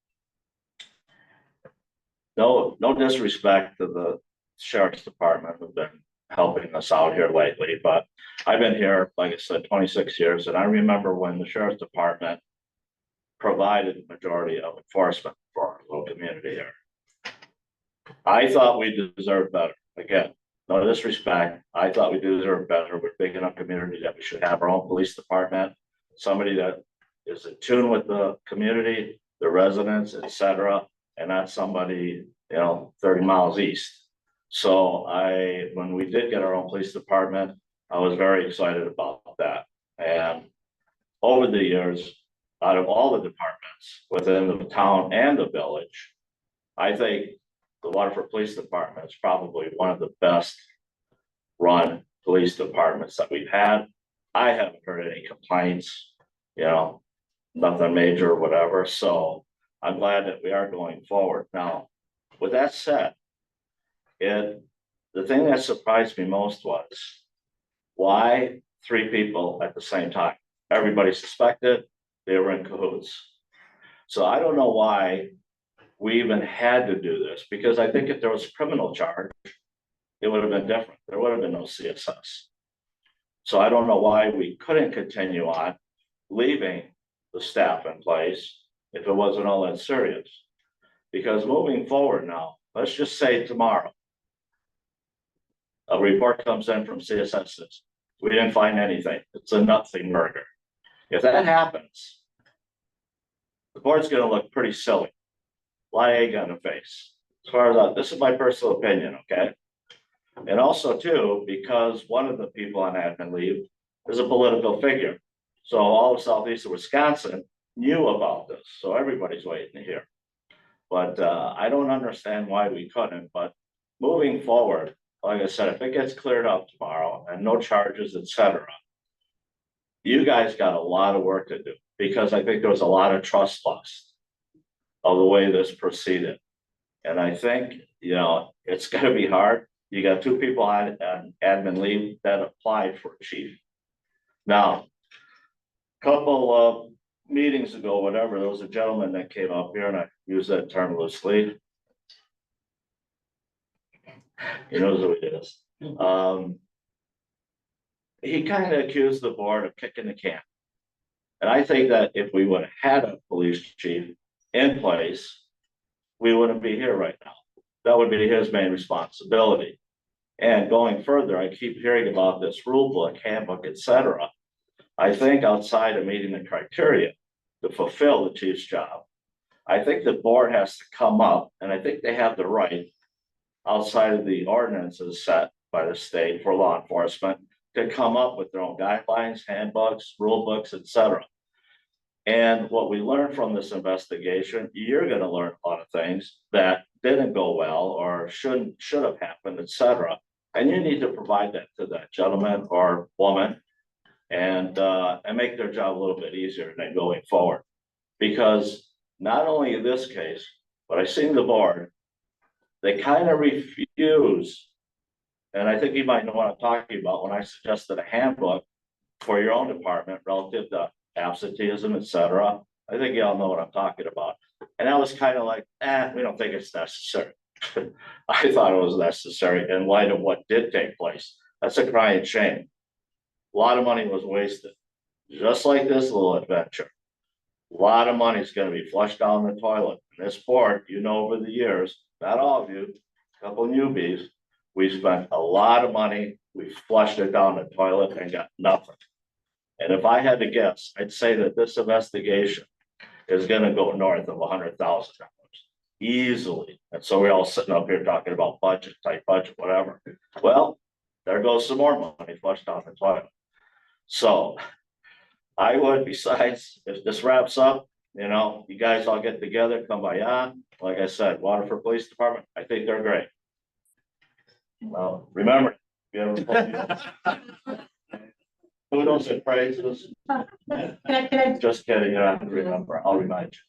no disrespect to the sheriff's department who've been helping us out here lately, but I've been here, like I said, 26 years, and I remember when the sheriff's department provided the majority of enforcement for our little community here. I thought we deserved better. Again, no disrespect. I thought we deserved better. We're big enough community that we should have our own police department, somebody that is in tune with the community, the residents, etc., and not somebody, 30 miles east. So when we did get our own police department, I was very excited about that. And over the years, out of all the departments within the town and the village, I think the Waterford Police Department is probably one of the best run police departments that we've had. I haven't heard any complaints, nothing major or whatever. So I'm glad that we are going forward. Now, with that said, the thing that surprised me most was why 3 people at the same time? Everybody suspected they were in cahoots. So I don't know why we even had to do this, because I think if there was a criminal charge, it would have been different. There would have been no CSS. So I don't know why we couldn't continue on leaving the staff in place if it wasn't all that serious. Because moving forward now, let's just say tomorrow, a report comes in from CSS. We didn't find anything. It's a nothing burger. If that happens, the board's gonna look pretty silly. A lot of egg on the face. As far as this is my personal opinion, okay? And also too, because one of the people on admin leave is a political figure. So all of southeastern Wisconsin knew about this, so everybody's waiting to hear. But I don't understand why we couldn't, but moving forward, like I said, if it gets cleared up tomorrow and no charges, etc., you guys got a lot of work to do, because I think there was a lot of trust lost of the way this proceeded. And I think, you know, it's gonna be hard. You got two people on admin leave that applied for chief. Now, couple of meetings ago, whatever, there was a gentleman that came up here, and I use that term loosely. He knows who he is. He kind of accused the board of kicking the can. And I think that if we would have had a police chief in place, we wouldn't be here right now. That would be his main responsibility. And going further, I keep hearing about this rule book, handbook, etc. I think outside of meeting the criteria to fulfill the chief's job, I think the board has to come up, and I think they have the right, outside of the ordinances set by the state for law enforcement, to come up with their own guidelines, handbooks, rule books, etc. And what we learned from this investigation, you're going to learn a lot of things that didn't go well or should have happened, etc. And you need to provide that to that gentleman or woman, and make their job a little bit easier than going forward. Because not only in this case, but I've seen the board, they kind of refuse. And I think you might know what I'm talking about when I suggested a handbook for your own department relative to absenteeism, etc. I think y'all know what I'm talking about. And I was kind of like, we don't think it's necessary. I thought it was necessary in light of what did take place. That's a crying shame. A lot of money was wasted, just like this little adventure. A lot of money is going to be flushed down the toilet. And this board, you know, over the years, not all of you, a couple of newbies, we spent a lot of money. We flushed it down the toilet and got nothing. And if I had to guess, I'd say that this investigation is going to go north of $100,000 easily. And so we're all sitting up here talking about budget, tight budget, whatever. Well, there goes some more money flushed down the toilet. So I would, besides, if this wraps up, you know, you guys all get together, come by on. Like I said, Waterford Police Department, I think they're great. Well, remember, you have kudos and praises. Can I Just kidding, you don't have to remember, I'll remind you.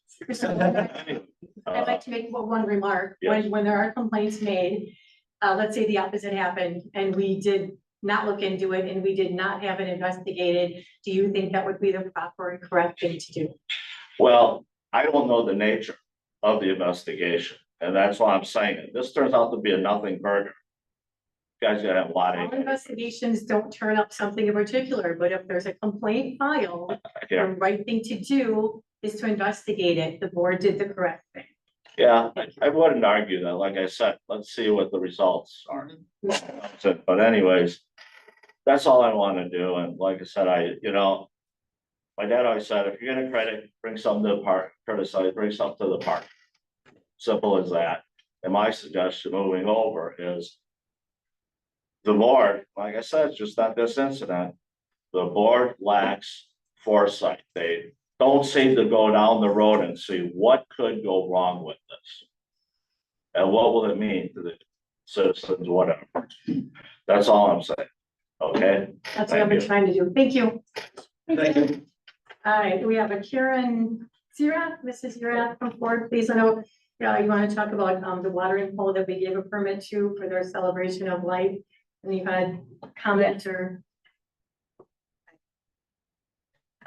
I'd like to make one remark. Yes. When there are complaints made, let's say the opposite happened and we did not look into it and we did not have it investigated, do you think that would be the proper and correct thing to do? Well, I don't know the nature of the investigation, and that's why I'm saying it. This turns out to be a nothing burger. You guys gotta have a lot All of. investigations don't turn up something in particular, but if there's a complaint filed, the right thing to do is to investigate it. The board did the correct thing. Yeah, I wouldn't argue that. Like I said, let's see what the results are. But anyways, that's all I want to do. And like I said, you know, my dad always said, if you're gonna credit, bring something to the park, criticize, bring something to the park. Simple as that. And my suggestion moving over is the board, like I said, it's just not this incident. The board lacks foresight. They don't seem to go down the road and see what could go wrong with this. And what will it mean to the citizens, whatever. That's all I'm saying. Okay? That's what I've been trying to do. Thank you. Thank you. All right, we have a Karen Zirath, Mrs. Zirath from Ford, please. I know, you want to talk about the watering hole that we gave a permit to for their celebration of life. And you had comment or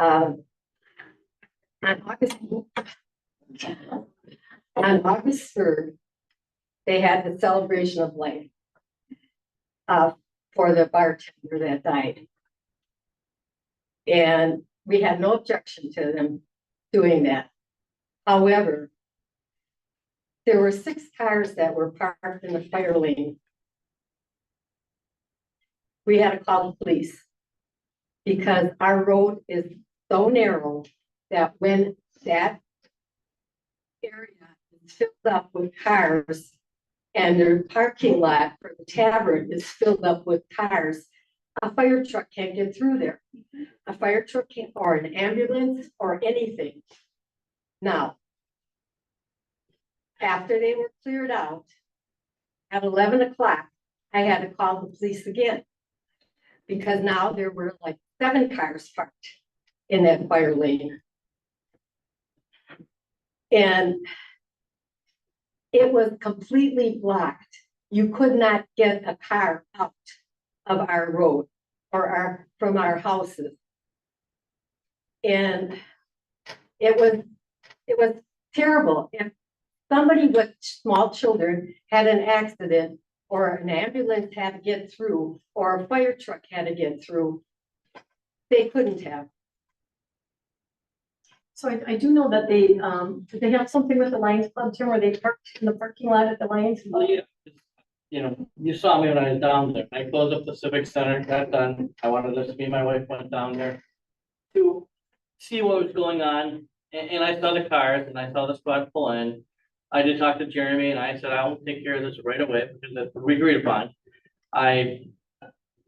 on August 3rd, they had the celebration of life for the bartender that died. And we had no objection to them doing that. However, there were 6 cars that were parked in the fire lane. We had to call the police because our road is so narrow that when that area is filled up with cars and their parking lot for the tavern is filled up with cars, a fire truck can't get through there. A fire truck can't, or an ambulance or anything. Now, after they were cleared out at 11 o'clock, I had to call the police again. Because now there were like 7 cars parked in that fire lane. And it was completely blocked. You could not get a car out of our road or from our houses. And it was terrible. If somebody with small children had an accident, or an ambulance had to get through, or a fire truck had to get through, they couldn't have. So I do know that they have something with the Lions Club too, where they parked in the parking lot at the Lions Club. Yeah. You know, you saw me when I was down there. I closed up the Civic Center, got done. I wanted to, me and my wife went down there to see what was going on. And I saw the cars and I saw the squad pull in. I did talk to Jeremy and I said, I will take care of this right away because that's what we agreed upon. I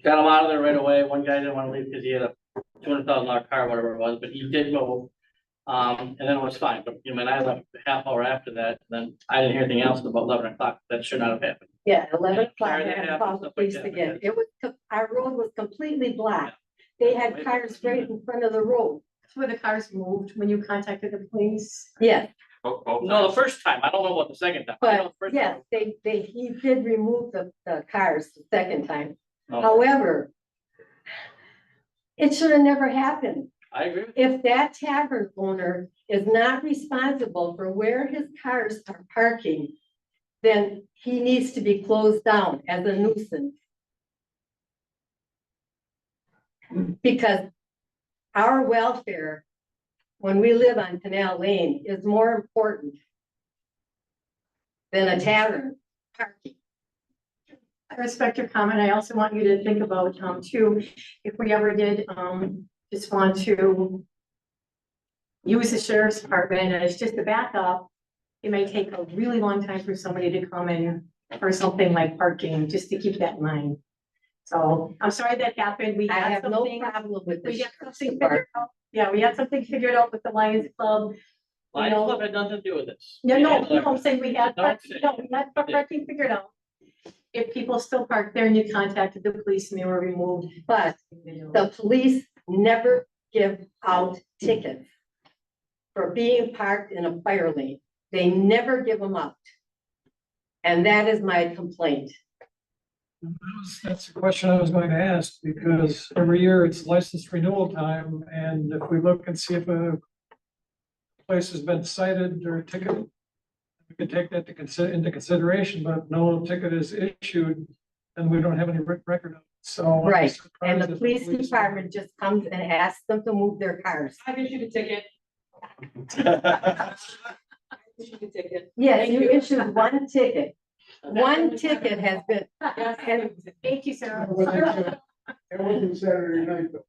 got him out of there right away. One guy didn't want to leave because he had a $200,000 car, whatever it was, but he did move. And then it was fine. But you know, I left a half hour after that. And then I didn't hear anything else about 11 o'clock. That should not have happened. Yeah, 11 o'clock, Sorry I that had to happened, call the stuff like police that, again. because- It was, our road was completely blocked. They had cars right in front of the road. That's where the cars moved when you contacted the police. Yes, No, the first time. I don't know about the second time. I know but the first yes, time. he did remove the cars the second time. Oh, However, it should have never happened. I agree. If that tavern owner is not responsible for where his cars are parking, then he needs to be closed down as a nuisance. Because our welfare, when we live on Canal Lane, is more important than a tavern parking. I respect your comment. I also want you to think about, too, if we ever did, just want to use the sheriff's department and it's just a backup, it may take a really long time for somebody to come in for something like parking, just to keep that in mind. So I'm sorry that happened. We I had have no something, problem with the we got sheriff's something figured department. out. Yeah, we had something figured out with the Lions Club. Lions Club had nothing to do with this. No, I'm saying we had, Don't say- we had parking figured out. If people still park there and you contacted the police and they were removed. But the police never give out tickets for being parked in a fire lane. They never give them out. And that is my complaint. That's the question I was going to ask, because every year it's license renewal time, and if we look and see if a place has been cited or ticketed, we could take that into consideration, but if no ticket is issued, then we don't have any record of it. So. I'm Right, and surprised the that police department just comes and asks them to move their cars. I've issued a ticket. Yes, you issued one ticket. One ticket has been, And thank you, Sarah. It wasn't Saturday night though.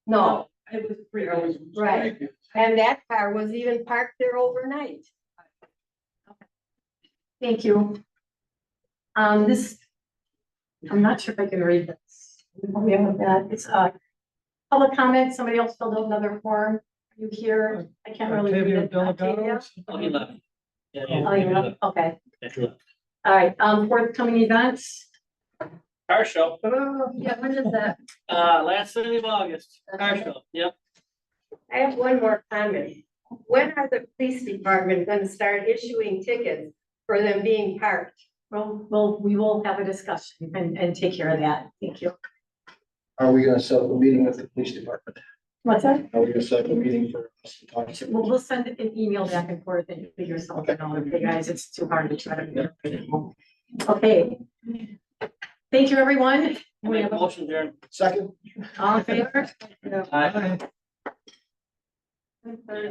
no, It was free. That was. Right. and that car was even parked there overnight. Thank you. This, I'm not sure if I can read this. We have that. It's public comment. Somebody else filled out another form. Are you here? I can't really read Octavio it. Delgado. Oh, he left. Yeah, Oh, you know, okay. he left. All right, forthcoming events. Car show, Yeah, when is that? last Sunday of August, car show, yep. I have one more comment. When are the police department gonna start issuing tickets for them being parked? Well, we will have a discussion and take care of that. Thank you. Are we gonna set up a meeting with the police department? What's that? Are we gonna set up a meeting for us to talk to? We'll send an email back and forth and figure something out. Okay, guys, it's too hard to try to. Okay. Thank you, everyone. We Make have a a motion, Darren. Second? all in favor? Aye. Yeah.